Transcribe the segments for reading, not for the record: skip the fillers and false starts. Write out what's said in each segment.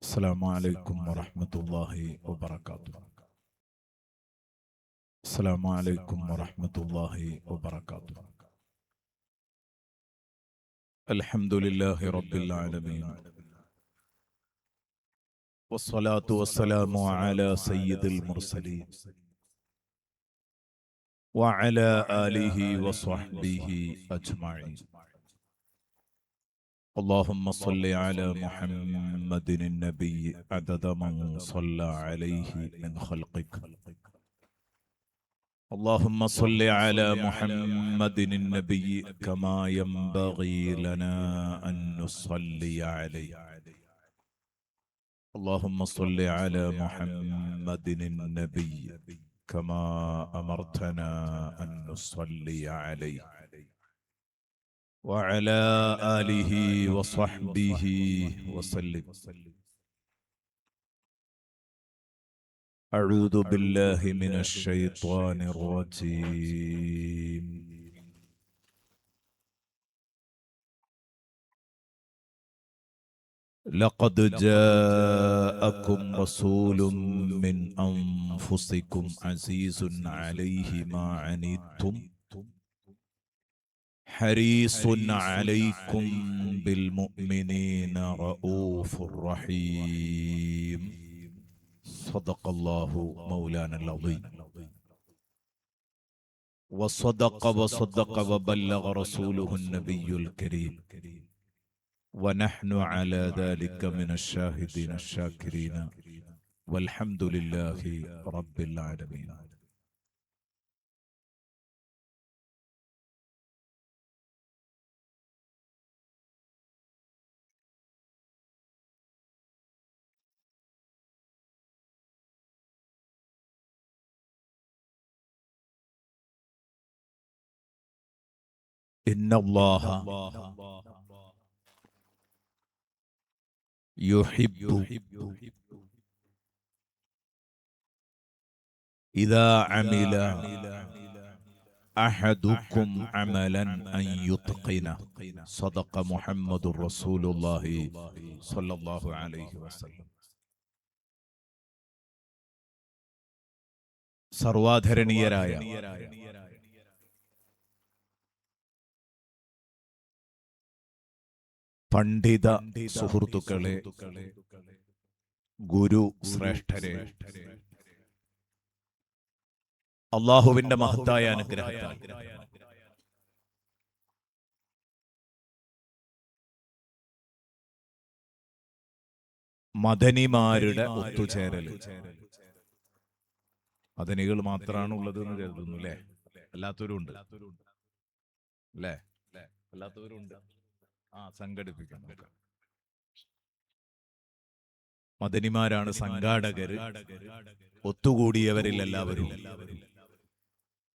السلام عليكم ورحمة الله وبركاته. السلام عليكم ورحمة الله وبركاته. الحمد لله رب العالمين، والصلاة والسلام على سيد المرسلين وعلى آله وصحبه أجمعين. اللهم صل على محمد النبي عدد من صلى عليه من خلقك. اللهم صل على محمد النبي كما ينبغي لنا أن نصلي عليه. اللهم صل على محمد النبي كما أمرتنا أن نصلي عليه وعلى آله وصحبه وسلم. أعوذ بالله من الشيطان الرجيم. لقد جاءكم رسول من أنفسكم عزيز عليه ما عنتم حريص عليكم بالمؤمنين رؤوف رحيم. صدق الله مولانا العظيم، وصدق وبلغ رسوله النبي الكريم، ونحن على ذلك من الشاهدين الشاكرين، والحمد لله رب العالمين. إن الله يحب إذا عمل أحدكم عملا أن يتقنه. صدق محمد رسول الله صلى الله عليه وسلم. സർവാധരണീയരായ പണ്ഡിത സുഹൃത്തുക്കളെ, ഗുരു ശ്രേഷ്ഠരെ, അള്ളാഹുവിന്റെ മഹത്തായ അനുഗ്രഹത്താൽ മദനിമാരുടെ ഒത്തുചേരൽ, മദനികൾ മാത്രമാണ് ഉള്ളത് എന്ന് കരുതുന്നു അല്ലേ? അല്ലാത്തവരും ഉണ്ട് അല്ലേ? അല്ലാത്തവരും ഉണ്ട്. സംഘടിപ്പിക്കാം. മദനിമാരാണ് സംഘാടകര്, ഒത്തുകൂടിയവരിൽ എല്ലാവരും.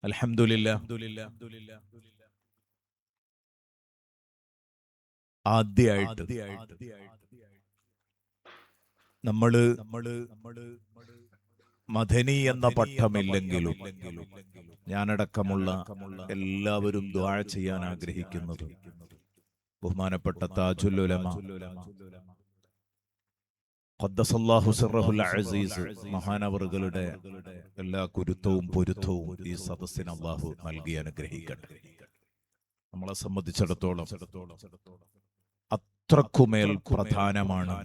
അൽഹംദുലില്ലാഹ്. ആദ്യമായിട്ട് നമ്മള് മദനി എന്ന പട്ടമില്ലെങ്കിലും ഞാനടക്കമുള്ള എല്ലാവരും ദുആ ചെയ്യാൻ ആഗ്രഹിക്കുന്നത് ബഹുമാനപ്പെട്ട താജുൽ ഉലമ ഖദ്ദസല്ലാഹു സിർറഹുൽ അസീസ് മഹാനവറുകളുടെ എല്ലാ കുരുത്തവും പൊരുത്തവും ഈ സദസ്സിന് അല്ലാഹു നൽകി അനുഗ്രഹിക്കട്ടെ. നമ്മളെ സംബന്ധിച്ചിടത്തോളം അത്രക്കുമേൽ പ്രധാനമാണ്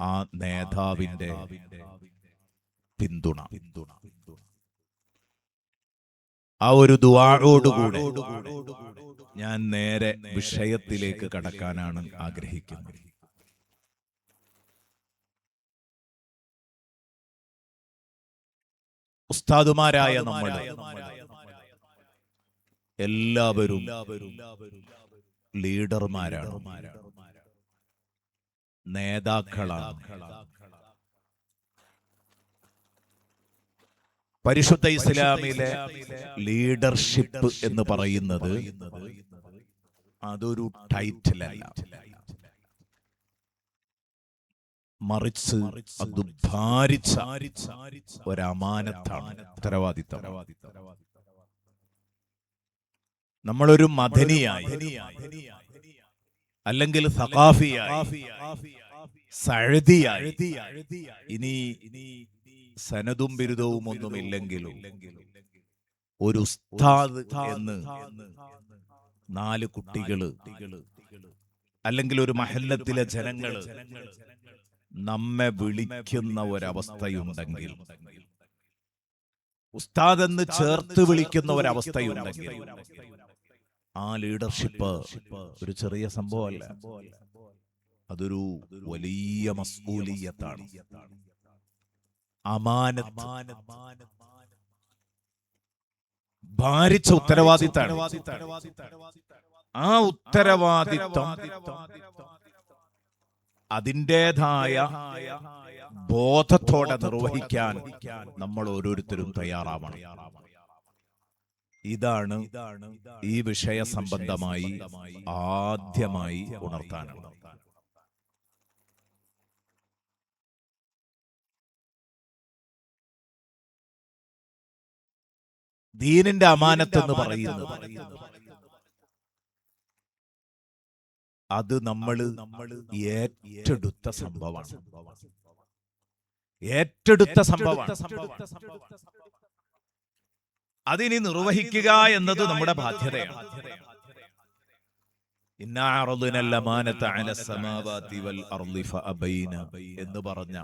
ആ നേതാവിന്റെ പിന്തുണ. ആ ഒരു ദുആയോടുകൂടെ ഞാൻ നേരെ വിഷയത്തിലേക്ക് കടക്കാനാണ് ആഗ്രഹിക്കുന്നത്. ഉസ്താദുമാരായ നമ്മൾ എല്ലാവരും ലീഡർമാരാണ്, നേതാക്കളാണ്. പരിശുദ്ധ ഇസ്ലാമിലെ ലീഡർഷിപ്പ് എന്ന് പറയുന്നത് അതൊരു ടൈറ്റിലല്ല, മറിച്ച് അത് ഭാരിച്ച ഒരമാനത്താണ്, ഉത്തരവാദിത്തം. നമ്മളൊരു മദനിയായി അല്ലെങ്കിൽ സഖാഫിയായി സഅദിയായി. ഇനി സനദും ബിരുദവും ഒന്നുമില്ലെങ്കിലും ഒരു ഉസ്താദ് എന്ന് 4 കുട്ടികള് അല്ലെങ്കിൽ ഒരു മഹല്ലത്തിലെ ജനങ്ങള് നമ്മെ വിളിക്കുന്ന ഒരവസ്ഥയുണ്ടെങ്കിൽ, ഉസ്താദ് എന്ന് ചേർത്ത് വിളിക്കുന്ന ഒരവസ്ഥയുണ്ടെങ്കിൽ, ആ ലീഡർഷിപ്പ് ഒരു ചെറിയ സംഭവമല്ല. അതൊരു വലിയ മസ്ഊലിയത്താണ്, അമാനത്ത്, ഭാരിച്ച ഉത്തരവാദിത്തമാണ്. ആ ഉത്തരവാദിത്തം അതിൻ്റെതായ ബോധത്തോടെ നിർവഹിക്കാൻ നമ്മൾ ഓരോരുത്തരും തയ്യാറാവണം. ഇതാണ് ഈ വിഷയ സംബന്ധമായി ആദ്യമായി ഉണർത്താനുള്ളത്. ദീനിന്റെ അമാനത്ത് എന്ന് പറയുന്നത് അത് നമ്മൾ ഏറ്റെടുത്ത സംഭവമാണ്. അതിനി നിർവഹിക്കുക എന്നത് നമ്മുടെ ബാധ്യതയാണ്. ഇന്നാ അറദ്നൽ അമാനത അല സമാവാതി വൽ അർളി ഫഅബൈന എന്ന് പറഞ്ഞ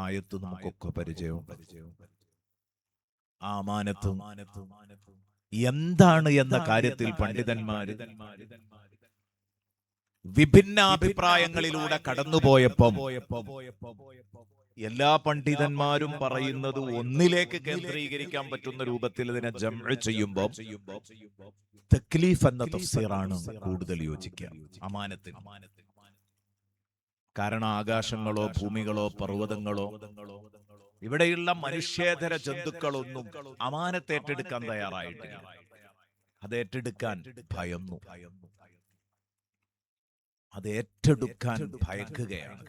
ആയത്ത് നമുക്കൊക്കെ പരിചയമുണ്ട്. ആ അമാനത്ത് എന്താണ് എന്ന കാര്യത്തിൽ പണ്ഡിതന്മാര് വിഭിന്ന അഭിപ്രായങ്ങളിലൂടെ കടന്നുപോയപ്പം എല്ലാ പണ്ഡിതന്മാരും പറയുന്നത് ഒന്നിലേക്ക് കേന്ദ്രീകരിക്കാൻ പറ്റുന്ന രൂപത്തിൽ ഇതിനെ ജംഅ് ചെയ്യുമ്പോൾ തക്ലീഫ് എന്ന തഫ്സീറാണ് കൂടുതൽ യോജിക്കുക അമാനത്തിന്. കാരണം ആകാശങ്ങളോ ഭൂമികളോ പർവ്വതങ്ങളോ ഇവിടെയുള്ള മനുഷ്യേതര ജന്തുക്കളൊന്നും അമാനത്ത് ഏറ്റെടുക്കാൻ തയ്യാറായിട്ടില്ല. അത് ഏറ്റെടുക്കാൻ ഭയന്നു, അത് ഏറ്റെടുക്കാൻ ഭയക്കുകയാണ്.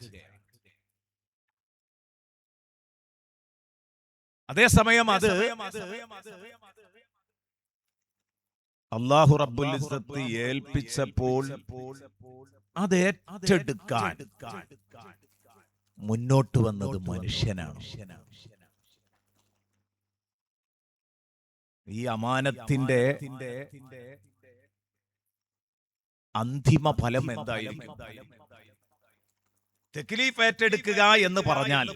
അതേസമയം അത് അല്ലാഹു റബ്ബുൽ ഇസ്സത്ത് ഏൽപ്പിച്ചപ്പോൾ അത് ഏറ്റെടുക്കാൻ മുന്നോട്ട് വന്നത് മനുഷ്യനാണ്. ഈ അമാനത്തിന്റെ അന്തിമ ഫലം എന്തായിരിക്കും? തക്ലീഫ് ഏറ്റെടുക്കുക എന്ന് പറഞ്ഞാൽ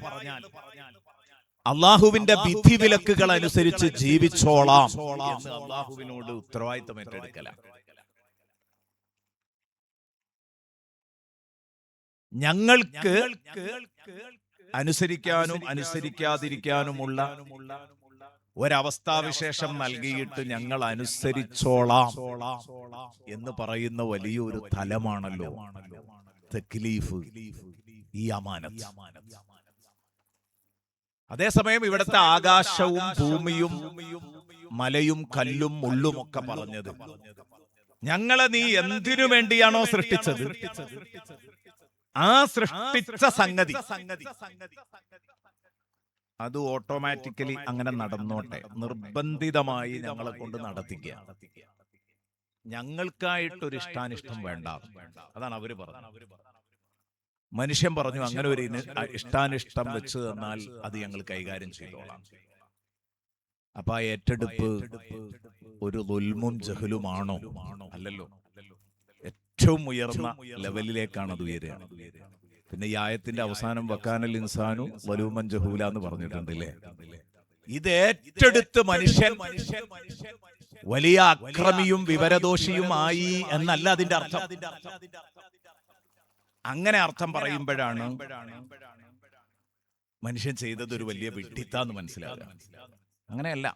അള്ളാഹുവിന്റെ വിധി വിലക്കുകൾ അനുസരിച്ച് ജീവിച്ചോളാം എന്ന് അള്ളാഹുവിനോട് ഉത്തരവാദിത്തം ഏറ്റെടുക്കല. ഞങ്ങൾക്ക് അനുസരിക്കാനും അനുസരിക്കാതിരിക്കാനുമുള്ള ഒരവസ്ഥാവിശേഷം നൽകിയിട്ട് ഞങ്ങൾ അനുസരിച്ചോളാം എന്ന് പറയുന്ന വലിയൊരു തലമാണല്ലോ തക്ലീഫ്, ഈ അമാനത്ത്. അതേസമയം ഇവിടുത്തെ ആകാശവും ഭൂമിയും മലയും കല്ലും മുള്ളും ഒക്കെ പറഞ്ഞത് ഞങ്ങളെ നീ എന്തിനു വേണ്ടിയാണോ സൃഷ്ടിച്ചത്, ആ സൃഷ്ടിച്ച സംഗതി അത് ഓട്ടോമാറ്റിക്കലി അങ്ങനെ നടന്നോട്ടെ, നിർബന്ധിതമായി ഞങ്ങളെ കൊണ്ട് നടത്തിക്കുക. ഞങ്ങൾക്കായിട്ടൊരു ഇഷ്ടാനിഷ്ടം വേണ്ട, അതാണ് അവര് പറഞ്ഞത്. മനുഷ്യൻ പറഞ്ഞു അങ്ങനെ ഒരു ഇഷ്ടാനിഷ്ടം വെച്ച് തന്നാൽ അത് ഞങ്ങൾ കൈകാര്യം ചെയ്തോളാം. അപ്പൊ ആ ഏറ്റെടുപ്പ് ഒരു ദുൽമും ജഹലുമാണോ? അല്ലല്ലോ, ഏറ്റവും ഉയർന്ന ലെവലിലേക്കാണ് അത് ഉയരുക. പിന്നെ ഈ ആയത്തിന്റെ അവസാനം വക്കാനൽ ഇൻസാനു വലൂമൻ ജഹൂല എന്ന് പറഞ്ഞിട്ടുണ്ടല്ലേ. ഇത് ഏറ്റെടുത്ത് മനുഷ്യൻ വലിയ അക്രമിയും വിവരദോഷിയുമായി എന്നല്ല അതിന്റെ അർത്ഥം. അങ്ങനെ അർത്ഥം പറയുമ്പോഴാണ് മനുഷ്യൻ ചെയ്തത് ഒരു വലിയ വിഡ്ഢിത്താന്ന് മനസ്സിലാകുക. അങ്ങനെയല്ല.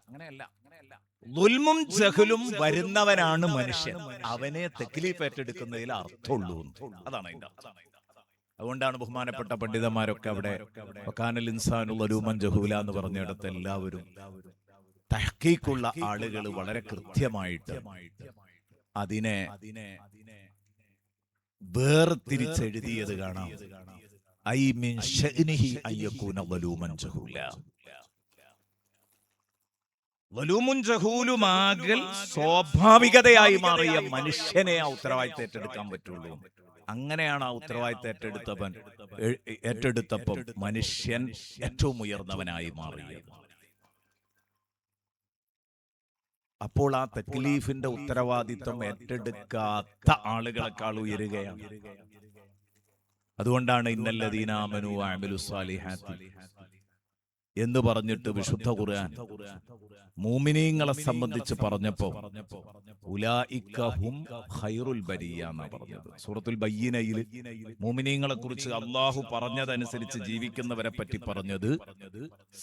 ദുൽമും ജഹലും വരുന്നവനാണ് മനുഷ്യൻ, അവനെ തക്ലീഫ് ഏറ്റെടുക്കുന്നതിൽ അർത്ഥമുള്ളൂ, അതാണ് അതിന്റെ അർത്ഥം. അതുകൊണ്ടാണ് ബഹുമാനപ്പെട്ട പണ്ഡിതന്മാരൊക്കെ അവിടെ വക്കാനൽ ഇൻസാനു വലൂമൻ ജഹൂല എന്ന് പറഞ്ഞിടത്ത് എല്ലാവരും തഹ്ഖീഖുള്ള ആളുകൾ വളരെ കൃത്യമായിട്ട് അതിനെ വേർതിരിച്ചെഴുതിയത് കാണാം. ഐ മിൻ ശഅ്നിഹി അയ്യകൂന വലൂമൻ ജഹൂല. വലൂമുൻ ജഹൂലുമാകൽ സ്വാഭാവികതയായി മാറിയ മനുഷ്യനെ ആ ഉത്തരവാദിത്തം ഏറ്റെടുക്കാൻ പറ്റുള്ളൂ. അങ്ങനെയാണ് ആ ഉത്തരവാദിത്തം ഏറ്റെടുത്തപ്പം മനുഷ്യൻ ഏറ്റവും ഉയർന്നവനായി മാറിയത്. അപ്പോൾ ആ തക്ലീഫിന്റെ ഉത്തരവാദിത്തം ഏറ്റെടുക്കാത്ത ആളുകളെക്കാൾ ഉയരുകയാണ്. അതുകൊണ്ടാണ് ഇന്നല്ലദീന ആമനൂ വഅമിലുസ് സാലിഹാത്തി എന്ന് പറഞ്ഞിട്ട് വിശുദ്ധ ഖുർആൻ മുഅ്മിനീങ്ങളെ സംബന്ധിച്ച് പറഞ്ഞപ്പോ ഉലൈക ഹും ഖൈറുൽ ബരിയ എന്നാ പറഞ്ഞത്. സൂറത്തുൽ ബയ്യിനയിൽ മുഅ്മിനീങ്ങളെ കുറിച്ച് അല്ലാഹു പറഞ്ഞതനുസരിച്ച് ജീവിക്കുന്നവരെ പറ്റി പറഞ്ഞത്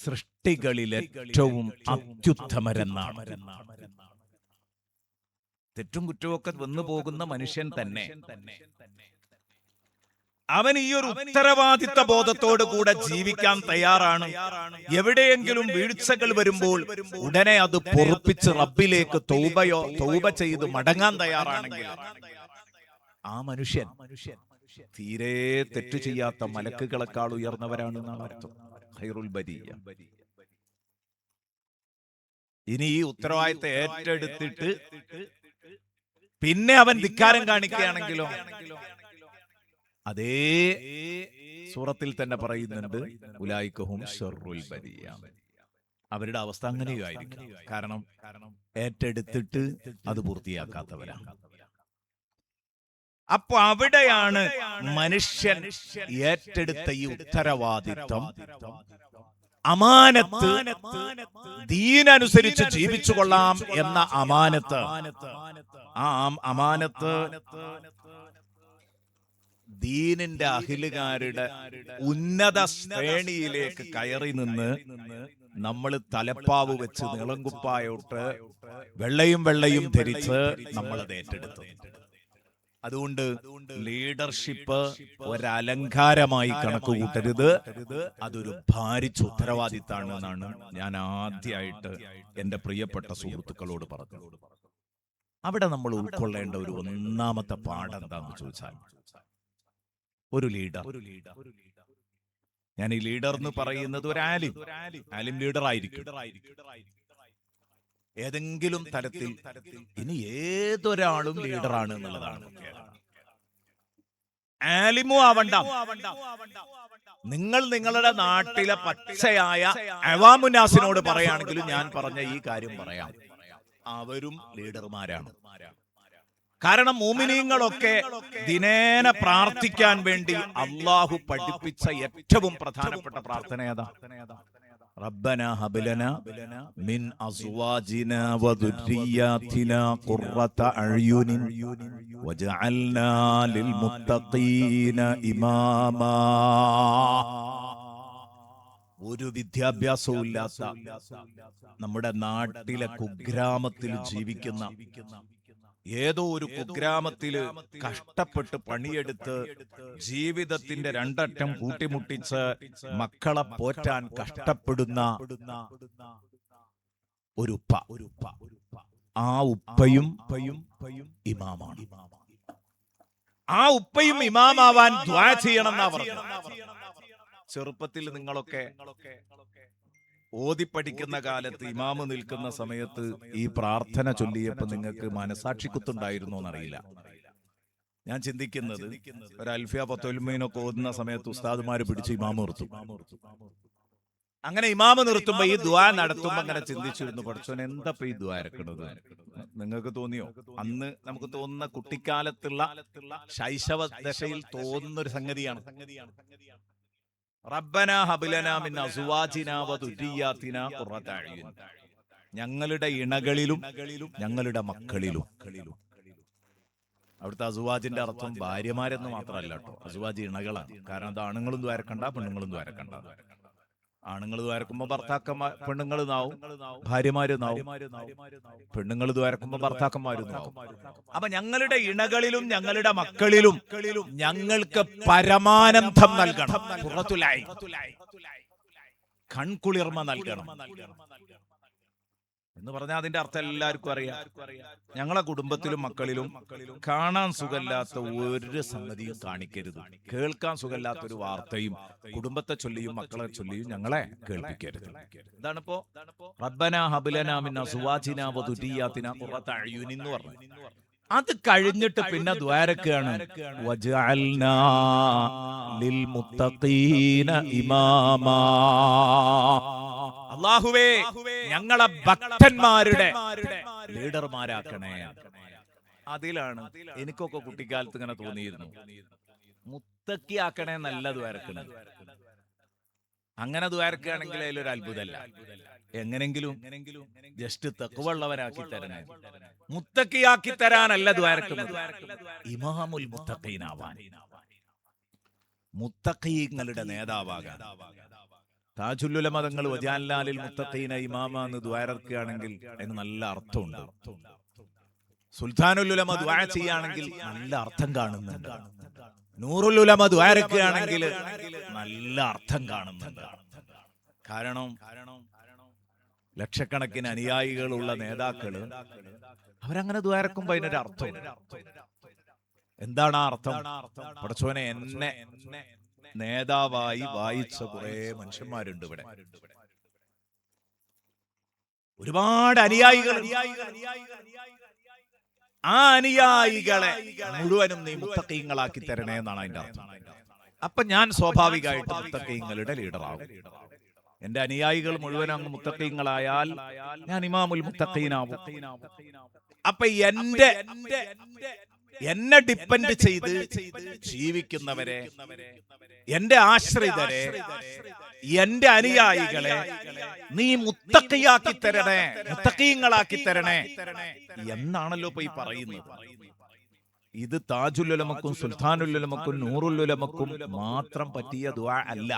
സൃഷ്ടികളിൽ ഏറ്റവും അത്യുത്തമരെന്നാണ്. തെറ്റും കുറ്റവും വന്നു പോകുന്ന മനുഷ്യൻ തന്നെ അവൻ ഈ ഒരു ഉത്തരവാദിത്ത ബോധത്തോടു കൂടെ ജീവിക്കാൻ തയ്യാറാണ്. എവിടെയെങ്കിലും വീഴ്ചകൾ വരുമ്പോൾ ഉടനെ അത് പൊറുപ്പിച്ച് റബ്ബിലേക്ക് തൗബ ചെയ്ത് മടങ്ങാൻ തയ്യാറാണെങ്കിൽ ആ മനുഷ്യൻ തീരെ തെറ്റ് ചെയ്യാത്ത മലക്കുകളെക്കാൾ ഉയർന്നവരാണെന്നാണ് അർത്ഥം. ഖൈറുൽ ബരിയ. ഇനി ഈ ഉത്തരവാദിത്തം ഏറ്റെടുത്തിട്ട് പിന്നെ അവൻ ധിക്കാരം കാണിക്കുകയാണെങ്കിലോ അതേ സൂറത്തിൽ തന്നെ പറയുന്നുണ്ട് ഉലൈക ഹും ശർറുൽ ബരിയ. അവരുടെ അവസ്ഥ അങ്ങനെയായിരിക്കും. കാരണം ഏറ്റെടുത്തിട്ട് അത് പൂർത്തിയാക്കാത്തവരാണ്. അപ്പൊ അവിടെയാണ് മനുഷ്യൻ ഏറ്റെടുത്ത ഈ ഉത്തരവാദിത്വം, അമാനത്ത്, ദീനനുസരിച്ച് ജീവിച്ചു കൊള്ളാം എന്ന അമാനത്ത്, ആ അമാനത്ത് ദീനിന്റെ അഹിലുകാരുടെ ഉന്നത ശ്രേണിയിലേക്ക് കയറി നിന്ന് നമ്മൾ തലപ്പാവ് വെച്ച് നീളംകുപ്പായോട്ട് വെള്ളയും ധരിച്ച് നമ്മളത് ഏറ്റെടുത്തു. അതുകൊണ്ട് ലീഡർഷിപ്പ് ഒരലങ്കാരമായി കണക്ക് കൂട്ടരുത്, അതൊരു ഭാരിച്ച ഉത്തരവാദിത്താണ് എന്നാണ് ഞാൻ ആദ്യമായിട്ട് എന്റെ പ്രിയപ്പെട്ട സുഹൃത്തുക്കളോട് പറഞ്ഞത്. അവിടെ നമ്മൾ ഉൾക്കൊള്ളേണ്ട ഒരു ഒന്നാമത്തെ പാഠം എന്താണെന്ന് ചോദിച്ചാൽ, ഒരു ലീഡർ, ഞാൻ ഈ ലീഡർ എന്ന് പറയുന്നത് ഒരു ആലിം ലീഡർ ആയിരിക്കും. ഏതെങ്കിലും തരത്തിൽ ഇനി ഏതൊരാളും ലീഡറാണ് എന്നുള്ളതാണ്. ആലിമോ ആവണ്ട, നിങ്ങൾ നിങ്ങളുടെ നാട്ടിലെ പച്ചയായ അവാമുനാസിനോട് പറയുകയാണെങ്കിലും ഞാൻ പറഞ്ഞ ഈ കാര്യം പറയാം, അവരും ലീഡർമാരാണ്. കാരണം മുഅ്മിനീങ്ങളൊക്കെ ദിനേന പ്രാർത്ഥിക്കാൻ വേണ്ടി അല്ലാഹു പഠിപ്പിച്ച ഏറ്റവും പ്രധാനപ്പെട്ട പ്രാർത്ഥന ഏതാ? റബ്ബനാ ഹബ് ലനാ മിൻ അസ്വാജിനാ വദുരിയാതിനാ ഖുർറത അഅ്യുനിൻ വജഅൽനാ ലിൽ മുത്തഖീന ഇമാമാ. ഒരു വിദ്യാഭ്യാസവും ഇല്ലാത്ത നമ്മുടെ നാട്ടിലെ കുഗ്രാമത്തിൽ ജീവിക്കുന്ന, ഏതോ ഒരു കുഗ്രാമത്തില് കഷ്ടപ്പെട്ട് പണിയെടുത്ത് ജീവിതത്തിന്റെ രണ്ടറ്റം കൂട്ടിമുട്ടിച്ച് മക്കളെ പോറ്റാൻ കഷ്ടപ്പെടുന്ന ഒരു ഉപ്പ, ആ ഉപ്പയും ഇമാമാണ്. ആ ഉപ്പയും ഇമാമാവാൻ ദുആ ചെയ്യണം എന്നാ പറഞ്ഞത്. ചെറുപ്പത്തിൽ നിങ്ങളൊക്കെ ഓതി പഠിക്കുന്ന കാലത്ത് ഇമാമ് നിൽക്കുന്ന സമയത്ത് ഈ പ്രാർത്ഥന ചൊല്ലിയപ്പോ നിങ്ങൾക്ക് മനസാക്ഷിക്കുത്തുണ്ടായിരുന്നോ എന്നറിയില്ല. ഞാൻ ചിന്തിക്കുന്നത്, ഒരു അൽഫിയ പത്തൊൽമീനൊക്കെ ഓതുന്ന സമയത്ത് ഉസ്താദുമാര് പിടിച്ച് ഇമാമ് നിർത്തും. അങ്ങനെ ഇമാമ് നിർത്തുമ്പോ ഈ ദുആ നടത്തുമ്പോ അങ്ങനെ ചിന്തിച്ചിരുന്നു, പഠിച്ചോൻ എന്താ ഈ ദുആ ഇറക്കുന്നത്? നിങ്ങൾക്ക് തോന്നിയോ? അന്ന് നമുക്ക് തോന്നുന്ന കുട്ടിക്കാലത്തുള്ള ശൈശവ ദശയിൽ തോന്നുന്ന ഒരു സംഗതിയാണ്. റബ്ബനാ ഹബ് ലനാ മിൻ അസ്വാജിനാ വദുരിയാതിനാ ഖുർറത അഅ്യുൻ. ഞങ്ങളുടെ ഇണകളിലും ഞങ്ങളുടെ മക്കളിലും. അവിടുത്തെ അസ്വാജിന്റെ അർത്ഥം ഭാര്യമാരെന്ന് മാത്രമല്ല കേട്ടോ, അസ്വാജ് ഇണകളാണ്. കാരണം അത് ആണുങ്ങളും ദ്വാരക്കണ്ട പെണ്ണുങ്ങളും ദ്വാരക്കണ്ട. ആണുങ്ങൾ ദ്വാരക്കുമ്പോ പെണ്ണുങ്ങൾ നാവും, ഭാര്യമാര് നാവും. പെണ്ണുങ്ങൾ ദ്വാരക്കുമ്പോ ഭർത്താക്കന്മാരും നാവും. അപ്പൊ ഞങ്ങളുടെ ഇണകളിലും ഞങ്ങളുടെ മക്കളിലും ഞങ്ങൾക്ക് പരമാനന്ദം നൽകണം, കൺകുളിർമ നൽകണം എന്ന് പറഞ്ഞാൽ അതിന്റെ അർത്ഥം എല്ലാവർക്കും അറിയാം. ഞങ്ങളെ കുടുംബത്തിലും മക്കളിലും കാണാൻ സുഖമില്ലാത്ത ഒരു സംഗതിയും കാണിക്കരുത്, കേൾക്കാൻ സുഖമില്ലാത്ത ഒരു വാർത്തയും കുടുംബത്തെ ചൊല്ലിയും മക്കളെ ചൊല്ലിയും ഞങ്ങളെ കേൾപ്പിക്കരുത്. ഇതാണിപ്പോ റബ്ബനാ ഹബ് ലനാ മിൻ അസ്വാജിനാ വദുരിയാതിനാ ഖുർറത അഅ്യുൻ എന്ന് പറഞ്ഞു. അത് കഴിഞ്ഞിട്ട് പിന്നെ ദ്വാരക്കാണ് വജഅൽനാ ലിൽ മുത്തഖീന ഇമാമാ. അല്ലാഹുവേ ഞങ്ങളെ ഭക്തന്മാരുടെ ലീഡർമാരാക്കണേ. അതിലാണ് എനിക്കൊക്കെ കുട്ടിക്കാലത്ത് ഇങ്ങനെ തോന്നിയിരുന്നു, മുത്തക്കിയാക്കണേ നല്ല ദ്വാരക്കണേ. അങ്ങനെ ദ്വാരക്കുകയാണെങ്കിൽ അതിലൊരു അത്ഭുതമല്ല. എങ്ങനെങ്കിലും ജസ്റ്റ് തഖ്വയുള്ളവരാക്കി തരണേ. മുത്തക്കിയാക്കി തരാനല്ല ദ്വാരക്കുന്നത്, ഇമാമുൽ മുത്തഖീനാവാൻ, മുത്തഖീങ്ങളുടെ നേതാവാകാൻ. താജുൽ ഉലമ തങ്ങൾ വജഅൽനാ ലിൽ മുത്തഖീന ഇമാമ എന്ന് ദ്വാരക്കുകയാണെങ്കിൽ അതിന് നല്ല അർത്ഥമുണ്ട്. സുൽത്താനുൽ ഉലമ ദുആ ചെയ്യുകയാണെങ്കിൽ നല്ല അർത്ഥം കാണുന്നുണ്ട്. നൂറുൽ ഉലമ ദ്വാരക്കുകയാണെങ്കിൽ നല്ല അർത്ഥം കാണുന്നുണ്ട്. കാരണം ലക്ഷക്കണക്കിന് അനുയായികളുള്ള നേതാക്കള് അവരങ്ങനെ ദ്വാരക്കുമ്പോ അതിനൊരു അർത്ഥം. എന്താണ് ആ അർത്ഥം? പടച്ചോനെ, എന്നെ നേതാവായി വായിച്ച കുറെ മനുഷ്യന്മാരുണ്ട് ഇവിടെ, ഒരുപാട് അനുയായികൾ. ആ അനുയായികളെ മുഴുവനും നീ മുത്തഖീങ്ങളാക്കി തരണേ എന്നാണ് അതിന്റെ അർത്ഥം. അപ്പൊ ഞാൻ സ്വാഭാവികമായിട്ട് മുത്തഖീങ്ങളുടെ ലീഡറാകും. എന്റെ അനുയായികൾ മുഴുവൻ അങ്ങ് മുത്തഖീങ്ങളായാൽ ഞാൻ ഇമാമുൽ മുത്തഖീനാവും. അപ്പൊ എന്നെ ഡിപ്പെൻഡ് ചെയ്ത് ജീവിക്കുന്നവരെ, എന്റെ ആശ്രിതരെ, എന്റെ അനുയായികളെ നീ മുത്തഖിയാക്കി തരണേ, മുത്തഖീങ്ങളാക്കി തരണേ എന്നാണല്ലോ ഇപ്പൊ ഈ പറയുന്നത്. ഇത് താജുൽ ഉലമക്കും സുൽത്താനുൽ ഉലമക്കും നൂറുൽ ഉലമക്കും മാത്രം പറ്റിയ ദുആ അല്ല,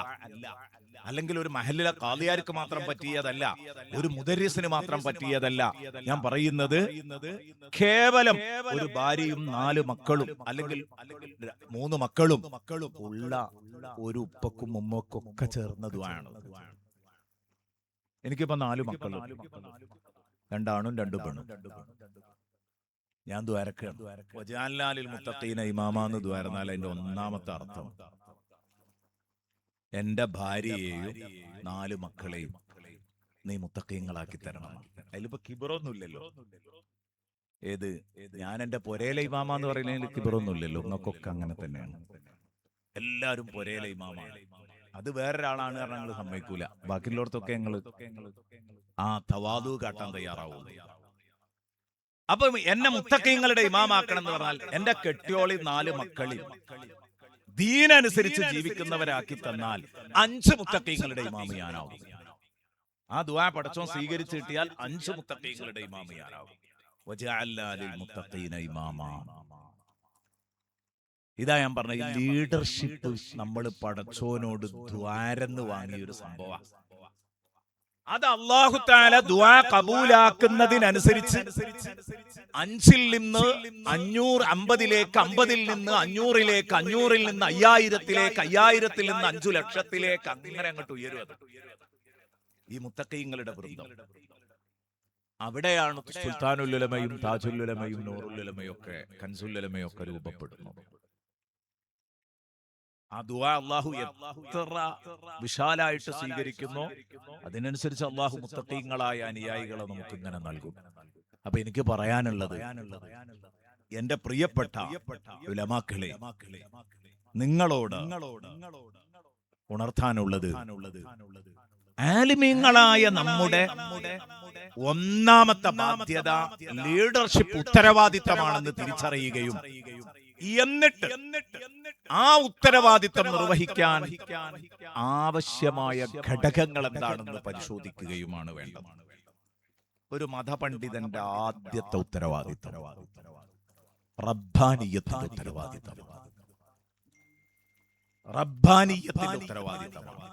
അല്ലെങ്കിൽ ഒരു മഹല്ലിലെ ഖാദിയാർക്ക് മാത്രം പറ്റിയതല്ല, ഒരു മുദരിസിന് മാത്രം പറ്റിയതല്ല. ഞാൻ പറയുന്നത് കേവലം ഒരു ഭാര്യയും 4 മക്കളും അല്ലെങ്കിൽ 3 മക്കളും ഉള്ള ഒരു ഉപ്പക്കും ഉമ്മക്കും ഒക്കെ ചേർന്ന ദുആണ്. എനിക്കിപ്പോ 4 മക്കളും, 2 ആണും 2 പെണ്ണും. ഞാൻ ദ്വാരക്കാണ്. വജഅൽനാ ലിൽ മുത്തഖീന ഇമാമ എന്ന് ദ്വാരന്നാൽ അതിന്റെ ഒന്നാമത്തെ അർത്ഥം എന്റെ ഭാര്യയെയും 4 മക്കളെയും നീ മുത്തഖീങ്ങളാക്കി തരണം. അതിലിപ്പോ കിബറൊന്നുമില്ലല്ലോ. ഏത് ഞാൻ എന്റെ പൊരയിലെ ഇമാമ എന്ന് പറയുന്നതിൽ കിബറൊന്നുമില്ലല്ലോ. നമുക്കൊക്കെ അങ്ങനെ തന്നെയാണ്, എല്ലാരും പൊരയിലെ ഇമാമാണ്. അത് വേറൊരാളാണ് കാരണം ഞങ്ങൾ സമ്മതിക്കൂല. ബാക്കിയുള്ളവർക്കൊക്കെ ഞങ്ങൾ ആ തവാദു കാട്ടാൻ തയ്യാറാവും. അപ്പൊ എന്നെ മുത്തഖീങ്ങളുടെ ഇമാമാക്കണം എന്ന് പറഞ്ഞാൽ എന്റെ കെട്ടിയോളി 4 മക്കളിൽ ദീനനുസരിച്ച് ജീവിക്കുന്നവരാക്കി തന്നാൽ 5 മുത്തഖീങ്ങളുടെ ഇമാമ് ഞാനാവും. ആ ദുആ പടച്ചോൻ സ്വീകരിച്ചു കിട്ടിയാൽ 5 മുത്തഖീങ്ങളുടെ ഇമാമ് ഞാനാവും. വജഅൽനാ ലിൽ മുത്തഖീന ഇമാമ. ഇതാ ഞാൻ പറഞ്ഞ ഈ ലീഡർഷിപ്പ് നമ്മൾ പടച്ചോനോട് ദ്വാരന്ന് വാങ്ങിയ ഒരു സംഭവം. അത് അല്ലാഹു തആല ദുആ കബൂലാക്കുന്നതിനനുസരിച്ച് 5-ൽ നിന്ന് 500, 50-ലേക്ക്, 50-ൽ നിന്ന് 500-ലേക്ക്, 500-ൽ നിന്ന് 5000-ലേക്ക്, 5000-ൽ നിന്ന് 5 ലക്ഷത്തിലേക്ക് അങ്ങനെ അങ്ങോട്ട് ഉയരുന്നത് ഈ മുത്തഖീങ്ങളുടെ വൃന്ദം. അവിടെയാണ് സുൽത്താനുൽ ഉലമയും താജുൽ ഉലമയും നൂറുൽ ഉലമയും ഒക്കെ കൻസുൽ ഉലമയും ഒക്കെ രൂപപ്പെടുന്നത്. ആ ദുആ അല്ലാഹു എത്ര വിശാലായിട്ട് സ്വീകരിക്കുന്നു അതിനനുസരിച്ച് അല്ലാഹു മുത്തഖീങ്ങളായ അനുയായികളെ നമുക്ക് ഇങ്ങനെ നൽകും. അപ്പൊ എനിക്ക് പറയാനുള്ളത്, എന്റെ പ്രിയപ്പെട്ട ഉലമാക്കളെ, നിങ്ങളോട് ഉണർത്താനുള്ളത് ആലിമീങ്ങളായ നമ്മുടെ ഒന്നാമത്തെ ബാധ്യത ലീഡർഷിപ്പ് ഉത്തരവാദിത്തമാണെന്ന് തിരിച്ചറിയുകയും എന്നിട്ട് ആ ഉത്തരവാദിത്തം നിർവഹിക്കാൻ ആവശ്യമായ ഘടകങ്ങൾ എന്താണെന്ന് പരിശോധിക്കുകയുമാണ് വേണ്ടത്. ഒരു മതപണ്ഡിതന്റെ ആദ്യത്തെ ഉത്തരവാദിത്തം റബ്ബാനിയത്തിന്റെ ഉത്തരവാദിത്തം, റബ്ബാനിയത്തിന്റെ ഉത്തരവാദിത്തമാണ്.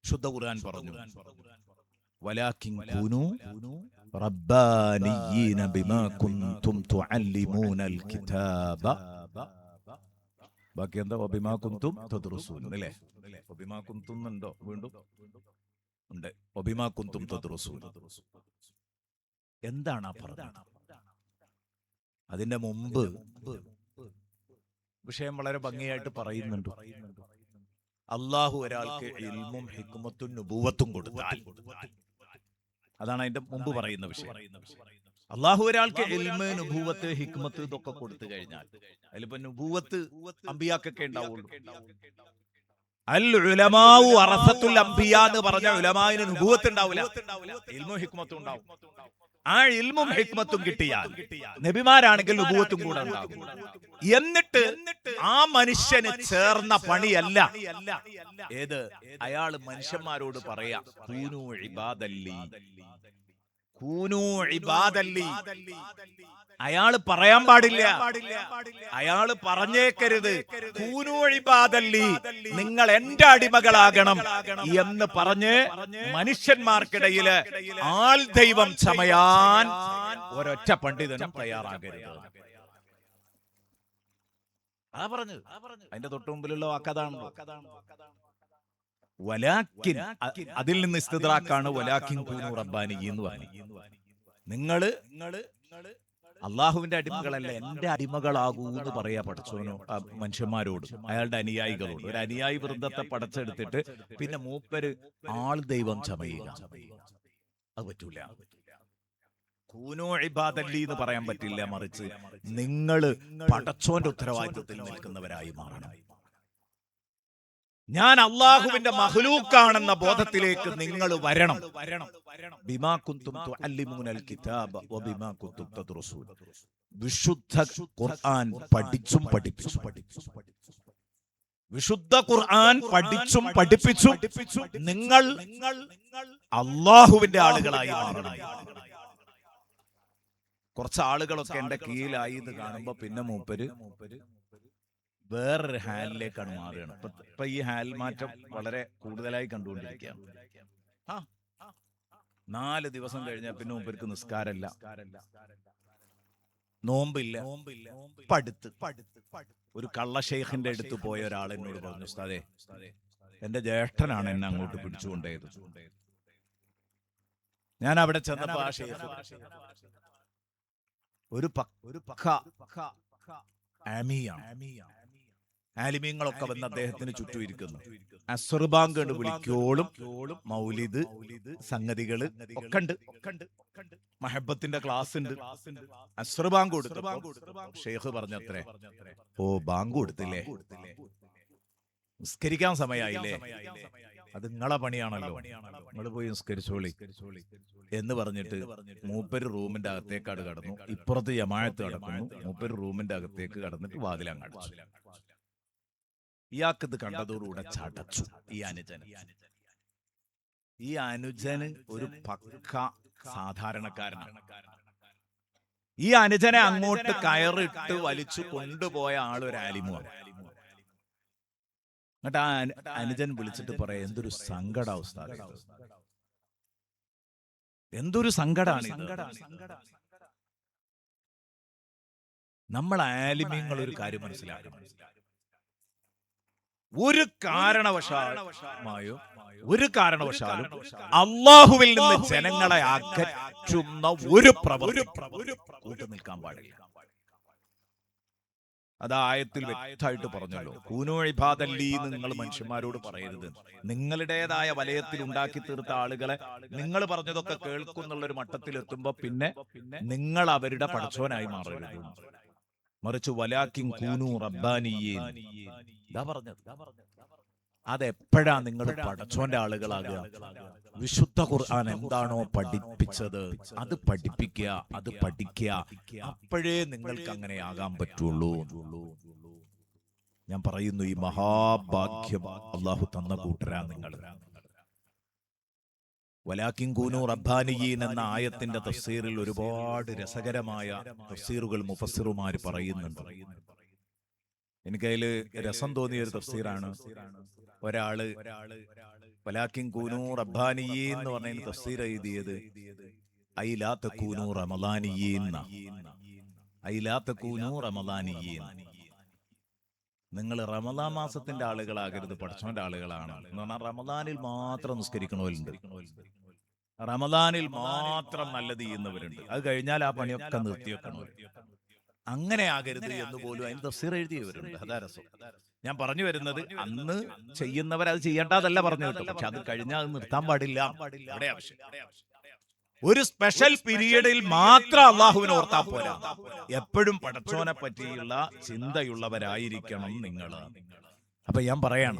ശുദ്ധ ഖുർആൻ പറഞ്ഞു, വലാകിൻ കൂനൂ റബ്ബാനിയീന ബിമാ കുൻതും തുഅല്ലിമൂനൽ കിതാബ. ബാക്കി എന്താ? വബിമാ കുൻതും തദ്റുസൂൻ അല്ലേ? വബിമാ കുൻതും ഉണ്ടോ? വീണ്ടും ഉണ്ട്. വബിമാ കുൻതും തദ്റുസൂൻ. എന്താണ് ആ പറഞ്ഞത്? അതിന്റെ മുമ്പ് വിഷയം വളരെ ഭംഗിയായിട്ട് പറയുന്നുണ്ട്. അല്ലാഹു ഒരാൾക്ക് ഇൽമും ഹിക്മത്തും നുബുവത്തും കൊടുത്താൽ, അതാണ് അതിന്റെ മുമ്പ് പറയുന്ന വിഷയം. അള്ളാഹു ഒരാൾക്ക് ഇൽമ്, നുബൂവത്ത്, ഹിക്മത്ത് ഇതൊക്കെ കൊടുത്തു കഴിഞ്ഞാൽ അതിലിപ്പോ നുബൂവത്ത് അമ്പിയാക്കൊക്കെ ഉണ്ടാവുള്ളൂ. അൽ ഉലമാഉ വറസത്തുൽ അംബിയ എന്ന് പറഞ്ഞ ഉലമാവിന് നുബൂവത്ത് ഉണ്ടാവില്ല, ഇൽമും ഹിക്മത്തും ഉണ്ടാവും. ആ ഇൽമും ഹിക്മത്തും കിട്ടിയാൽ നബിമാരാണെങ്കിൽ നുബൂവത്തും കൂടെ ഉണ്ടാകും. എന്നിട്ട് ആ മനുഷ്യന് ചേർന്ന പണിയല്ല ഏത്, അയാള് മനുഷ്യന്മാരോട് പറയാ കൂനൂ ഇബാദല്ലി, കൂനൂ ഇബാദല്ലി. അയാള് പറയാൻ പാടില്ല, അയാള് പറഞ്ഞേക്കരുത് കൂനൂ ഇബാദല്ലി, നിങ്ങൾ എന്റെ അടിമകളാകണം എന്ന് പറഞ്ഞ് മനുഷ്യന്മാർക്കിടയില് ആൾ ദൈവം ചമയാൻ ഒരൊറ്റ പണ്ഡിതനും തയ്യാറാകരുത്. അതാ പറഞ്ഞത്. അതിന്റെ തൊട്ടു മുമ്പിലുള്ള വാക്കതാണല്ലോ. വലാക്കിൻ, അതിൽ നിന്ന് ഇസ്തിദ്റാക്കാണ് വലാക്കിൻ കൂനൂ റബ്ബാനിയ്യീൻ എന്ന് പറഞ്ഞു. നിങ്ങള് അള്ളാഹുവിന്റെ അടിമകളല്ല, എന്റെ അടിമകളാകൂ എന്ന് പറയാ പടച്ചോനോ മനുഷ്യന്മാരോട്, അയാളുടെ അനുയായികളോട്. ഒരു അനുയായി വൃന്ദത്തെ പടച്ചെടുത്തിട്ട് പിന്നെ മൂപ്പര് ആൾ ദൈവം ചമയുക, അത് പറ്റൂല. കൂനൂ ഇബാദല്ലി എന്ന് പറയാൻ പറ്റില്ല, മറിച്ച് നിങ്ങള് പടച്ചോന്റെ ഉത്തരവാദിത്വത്തിൽ നിൽക്കുന്നവരായി മാറണം. ഞാൻ അള്ളാഹുവിന്റെ മഖ്ലൂക്കാണെന്ന ബോധത്തിലേക്ക് നിങ്ങൾ വരണം. ബിമാ കുന്തും തുഅല്ലിമൂനൽ കിതാബ വബിമാ കുന്തും തദ്റുസൂൻ. വിശുദ്ധ ഖുർആൻ പഠിച്ചും പഠിപ്പിച്ചും, വിശുദ്ധ ഖുർആൻ പഠിച്ചും പഠിപ്പിച്ചും നിങ്ങൾ അള്ളാഹുവിന്റെ ആളുകളായി മാറണം. കുറച്ച് ആളുകളൊക്കെ എന്റെ കീഴിലായി എന്ന് കാണുമ്പോ പിന്നെ മൂപ്പര് വേറൊരു ഹാലിലേക്കാണ് മാറുകയാണ്. ഇപ്പൊ ഈ ഹാൽ മാറ്റം വളരെ കൂടുതലായി കണ്ടുകൊണ്ടിരിക്കുകയാണ്. 4 ദിവസം കഴിഞ്ഞാൽ പിന്നെ മൂപ്പർക്ക് നിസ്കാരമില്ല, നോമ്പില്ല, പടുത്ത്. ഒരു കള്ള ഷെയ്ഖിന്റെ അടുത്ത് പോയ ഒരാൾ എന്നോട് പറഞ്ഞു, ഉസ്താദേ എന്റെ ജ്യേഷ്ഠനാണ് എന്നെ അങ്ങോട്ട് പിടിച്ചുകൊണ്ടേത്. ഞാൻ അവിടെ ചെന്നപ്പോ ആ ഷെയ്ഖ് ഒരു ആലിമീങ്ങളൊക്കെ വന്ന് അദ്ദേഹത്തിന് ചുറ്റും ഇരിക്കുന്നു. അസ്ർ ബാങ്ക് കണ്ട് വിളിക്കോളും മൗലിദ് സംഗതികള് ഒക്കെ ഉണ്ട്, മഹബത്തിന്റെ ക്ലാസ് ഉണ്ട്. അസ്ർ ബാങ്ക് കൊടുത്തു. ഷെയ്ഖ് പറഞ്ഞത്രേ, ഓ ബാങ്ക് കൊടുത്തില്ലേ, നിസ്കരിക്കാൻ സമയായില്ലേ, അത് നിങ്ങളെ പണിയാണല്ലോ, നിങ്ങൾ പോയി നിസ്കരിച്ചോളി എന്ന് പറഞ്ഞിട്ട് മൂപ്പര് റൂമിന്റെ അകത്തേക്കാട് കടന്നു. ഇപ്പുറത്ത് ജമാഅത്ത് കടക്കുന്നു. മൂപ്പര് റൂമിന്റെ അകത്തേക്ക് കടന്നിട്ട് വാതിലങ്ങടിച്ചു. ഇയാൾക്കിത് കണ്ടതോടുകൂടെ ചടച്ചു ഈ അനുജന്. ഈ അനുജന് ഒരു പക്ക സാധാരണക്കാരനാണ്. ഈ അനുജനെ അങ്ങോട്ട് കയറിട്ട് വലിച്ചു കൊണ്ടുപോയ ആളൊരു ആലിമുമാണ്. എന്നിട്ട് ആ അനുജൻ വിളിച്ചിട്ട് പറയാ, എന്തൊരു സങ്കട ഉസ്താദേ, എന്തൊരു സങ്കടാണ്. നമ്മൾ ആലിമീങ്ങൾ ഒരു കാര്യം മനസ്സിലാക്കണം, ഒരു കാരണവശാലും അള്ളാഹുവിൽ നിന്ന് ജനങ്ങളെ അകറ്റുന്ന ഒരു പ്രവൃത്തി കൂട്ടു നിൽക്കാൻ പാടില്ല. അത് ആയത്തിൽ വ്യക്തമായിട്ട് പറഞ്ഞല്ലോ, കൂനൂ ഇബാദല്ലി എന്ന് നിങ്ങൾ മനുഷ്യന്മാരോട് പറയരുത്. നിങ്ങളുടേതായ വലയത്തിൽ ഉണ്ടാക്കി തീർത്ത ആളുകളെ നിങ്ങൾ പറഞ്ഞതൊക്കെ കേൾക്കുന്നുള്ളൊരു മട്ടത്തിലെത്തുമ്പോ പിന്നെ നിങ്ങൾ അവരുടെ പടച്ചോനായി മാറരുത്, മറിച്ച് വലാകിൻ കൂനൂ റബ്ബാനിയ്യീൻ ഇതാ പറഞ്ഞത്. അതെപ്പോഴാ നിങ്ങൾ പടച്ചോന്റെ ആളുകളാകുക? വിശുദ്ധ ഖുർആൻ എന്താണോ പഠിപ്പിച്ചത് അത് പഠിപ്പിക്കുക, അത് പഠിക്കുക. അപ്പോഴേ നിങ്ങൾക്ക് അങ്ങനെ ആകാൻ പറ്റുള്ളൂ. ഞാൻ പറയുന്നു, ഈ മഹാഭാഗ്യം അള്ളാഹു തന്ന കൂട്ടരാ നിങ്ങൾ. വലാകിൻ കൂനൂ റബ്ബാനിയീൻ എന്ന ആയത്തിന്റെ തഫ്സീറിൽ ഒരുപാട് രസകരമായ തഫ്സീറുകൾ മുഫസ്സിറുമാര് പറയുന്നുണ്ട്. എനിക്കതില് രസം തോന്നിയ ഒരു തഫ്സീറാണ്. ഒരാള് വലാകിൻ കൂനൂ റബ്ബാനിയീൻ എന്ന് പറഞ്ഞ തഫ്സീർ എഴുതിയത് ഐ ലാ തകൂനൂ റമളാനിയീൻ, ഐ ലാ തകൂനൂ റമളാനിയീൻ, നിങ്ങൾ റമളാൻ മാസത്തിന്റെ ആളുകളാകരുത്, പടച്ചോന്റെ ആളുകളാണ് എന്ന് പറഞ്ഞാൽ റമളാനിൽ മാത്രം നിസ്കരിക്കണവരുണ്ട്, റമളാനിൽ മാത്രം നല്ലത് ചെയ്യുന്നവരുണ്ട്, അത് കഴിഞ്ഞാൽ ആ പണിയൊക്കെ നിർത്തിവെക്കണവരുണ്ട്. അങ്ങനെ ആകരുത് എന്ന് പോലും അതിന് തഫ്സീർ എഴുതിയവരുണ്ട്. അതാ രസം. ഞാൻ പറഞ്ഞു വരുന്നത്, അന്ന് ചെയ്യുന്നവർ അത് ചെയ്യേണ്ടതല്ല പറഞ്ഞു കേട്ടോ, പക്ഷെ അത് കഴിഞ്ഞാൽ അത് നിർത്താൻ പാടില്ല. അവിടെ ആവശ്യം ഒരു സ്പെഷ്യൽ പീരീഡിൽ മാത്രം അള്ളാഹുവിനെ ഓർത്താ പോരാ, എപ്പോഴും പടച്ചോനെ പറ്റിയുള്ള ചിന്തയുള്ളവരായിരിക്കണം നിങ്ങൾ. അപ്പൊ ഞാൻ പറയാണ്,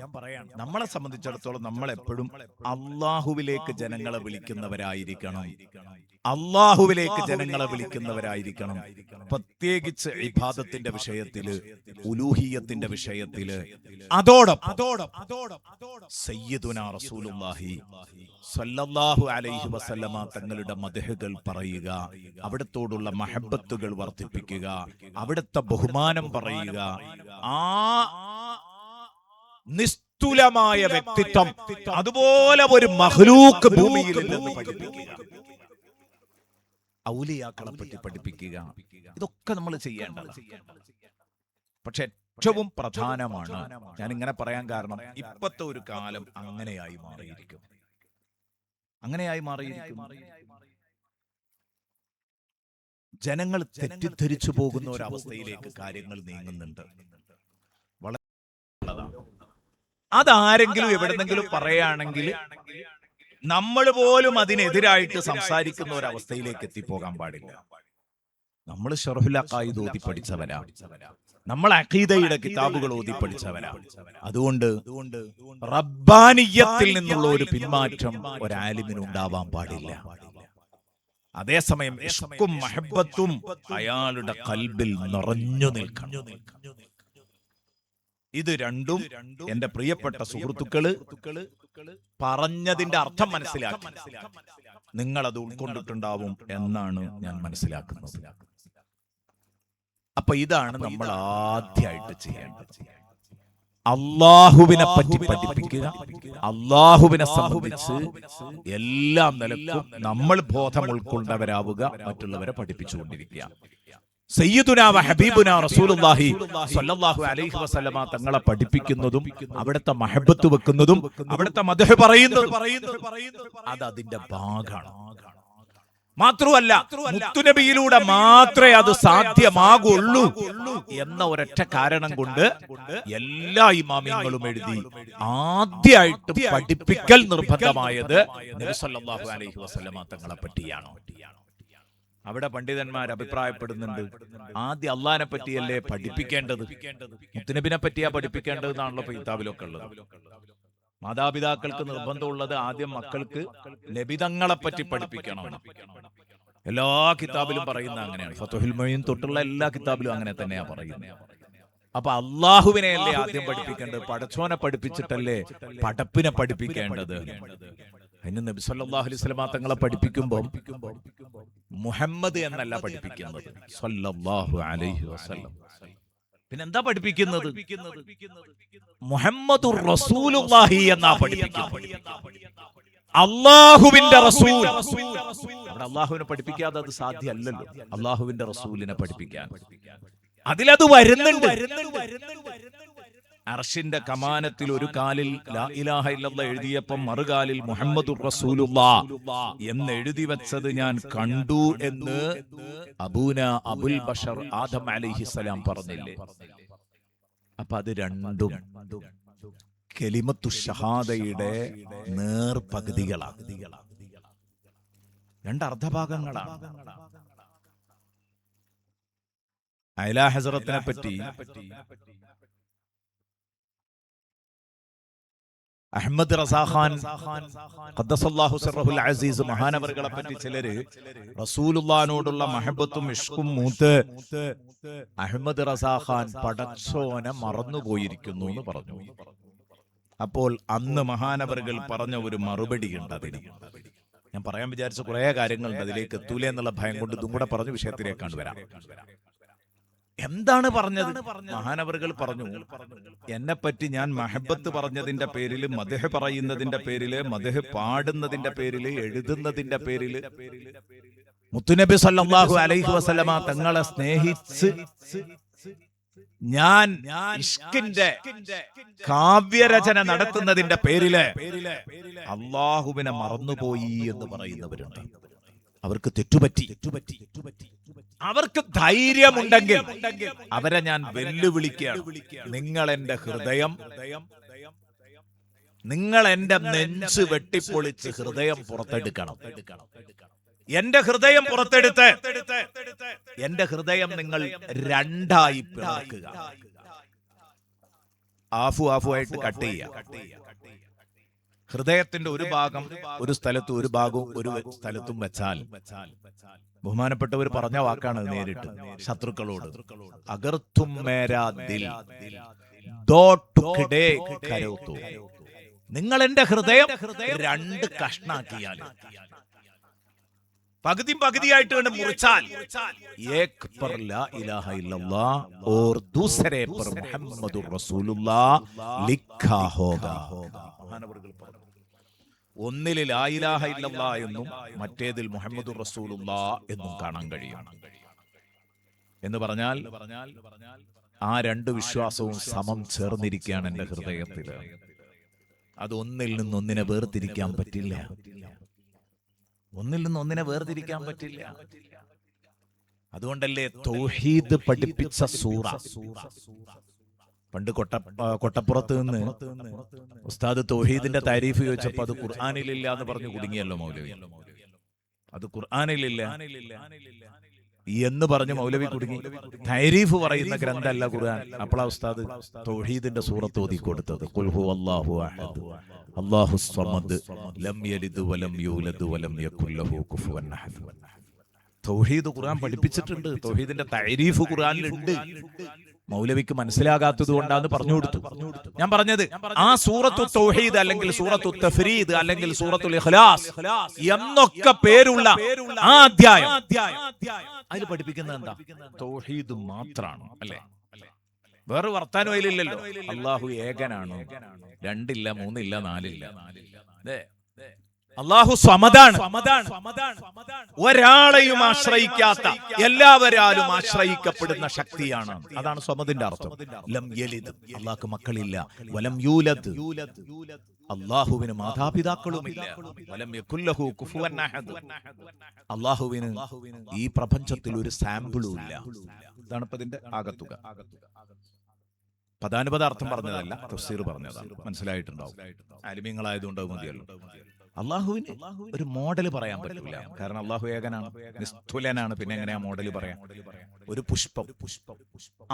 നമ്മളെ സംബന്ധിച്ചിടത്തോളം നമ്മൾ എപ്പോഴും അള്ളാഹുവിലേക്ക് ജനങ്ങളെ വിളിക്കുന്നവരായിരിക്കണം. അള്ളാഹുവിലേക്ക് ജനങ്ങളെ വിളിക്കുന്നവരായിരിക്കണം. പ്രത്യേകിച്ച് ഇബാദത്തിന്റെ വിഷയത്തില്, ഉലൂഹിയത്തിന്റെ വിഷയത്തില്. അതോടൊപ്പം സയ്യിദുനാ റസൂലുള്ളാഹി സ്വല്ലല്ലാഹു അലൈഹി വസല്ലമ തങ്ങളുടെ മദ്ഹുകൾ പറയുക, അവിടത്തോടുള്ള മഹബത്തുകൾ വർദ്ധിപ്പിക്കുക, അവിടുത്തെ ബഹുമാനം പറയുക. ആ നിസ്തുലമായ വ്യക്തിത്വം അതുപോലെ ഒരു മഖ്ലൂഖ് ഭൂമിയിലില്ലെന്ന് പഠിപ്പിക്കുക, ഔലിയാക്കളെ പറ്റി പഠിപ്പിക്കുക. ഇതൊക്കെ നമ്മൾ ചെയ്യേണ്ടതാണ്. പക്ഷെ ഏറ്റവും പ്രധാനമാണ്, ഞാൻ ഇങ്ങനെ പറയാൻ കാരണം ഇപ്പോഴത്തെ ഒരു കാലം അങ്ങനെയായി മാറിയിരിക്കും. ജനങ്ങൾ തെറ്റിദ്ധരിച്ചു പോകുന്ന ഒരവസ്ഥയിലേക്ക് കാര്യങ്ങൾ നീങ്ങുന്നുണ്ട്. വളരെ അതാരെങ്കിലും എവിടെന്നെങ്കിലും പറയുകയാണെങ്കിൽ നമ്മൾ പോലും അതിനെതിരായിട്ട് സംസാരിക്കുന്ന ഒരവസ്ഥയിലേക്ക് എത്തിപ്പോകാൻ പാടില്ല. നമ്മൾ ശർഹുൽ അഖായിദ് ഓതി പഠിച്ചവരാ, നമ്മൾ അഖീദയുടെ കിതാബുകൾ ഓതി പഠിച്ചവരാ. അതുകൊണ്ട് റബ്ബാനിയത്തിൽ നിന്നുള്ള ഒരു പിന്മാറ്റം ഒരാലിമിന് ഉണ്ടാവാൻ പാടില്ല. അതേസമയം ഇഷ്കും മഹബത്തും അയാളുടെ ഖൽബിൽ നിറഞ്ഞു നിൽക്കണം. ഇത് രണ്ടും എന്റെ പ്രിയപ്പെട്ട സുഹൃത്തുക്കള് പറഞ്ഞതിന്റെ അർത്ഥം മനസ്സിലാക്കി നിങ്ങൾ അത് ഉൾക്കൊണ്ടിട്ടുണ്ടാവും എന്നാണ് ഞാൻ മനസ്സിലാക്കുന്നത്. അപ്പൊ ഇതാണ് നമ്മൾ ആദ്യമായിട്ട് ചെയ്യേണ്ടത്. അള്ളാഹുവിനെ പറ്റി പഠിപ്പിക്കുക, അള്ളാഹുവിനെ സംബന്ധിച്ച് എല്ലാ നിലക്കും നമ്മൾ ബോധം ഉൾക്കൊണ്ടവരാവുക, മറ്റുള്ളവരെ പഠിപ്പിച്ചുകൊണ്ടിരിക്കുക. സയ്യിദുനാ വ ഹബീബുനാ റസൂലുള്ളാഹി സ്വല്ലല്ലാഹു അലൈഹി വസല്ലമ തങ്ങളെ പഠിപ്പിക്കുന്നതും അവിടുത്തെ മഹബത്ത് വെക്കുന്നതും അവിടുത്തെ മദ്ഹ് പറയുന്നതും അത് അതിന്റെ ഭാഗമാണ്. മാത്രമല്ല മുത്തുനബിയിലൂടെ മാത്രമേ അത് സാധ്യമാകുള്ളൂ എന്ന ഒരൊറ്റ കാരണം കൊണ്ട് എല്ലാ ഇമാമിയങ്ങളും എഴുതി ആദ്യമായിട്ട് പഠിപ്പിക്കൽ നിർബന്ധമായത് നബി സല്ലല്ലാഹു അലൈഹി വസല്ലമ തങ്ങളെ പറ്റിയാണ്. അവിടെ പണ്ഡിതന്മാർ അഭിപ്രായപ്പെടുന്നുണ്ട്, ആദ്യം അള്ളാഹിനെ പറ്റിയല്ലേ പഠിപ്പിക്കേണ്ടത്, മുത്തുനബിനെ പറ്റിയാ പഠിപ്പിക്കേണ്ടത് എന്നാണല്ലോ കിതാബിലൊക്കെ ഉള്ളത്. മാതാപിതാക്കൾക്ക് നിർബന്ധമുള്ളത് ആദ്യം മക്കൾക്ക് നബിതങ്ങളെ പറ്റി പഠിപ്പിക്കണം. എല്ലാ കിതാബിലും പറയുന്ന അങ്ങനെയാണ്. ഫതുഹുൽ മുഈൻ തൊട്ടുള്ള എല്ലാ കിതാബിലും അങ്ങനെ തന്നെയാ പറയുന്നത്. അപ്പൊ അള്ളാഹുവിനെയല്ലേ ആദ്യം പഠിപ്പിക്കേണ്ടത്, പടച്ചോനെ പഠിപ്പിച്ചിട്ടല്ലേ പടപ്പിനെ പഠിപ്പിക്കേണ്ടത്. അതിന് നബി സല്ലല്ലാഹു അലൈഹി വസല്ലം തങ്ങളെ പഠിപ്പിക്കുമ്പോൾ മുഹമ്മദ് എന്നല്ല പഠിപ്പിക്കുന്നത്, സല്ലല്ലാഹു അലൈഹി വസല്ലം. പിന്നെന്താ പഠിപ്പിക്കുന്നത്? മുഹമ്മദുർ റസൂലുള്ളാഹി എന്നാ പഠിപ്പിക്കുന്നത്. അള്ളാഹുവിന്റെ റസൂൽ. അവിടെ അള്ളാഹുവിനെ പഠിപ്പിക്കാതെ അത് സാധ്യമല്ലല്ലോ, അള്ളാഹുവിന്റെ റസൂലിനെ പഠിപ്പിക്കാൻ. അതിലത് വരുന്നുണ്ട്. അർശിന്റെ കമാനത്തിൽ ഒരു കാലിൽ ലാ ഇലാഹ ഇല്ലല്ലാഹ് എഴുതിയപ്പം മറുകാലിൽ മുഹമ്മദുർ റസൂലുള്ളാഹ് എന്ന് എഴുതി വെച്ചത് ഞാൻ കണ്ടു എന്ന് അബൂന അബുൽ ബഷർ ആദം അലൈഹിസ്സലാം പറഞ്ഞില്ലേ? അപ്പൊ അത് രണ്ടും കലിമത്തു ഷഹാദയുടെ നേർപകുതികളാണ്, രണ്ട് അർദ്ധഭാഗങ്ങളാണ്. അയലാ ഹസ്രത്തിനെ പറ്റി അഹ്മദ് റസാഖാൻ ഖദ്ദസല്ലാഹു സിർറഹുൽ അസീസ് മഹാനവറുകളെ പറ്റി ചിലര് റസൂലുള്ളാഹിനോടുള്ള മഹബത്തും ഇഷ്കും മൂത്ത് അഹ്മദ് റസാഖാൻ പടച്ചോനെ മറന്നുപോയിരിക്കുന്നു എന്ന് പറഞ്ഞു. അപ്പോൾ അന്ന് മഹാനവറുകൾ പറഞ്ഞ ഒരു മറുപടി ഉണ്ട്. അതിന് ഞാൻ പറയാൻ വിചാരിച്ച കുറെ കാര്യങ്ങളുണ്ട്, അതിലേക്ക് എത്തൂലേ എന്നുള്ള ഭയം കൊണ്ട് ഇതും കൂടെ പറഞ്ഞ വിഷയത്തിലേക്കാണ് വരാം. എന്താണ് പറഞ്ഞത്? മഹാനവറുകൾ പറഞ്ഞു, എന്നെ പറ്റി ഞാൻ മഹബത്ത് പറഞ്ഞതിന്റെ പേരില്, മദ്ഹ് പറയുന്നതിന്റെ പേരില്, മദ്ഹ് പാടുന്നതിന്റെ പേരില്, എഴുതുന്നതിന്റെ പേരില് മുത്തുനബി സല്ലല്ലാഹു അലൈഹി വസല്ലമ തങ്ങളെ സ്നേഹിച്ച് ഞാൻ ഇഷ്കിന്റെ കാവ്യരചന നടത്തുന്നതിന്റെ പേരില് അള്ളാഹുവിനെ മറന്നുപോയി എന്ന് പറയുന്നവരുണ്ട്. അവർക്ക് തെറ്റുപറ്റി. അവർക്ക് ധൈര്യമുണ്ടെങ്കിൽ അവരെ ഞാൻ വെല്ലുവിളിക്കുകയാണ്. നിങ്ങൾ എന്റെ ഹൃദയം, നിങ്ങൾ എന്റെ നെഞ്ച് വെട്ടിപ്പൊളിച്ച് ഹൃദയം പുറത്തെടുക്കണം. എന്റെ ഹൃദയം പുറത്തെടുത്ത് എന്റെ ഹൃദയം നിങ്ങൾ രണ്ടായി പിളർക്കുക. ആഫുമായിട്ട് കട്ട് ചെയ്യുക. ഹൃദയത്തിന്റെ ഒരു ഭാഗം ഒരു സ്ഥലത്തും ഒരു ഭാഗവും ഒരു സ്ഥലത്തും വെച്ചാൽ, ബഹുമാനപ്പെട്ടവർ പറഞ്ഞ വാക്കാണ് നേരിട്ട് ശത്രുക്കളോട്, അഗർത്തും മേരാ ദിൽ ദോ ടുക്ഡേ കരോതു, നിങ്ങൾ എന്റെ ഹൃദയം രണ്ട് കഷ്ണാക്കിയാൽ, പകുതിയായിട്ട് കണ്ട് മുറിച്ചാൽ, ഏക് പർ ലാ ഇലാഹ ഇല്ലല്ലാഹ് और दूसरे पर മുഹമ്മദുർ റസൂലുള്ളാഹ് ലിഖാ ഹോഗാ. ഒന്നിൽ ലാ ഇലാഹ ഇല്ലല്ലാഹ് എന്നും മറ്റേതിൽ മുഹമ്മദുർ റസൂലുള്ളാഹ് എന്നും കാണാൻ കഴിയും. എന്ന് പറഞ്ഞാൽ ആ രണ്ട് വിശ്വാസവും സമം ചേർന്നിരിക്കുകയാണ് എന്റെ ഹൃദയത്തിൽ. അത് ഒന്നിൽ നിന്നൊന്നിനെ വേർതിരിക്കാൻ പറ്റില്ല. ഒന്നിൽ നിന്നൊന്നിനെ വേർതിരിക്കാൻ പറ്റില്ല. അതുകൊണ്ടല്ലേ തൗഹീദ് പഠിപ്പിച്ച സൂറ. പണ്ട് കൊട്ടപ്പുറത്ത് നിന്ന് ഉസ്താദ് തൗഹീദിന്റെ താരീഫ് ചോദിച്ചപ്പോ അത് ഖുർആനിലില്ല എന്ന് പറഞ്ഞു കുടുങ്ങിയല്ലോ മൗലവി. അത് ഖുർആനിലില്ല എന്ന് പറഞ്ഞ് മൗലവി കുടുങ്ങി. താരീഫ് പറയുന്ന ഗ്രന്ഥമല്ല ഖുർആൻ. അപ്പോഴാ ഉസ്താദ് തൗഹീദിന്റെ സൂറത്ത് ഓതി കൊടുത്തത്. ഖുൽ ഹുവല്ലാഹു അഹദ് അല്ലാഹുസ് സമദ് ലം യലിദ് വലം യൂലദ് വലം യകുൽ ലഹു കുഫുവൻ അഹദ്. തൗഹീദ് ഖുർആൻ പഠിപ്പിച്ചിട്ടുണ്ട്. തൗഹീദിന്റെ താരീഫ് ഖുർആനിലുണ്ട്. മൗലവിക്ക് മനസ്സിലാകാത്തത് കൊണ്ടാണ് പറഞ്ഞു കൊടുത്തു. ഞാൻ പറഞ്ഞത് ആ സൂറത്തു തൗഹീദ് അല്ലെങ്കിൽ സൂറത്തു തഫ്രീദ് അല്ലെങ്കിൽ സൂറത്തുൽ ഇഖ്ലാസ് എന്നൊക്കെ പേരുള്ള ആ അധ്യായം അതിൽ പഠിപ്പിക്കുന്നത് എന്താ? തൗഹീദ് മാത്രമാണ്. അല്ലേ? വേറെ വർത്താനം അതിലില്ലല്ലോ. അല്ലാഹു ഏകനാണ്, രണ്ടില്ല, മൂന്നില്ല, നാലില്ല. അല്ലാഹു സമദാണ്. ഒരാളെയും ആശ്രയിക്കാത്ത, എല്ലാവരാലും ആശ്രയിക്കപ്പെടുന്ന ശക്തിയാണ്. അതാണ് സമദിന്റെ അർത്ഥം. ലം യലിദ്, അല്ലാഹുക്ക് മക്കളില്ല. വലം യൂലദ്, അല്ലാഹുവിന് മാതാപിതാക്കളുമില്ല. വലം യകുൽ ലഹു കുഫുവൻ അഹദ്, അല്ലാഹുവിന് ഈ പ്രപഞ്ചത്തിൽ ഒരു സാമ്പിളും ഇല്ല. ഇതാണ് ഇപ്പോ ഇതിന്റെ ആകത്തുക. പദാനുപദ അർത്ഥം പറഞ്ഞതല്ല, തഫ്സീർ പറഞ്ഞതാണ്. മനസ്സിലായിട്ടുണ്ടാവും. ആലിമീങ്ങളായതുകൊണ്ട് മതിയല്ലോ. അള്ളാഹുവിന് ഒരു മോഡൽ പറയാൻ പറ്റില്ല. കാരണം അള്ളാഹു ഏകനാണ്, നിസ്തുലനാണ്. പിന്നെ എങ്ങനെയാ മോഡൽ പറയാം? ഒരു പുഷ്പം,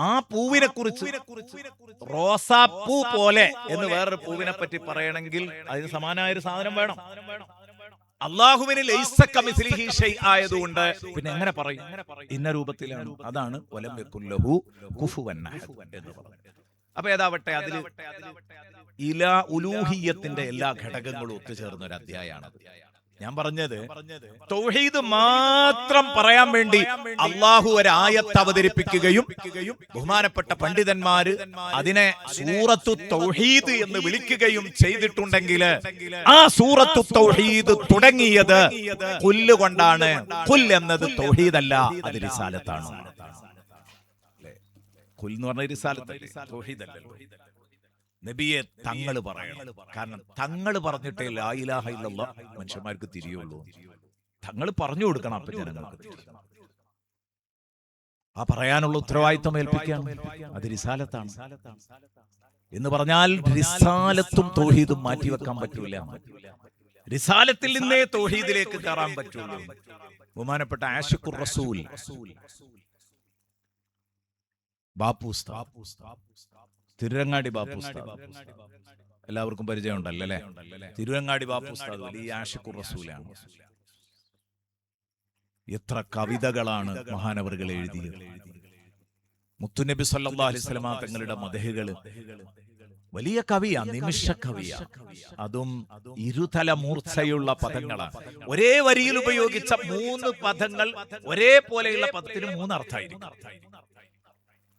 ആ പൂവിനെ കുറിച്ച് റോസാപ്പൂ പോലെ എന്ന് വേറൊരു പൂവിനെ പറ്റി പറയണമെങ്കിൽ അതിന് സമാനമായ ഒരു സാധനം വേണം. അള്ളാഹുവിന് ലൈസ കമിസ്ലിഹി ഷൈഅ ആയതുകൊണ്ട് പിന്നെ എങ്ങനെ പറയും? ഇന്ന രൂപത്തിലാണ്. അതാണ് വലം യകുൽ ലഹു കുഫുവൻ അഹദ് എന്ന് പറയുന്നത്. അപ്പൊ ഏതാവട്ടെ, അതിൽ ഇലാ ഉലൂഹിയത്തിന്റെ എല്ലാ ഘടകങ്ങളും ഒത്തുചേർന്ന ഒരു അധ്യായമാണ്. ഞാൻ പറഞ്ഞത് തൗഹീദ് മാത്രം പറയാൻ വേണ്ടി അള്ളാഹു ഒരു ആയത്ത് അവതരിപ്പിക്കുകയും ബഹുമാനപ്പെട്ട പണ്ഡിതന്മാര് അതിനെ സൂറത്തു തൗഹീദ് എന്ന് വിളിക്കുകയും ചെയ്തിട്ടുണ്ടെങ്കിൽ ആ സൂറത്തു തൗഹീദ് തുടങ്ങിയത് ഖുൽ കൊണ്ടാണ്. ഖുൽ എന്നത് തൗഹീദല്ല, അത് റിസാലത്താണ്. ഖുൽ എന്ന് പറഞ്ഞ റിസാലത്തല്ലേ, തൗഹീദല്ലല്ലോ. നബിയെ തങ്ങൾ പറയണം. കാരണം തങ്ങൾ പറഞ്ഞിട്ടേ ലാ ഇലാഹ ഇല്ലല്ലാഹ് മനുഷ്യന്മാർക്ക് തിരിയുള്ളൂ. തങ്ങൾ പറഞ്ഞു കൊടുക്കണം. അപ്പൊ ജനങ്ങൾക്ക് ആ പറയാനുള്ള ഉത്തരവാദിത്വം ഏൽപ്പിക്കുകയാണ്. അത് റിസാലത്താണ്. എന്ന് പറഞ്ഞാൽ റിസാലത്തും തൗഹീദും മാറ്റിവെക്കാൻ പറ്റൂല. റിസാലത്തിൽ നിന്നേ തൗഹീദിലേക്ക് കയറാൻ പറ്റുള്ളൂ. ബഹുമാനപ്പെട്ട ആശിഖുർ റസൂൽ ബാപ്പു തിരുരങ്ങാടി ബാപ്പു എല്ലാവർക്കും പരിചയം ഉണ്ടല്ലോ അല്ലെ? തിരുരങ്ങാടി ബാപ്പു ഉസ്താദ് വലിയ ആശിഖുർ റസൂലാണ്. എത്ര കവിതകളാണ് മഹാനവറുകൾ എഴുതിയത്. മുത്തുനബി സല്ലല്ലാഹു അലൈഹി വസല്ലമ തങ്ങളുടെ മദഹുകള്. വലിയ കവിയാ, നിമിഷ കവിയാ. അതും ഇരുതല മൂർച്ചയുള്ള പദങ്ങളാണ്. ഒരേ വരിയിൽ ഉപയോഗിച്ച 3 പദങ്ങൾ ഒരേപോലെയുള്ള പദത്തിന് 3 അർത്ഥമായിരിക്കും.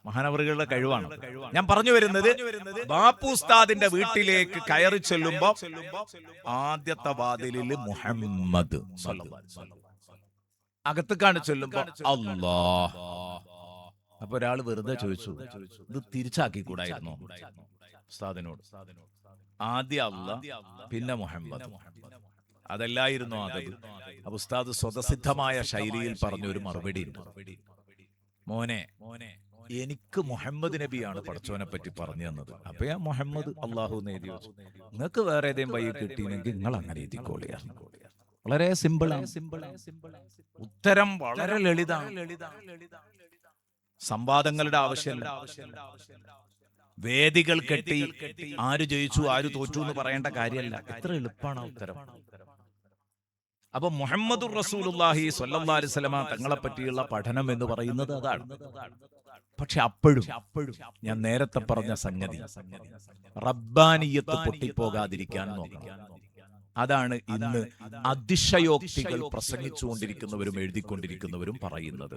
മഹാനവറുകളുടെ കഴിവാണ്. ഞാൻ പറഞ്ഞു വരുന്നത്, ബാപ്പു ഉസ്താദിന്റെ വീട്ടിലേക്ക് കയറി ചെല്ലുമ്പോ ആദ്യത്തെ വാതിലില് മുഹമ്മദ്, അകത്തേക്കാണ് ചെല്ലുമ്പോ അല്ലാഹ്. അപ്പൊ ഒരാൾ വെറുതെ ചോദിച്ചു, ഇത് തിരിച്ചാക്കി കൂടായിരുന്നോ ഉസ്താദിനോട്? ആദ്യം അല്ലാഹ്, പിന്നെ മുഹമ്മദ്, അതല്ലായിരുന്നോ അതത്? അപ്പൊ ഉസ്താദ് സ്വതസിദ്ധമായ ശൈലിയിൽ പറഞ്ഞ ഒരു മറുപടി ഉണ്ട്. മോനെ, എനിക്ക് മുഹമ്മദ് നബിയാണ് പടച്ചോനെ പറ്റി പറഞ്ഞു തന്നത്. അപ്പൊ ഞാൻ മുഹമ്മദ് അള്ളാഹു എന്ന് എഴുതി വെച്ചു. നിങ്ങൾക്ക് വേറെ ഏതെങ്കിലും വഴി കിട്ടിയെങ്കിൽ നിങ്ങൾ അങ്ങനെ എഴുതിക്കോളിയാണ്. വളരെ സിമ്പിളാണ്. ഉത്തരം വളരെ ലളിതമാണ്. സംവാദങ്ങളുടെ ആവശ്യമില്ല. വേദികൾ കെട്ടി ആര് ജയിച്ചു ആര് തോറ്റു എന്ന് പറയേണ്ട കാര്യമല്ല. എത്ര എളുപ്പമാണ് ഉത്തരം. അപ്പൊ മുഹമ്മദുർ റസൂലുള്ളാഹി സ്വല്ലല്ലാഹി അലൈഹി വസല്ലമ തങ്ങളെ പറ്റിയുള്ള പഠനം എന്ന് പറയുന്നത് അതാണ്. പക്ഷെ അപ്പോഴും ഞാൻ നേരത്തെ പറഞ്ഞ സംഗതി റബ്ബാനിയത്ത് പൊട്ടിപ്പോകാതിരിക്കാൻ നോക്കണം. അതാണ് ഇന്ന് അതിശയോക്തികൾ പ്രസംഗിച്ചുകൊണ്ടിരിക്കുന്നവരും എഴുതിക്കൊണ്ടിരിക്കുന്നവരും പറയുന്നത്.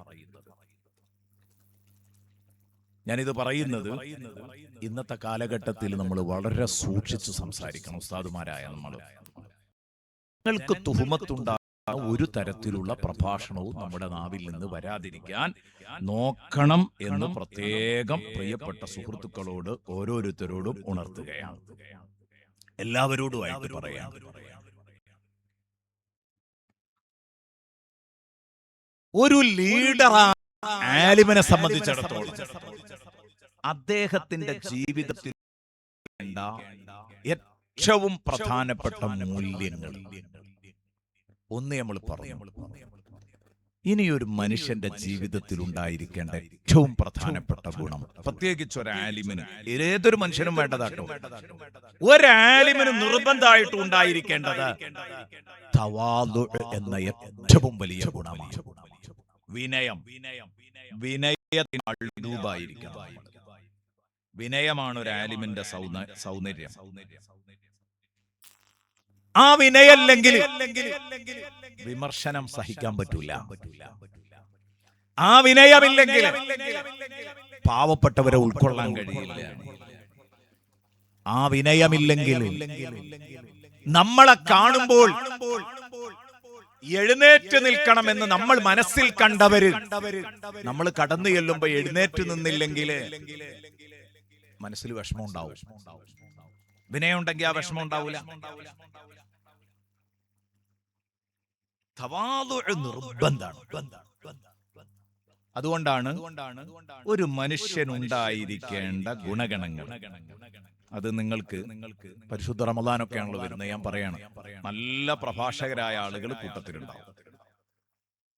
ഞാനിത് പറയുന്നത് ഇന്നത്തെ കാലഘട്ടത്തിൽ നമ്മൾ വളരെ സൂക്ഷിച്ച് സംസാരിക്കണം. ഉസ്താദുമാരായ നിങ്ങൾക്ക് തുഹമത്തുണ്ടാകുന്ന ഒരു തരത്തിലുള്ള പ്രഭാഷണവും നമ്മുടെ നാവിൽ നിന്ന് വരാതിരിക്കാൻ നോക്കണം എന്ന് പ്രത്യേകം പ്രിയപ്പെട്ട സുഹൃത്തുക്കളോട് ഓരോരുത്തരോടും ഉണർത്തുകയാണ്. എല്ലാവരോടുമായിട്ട് പറയാം. ഒരു ലീഡറാണ് ആലിമിനെ സംബന്ധിച്ചിടത്തോളം അദ്ദേഹത്തിന്റെ ജീവിതത്തിൽ ഏറ്റവും പ്രധാനപ്പെട്ട മൂല്യങ്ങൾ ഒന്ന് നമ്മൾ പറഞ്ഞു. ഇനിയൊരു മനുഷ്യന്റെ ജീവിതത്തിൽ ഉണ്ടായിരിക്കേണ്ട ഏറ്റവും പ്രധാനപ്പെട്ട ഗുണം, പ്രത്യേകിച്ച് ഒരു ആലിമിന്, ഏതൊരു മനുഷ്യനും വേണ്ടതാട്ടോ, ഒരാലിമിന് നിർബന്ധമായിട്ട് ഉണ്ടായിരിക്കേണ്ടത് തവാദു എന്ന ഏറ്റവും വലിയ ഗുണമാണ്. വിനയം. വിനയത്തിന് അഴുതൂപായിരിക്കണം. വിനയമാണ് ഒരു ആലിമിന്റെ സൗന്ദര്യം. ആ വിനയല്ലെങ്കിൽ വിമർശനം സഹിക്കാൻ പറ്റൂല. ആ വിനയമില്ലെങ്കിൽ പാവപ്പെട്ടവരെ ഉൾക്കൊള്ളാൻ കഴിയില്ല. ആ വിനയമില്ലെങ്കിൽ നമ്മളെ കാണുമ്പോൾ എഴുന്നേറ്റ് നിൽക്കണമെന്ന് നമ്മൾ മനസ്സിൽ കണ്ടവര് നമ്മൾ കടന്നു ചെല്ലുമ്പോ എഴുന്നേറ്റ് നിന്നില്ലെങ്കിൽ മനസ്സിൽ വിഷമം ഉണ്ടാവും. വിനയം ഉണ്ടെങ്കിൽ ആ വിഷമം ഉണ്ടാവൂല. നിർബന്ധമാണ്. അതുകൊണ്ടാണ് ഒരു മനുഷ്യനുണ്ടായിരിക്കേണ്ട ഗുണഗണങ്ങൾ. അത് നിങ്ങൾക്ക് പരിശുദ്ധ റമദാനൊക്കെയാണല്ലോ വരുന്നത്. ഞാൻ പറയണം, നല്ല പ്രഭാഷകരായ ആളുകൾ കൂട്ടത്തിലുണ്ടാവും.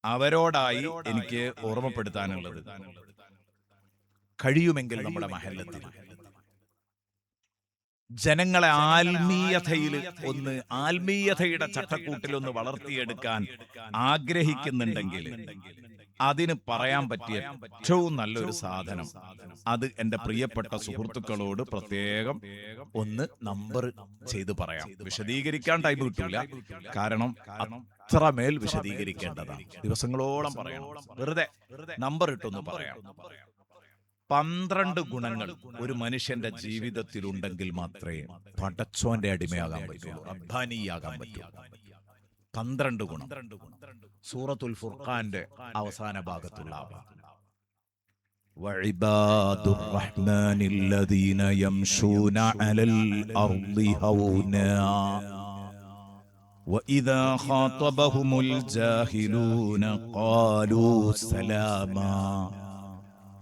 അവരോടായി എനിക്ക് ഓർമ്മപ്പെടുത്താനുള്ളത്, കഴിയുമെങ്കിൽ നമ്മുടെ മഹല്ലത്തിൽ ജനങ്ങളെ ആത്മീയതയുടെ ചട്ടക്കൂട്ടിൽ ഒന്ന് വളർത്തിയെടുക്കാൻ ആഗ്രഹിക്കുന്നുണ്ടെങ്കിൽ അതിന് പറയാൻ പറ്റിയ ഏറ്റവും നല്ലൊരു സാധനം, അത് എന്റെ പ്രിയപ്പെട്ട സുഹൃത്തുക്കളോട് പ്രത്യേകം ഒന്ന് നമ്പർ ചെയ്ത് പറയാം. വിശദീകരിക്കാൻ ടൈം കിട്ടൂല, കാരണം അത്രമേൽ വിശദീകരിക്കേണ്ടതാണ്. ദിവസങ്ങളോളം പറയണം. വെറുതെ നമ്പർ ഇട്ടൊന്ന് പറയാം. 12 ഗുണങ്ങൾ ഒരു മനുഷ്യന്റെ ജീവിതത്തിൽ ഉണ്ടെങ്കിൽ മാത്രമേ പടച്ചോന്റെ അടിമയാകാൻ പറ്റുള്ളൂ, റബ്ബാനിയാകാൻ പറ്റൂ. 12 ഗുണം സൂറത്തുൽ ഫുർഖാന്റെ അവസാന ഭാഗത്തുള്ള വഇബാദുർ റഹ്മാനില്ലദീന യംശൂന അലൽ അർളി ഹൗനാ വഇദാ ഖാതബഹുമുൽ ജാഹിലൂന ഖാലൂ സലാമാ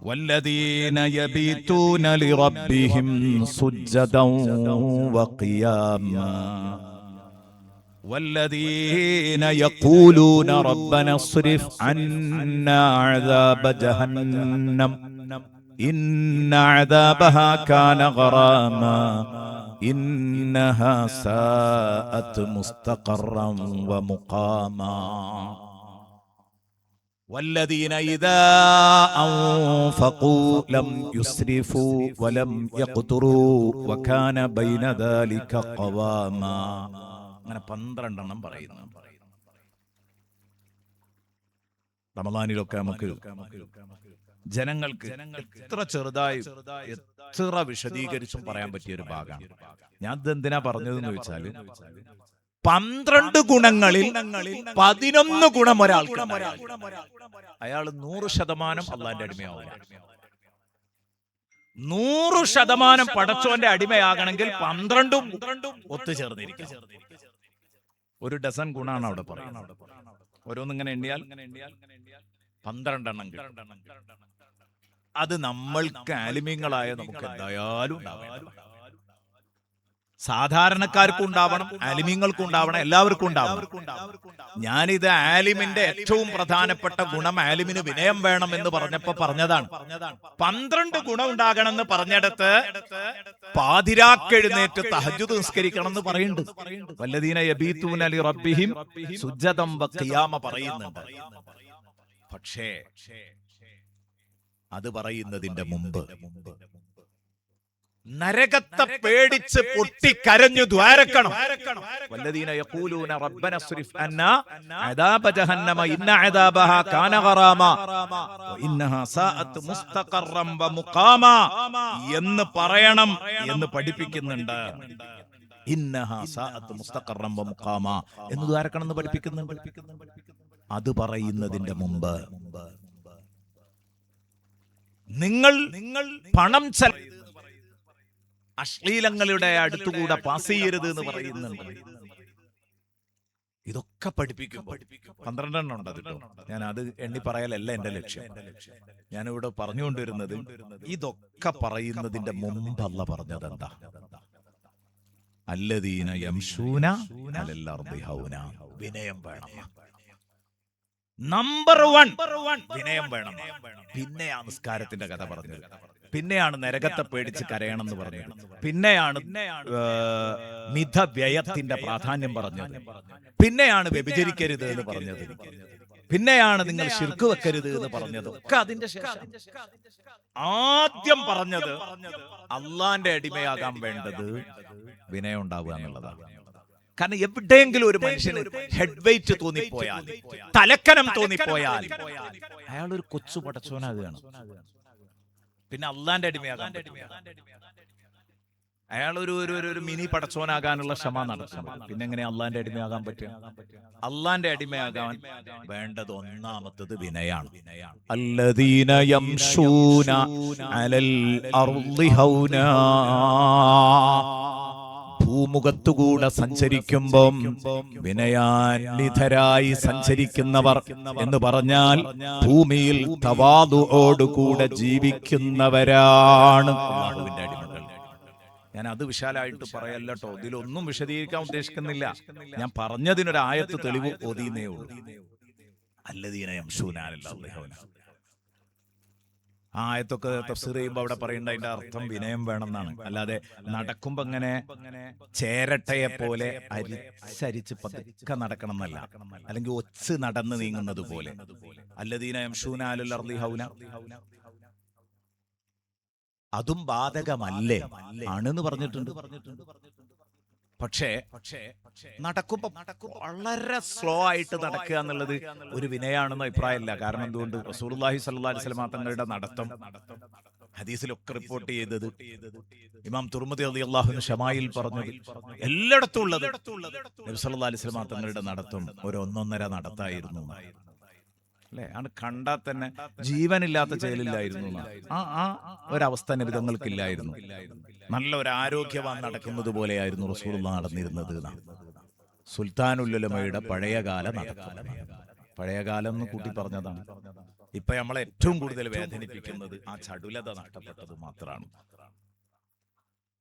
والذين يبيتون لربهم سجدا وقياما والذين يقولون ربنا اصرف عنا عذاب جهنم إن عذابها كان غراما إنها ساءت مستقرا ومقاما والذين إذا أنفقوا لم يسرفوا ولم يقتروا وكان بين ذلك قواما. അങ്ങനെ 12 എണ്ണം പറയുന്നു. റമദാനിലൊക്കെ നമുക്ക് ജനങ്ങൾക്ക് എത്ര ചെറുതായി എത്ര വിശദീകരിച്ചും പറയാൻ പറ്റിയ ഒരു ഭാഗമാണ്. ഞാൻ ഇതെന്തിനാ പറഞ്ഞതെന്ന് വെച്ചാല് 12 ഗുണങ്ങളിൽ 11 ഗുണം ഒരാൾക്ക് അയാൾ 100% അള്ളാന്റെ അടിമയാവില്ല. 100% പടച്ചോന്റെ അടിമയാകണമെങ്കിൽ 12 ഒത്തുചേർന്നിരിക്കും. ഒരു ഡസൻ ഗുണാണ് അവിടെ പറയുന്നത്. ഓരോന്നിങ്ങനെ എണ്ണിയാൽ 12 എണ്ണം കിട്ടും. അത് നമ്മൾക്ക് ആലിമീങ്ങളായ നമുക്ക് എന്തായാലും ഉണ്ടാവേണ്ടതാണ്. സാധാരണക്കാർക്കും ഉണ്ടാവണം, ആലിമീങ്ങൾക്കും ഉണ്ടാവണം, എല്ലാവർക്കും ഉണ്ടാവണം. ഞാനിത് ആലിമിന്റെ ഏറ്റവും പ്രധാനപ്പെട്ട ഗുണം ആലിമിന് വിനയം വേണം എന്ന് പറഞ്ഞപ്പോ പറഞ്ഞതാണ്. 12 ഗുണം ഉണ്ടാകണം എന്ന് പറഞ്ഞിടത്ത് പാതിരാക്കെഴുന്നേറ്റ് തഹജ്ജുദ് നിസ്കരിക്കണം എന്ന് പറയുന്നുണ്ട്. വല്ലദീന യബീതൂന ലിറബ്ബിഹിം സുജ്ജദൻ വഖിയാമ പറയുന്നുണ്ട്. പക്ഷേ അത് പറയുന്നതിന്റെ മുമ്പ് നരകത്തെ പേടിച്ച് പൊട്ടിക്കരഞ്ഞു ദ്വാരക്കണം. വല്ലദീന യഖൂലൂന റബ്ബന സ്രിഫ് അന്നാ അദാബ ജഹന്നമ ഇന്ന അദാബഹാ കാന ഗറാമ വഇന്നഹാ സാഅത് മുസ്തഖറൻ വമുഖാമ എന്ന് പറയണം എന്ന് പഠിപ്പിക്കുന്നുണ്ട്. ഇന്നഹാ സാഅത് മുസ്തഖറൻ വമുഖാമ എന്ന് ദ്വാരക്കണം എന്ന് പഠിപ്പിക്കുന്നുണ്ട്. അത് പറയുന്നതിന്റെ മുമ്പ് നിങ്ങൾ പണം അശ്ലീലങ്ങളുടെ അടുത്തുകൂടെ പാസ് ചെയ്യരുത് എന്ന് പറയുന്നുണ്ട്. ഇതൊക്കെ പഠിപ്പിക്കുമ്പോ 12 എണ്ണം ഉണ്ട് അതിട്ടോ. ഞാൻ അത് എണ്ണി പറയലല്ല എന്റെ ലക്ഷ്യം. ഞാനിവിടെ പറഞ്ഞുകൊണ്ടിരുന്നത് ഇതൊക്കെ പറയുന്നതിന്റെ മുമ്പ് അല്ലാഹ് പറഞ്ഞത് എന്താ? അല്ലദീന യംശൂന അലൽ അർദി ഹൗന. വിനയം വേണം. നമ്പർ 1 വിനയം വേണം. പിന്നെ ആ നിസ്കാരത്തിന്റെ കഥ പറഞ്ഞത്, പിന്നെയാണ് നരകത്തെ പേടിച്ച് കരയണം എന്ന് പറഞ്ഞത്, പിന്നെയാണ് മിതവ്യയത്തിന്റെ പ്രാധാന്യം പറഞ്ഞത്, പിന്നെയാണ് വ്യഭിചരിക്കരുത് എന്ന് പറഞ്ഞത്, പിന്നെയാണ് നിങ്ങൾ ശിർക്ക് വെക്കരുത് എന്ന് പറഞ്ഞത്. ഒക്കെ അതിന്റെ ശേഷം ആദ്യം പറഞ്ഞത് അള്ളാന്റെ അടിമയാകാൻ വേണ്ടത് വിനയം ഉണ്ടാവുക എന്നുള്ളതാണ്. കാരണം എവിടെയെങ്കിലും ഒരു മനുഷ്യന് ഹെഡ് വെയിറ്റ് തോന്നിപ്പോയാൽ, തലക്കനം തോന്നിപ്പോയാൽ അയാൾ ഒരു കൊച്ചു പടച്ചോനാകുകയാണ്. പിന്നെ അള്ളാന്റെ അടിമയാകാൻ പറ്റില്ല. അയാൾ ഒരു മിനി പടച്ചോനാകാനുള്ള ശ്രമം നടത്തണം. പിന്നെ എങ്ങനെ അള്ളാന്റെ അടിമയാകാൻ പറ്റുക? അള്ളാന്റെ അടിമയാകാൻ വേണ്ടത് ഒന്നാമത്തത് വിനയാണ്. അല്ലദീന യംശൂന അലൽ അർളി ഹൗനാ. ഭൂമുഖത്തുകൂടെ സഞ്ചരിക്കുമ്പം വിനയാന്വിതരായി സഞ്ചരിക്കുന്നവർ എന്ന് പറഞ്ഞാൽ ഭൂമിയിൽ തവാദുഓടുകൂടെ ജീവിക്കുന്നവരാണ് അല്ലാഹുവിന്റെ അടിമകൾ. ഞാൻ അത് വിശാലായിട്ട് പറയല്ലോ, ഇതിലൊന്നും വിശദീകരിക്കാൻ ഉദ്ദേശിക്കുന്നില്ല. ഞാൻ പറഞ്ഞതിനൊരു ആയത്ത് തെളിവ് ഓതിയേ ഉള്ളൂ. അല്ലദീന യംശൂന അലൽ അർളി ഹൗന. ആ ആയത്തൊക്കെ തഫ്സീർ ചെയ്യുമ്പോൾ അവിടെ പറയേണ്ട അതിന്റെ അർത്ഥം വിനയം വേണം എന്നാണ്. അല്ലാതെ നടക്കുമ്പോ ഇങ്ങനെ ചേരട്ടയെ പോലെ അരിച്ചരിച്ച് പതുക്കെ നടക്കണം എന്നല്ല, അല്ലെങ്കിൽ ഒച്ച് നടന്ന് നീങ്ങുന്നത് പോലെ. അല്ലദീന യംശൂന അലൽ അർളി ഹൗന അതും ബാധകമല്ലേ? ആണെന്ന് പറഞ്ഞിട്ടുണ്ട്. പക്ഷേ നടക്കുമ്പോ വളരെ സ്ലോ ആയിട്ട് നടക്കുക എന്നുള്ളത് ഒരു വിനയാണെന്ന് അഭിപ്രായമില്ല. കാരണം എന്തുകൊണ്ട്? റസൂലുള്ളാഹി സ്വല്ലല്ലാഹു അലൈഹി വസല്ലം തങ്ങളുടെ നടത്തം ഹദീസിലൊക്കെ റിപ്പോർട്ട് ചെയ്തത്, ഇമാം തുർമുദി റളിയല്ലാഹു അൻഹു ശമായിൽ പറഞ്ഞത്, എല്ലായിടത്തും ഉള്ളത് നബി സല്ലല്ലാഹു അലൈഹി വസല്ലം തങ്ങളുടെ നടത്തം ഒരു 1.5 നടത്തായിരുന്നു അല്ലെ? ആണ് കണ്ടാൽ തന്നെ ജീവനില്ലാത്ത ചേലില്ലായിരുന്നു. ആ ഒരവസ്ഥ നബിതങ്ങൾക്കില്ലായിരുന്നു. നല്ല ഒരു ആരോഗ്യവാൻ നടക്കുന്നത് പോലെയായിരുന്നു റസൂലുള്ളാഹി നടന്നിരുന്നത്. സുൽത്താനുൽ ഉലമയുടെ പഴയകാല നടത്തം. പഴയകാലം എന്ന് കൂട്ടി പറഞ്ഞതാണ്. ഇപ്പൊ നമ്മളെ ഏറ്റവും കൂടുതൽ വേദനിപ്പിക്കുന്നത് ആ ചടുലത നഷ്ടപ്പെട്ടത് മാത്രമാണ്.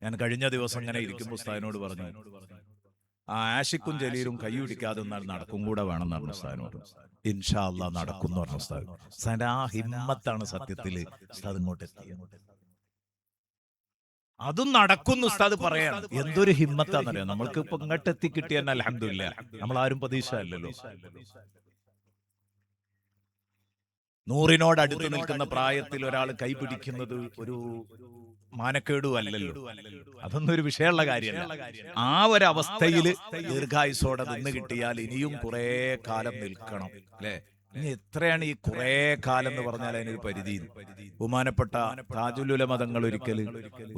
ഞാൻ കഴിഞ്ഞ ദിവസം ഇങ്ങനെ ഇരിക്കുമ്പോൾ ഉസ്താദിനോട് പറഞ്ഞു, ആ ആഷിഖും ജലീലും കൈപിടിക്കാതെ നടക്കും കൂടെ വേണം എന്നാണ് ഉസ്താദിനോട്. ഇൻഷാ അല്ലാഹ് നടക്കും എന്ന് പറഞ്ഞു ഉസ്താദ്. ഉസ്താദിന്റെ ആ ഹിമ്മത്താണ് സത്യത്തിൽ ഉസ്താദ് ഇങ്ങോട്ട് എത്തിയത്. അതും നടക്കുന്നു ഉസ്താദ് പറയാണ്. എന്തൊരു ഹിമ്മത്താന്നറിയാം. നമ്മൾക്ക് ഇപ്പൊ ഇങ്ങോട്ട് എത്തി കിട്ടിയെന്ന് അൽഹംദുലില്ലാ. നമ്മൾ ആരും പ്രതീക്ഷ അല്ലല്ലോ. 100 അടുത്ത് നിൽക്കുന്ന പ്രായത്തിൽ ഒരാൾ കൈപിടിക്കുന്നത് ഒരു മാനക്കേടും അല്ലല്ലോ. അതൊന്നും ഒരു വിഷയമുള്ള കാര്യമല്ല. ആ ഒരവസ്ഥയിൽ ദീർഘായുസോടെ നിന്ന് കിട്ടിയാൽ ഇനിയും കുറെ കാലം നിൽക്കണം അല്ലെ? ഇനി എത്രയാണ് ഈ കുറെ കാലം എന്ന് പറഞ്ഞാൽ അതിനൊരു പരിധി. ബഹുമാനപ്പെട്ട താജുൽ ഉലമ തങ്ങൾ ഒരിക്കൽ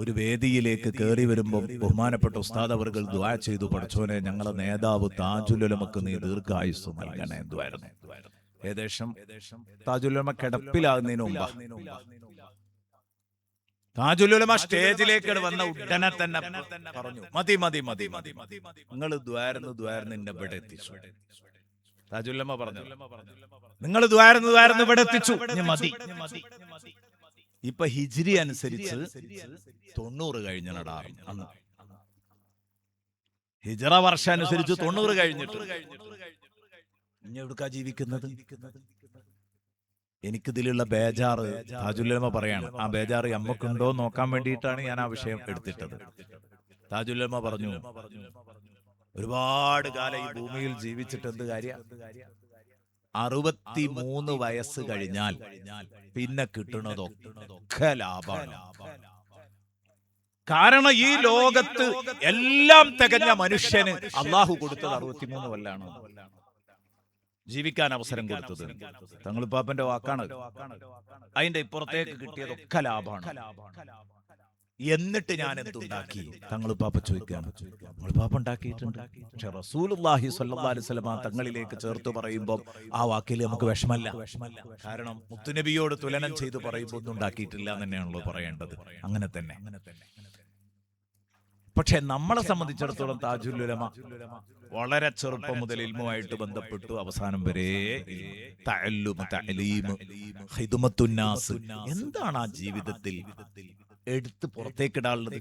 ഒരു വേദിയിലേക്ക് കയറി വരുമ്പോൾ ബഹുമാനപ്പെട്ട ഉസ്താദ് അവർകൾ ദുആ ചെയ്തു, പഠിച്ചോനെ ഞങ്ങളെ നേതാവ് താജുൽ ഉലമക്ക് നീ ദീർഘായുസ് നൽകണേ എന്തുവായിരുന്നു. ഏകദേശം താജുൽ ഉലമ കിടപ്പിലാകുന്നതിന് മുമ്പ് താജുൽ ഉലമ സ്റ്റേജിലേക്ക് വന്ന ഉടനെ തന്നെ പറഞ്ഞു, മതി മതി മതി മതി മതി നിങ്ങൾ ദ്വാരന്ന് എന്നെ ഇവിടെ എത്തിച്ചു. താജുൽ ഉലമ പറഞ്ഞു, നിങ്ങൾ ദ്വാരന്ന് ഇവിടെ എത്തിച്ചു, മതി. ഇപ്പൊ ഹിജ്രി അനുസരിച്ച് 90 കഴിഞ്ഞ നടാറും. അന്ന് ഹിജറ വർഷം അനുസരിച്ച് 90 കഴിഞ്ഞിട്ട് ഇനി എവിടുക്കാ ജീവിക്കുന്നത്? എനിക്കിതിലുള്ള ബേജാറ് താജുലുലമ പറയാണ്. ആ ബേജാറ് നമ്മക്കുണ്ടോ നോക്കാൻ വേണ്ടിയിട്ടാണ് ഞാൻ ആ വിഷയം എടുത്തിട്ടത്. താജുലുലമ പറഞ്ഞു, ഒരുപാട് കാലം ഈ ഭൂമിയിൽ ജീവിച്ചിട്ട് എന്ത് കാര്യം? 63 വയസ്സ് കഴിഞ്ഞാൽ പിന്നെ കിട്ടുന്നതൊക്കെ ലാഭമാണ്. കാരണം ഈ ലോകത്ത് എല്ലാം തികഞ്ഞ മനുഷ്യന് അള്ളാഹു കൊടുത്തത് 63 കൊല്ലാണ് ജീവിക്കാൻ അവസരം കൊടുത്തത്. തങ്ങളിപ്പാപ്പന്റെ വാക്കാണ്. അതിന്റെ ഇപ്പുറത്തേക്ക് കിട്ടിയതൊക്കെ ലാഭമാണ്. എന്നിട്ട് ഞാൻ എന്തുണ്ടാക്കി? തങ്ങളിപ്പാപ്പ ചോദിക്കുകയാണ്. തങ്ങളിപ്പാപ്പ ഉണ്ടാക്കിയിട്ടുണ്ട്, പക്ഷെ റസൂലുള്ളാഹി സ്വല്ലല്ലാഹു അലൈഹി വസല്ലം തങ്ങളിലേക്ക് ചേർത്ത് പറയുമ്പോൾ ആ വാക്കിൽ നമുക്ക് വിഷമല്ല. കാരണം മുത്തുനബിയോട് തുലനം ചെയ്ത് പറയുമ്പോൾ ഒന്നും ഉണ്ടാക്കിയിട്ടില്ല എന്ന് തന്നെയാണല്ലോ പറയേണ്ടത്. അങ്ങനെ തന്നെ. പക്ഷെ നമ്മളെ സംബന്ധിച്ചിടത്തോളം താജുൽ ഉലമ വളരെ ചെറുപ്പം മുതൽ ഇൽമുമായിട്ട് ബന്ധപ്പെട്ടു അവസാനം വരെ തഅല്ലും, തഅലീം, ഖിദ്മത്തുൻ നാസ്, എന്താണ് ആ ജീവിതത്തിൽ എടുത്ത് പുറത്തേക്കിടാനുള്ളത്?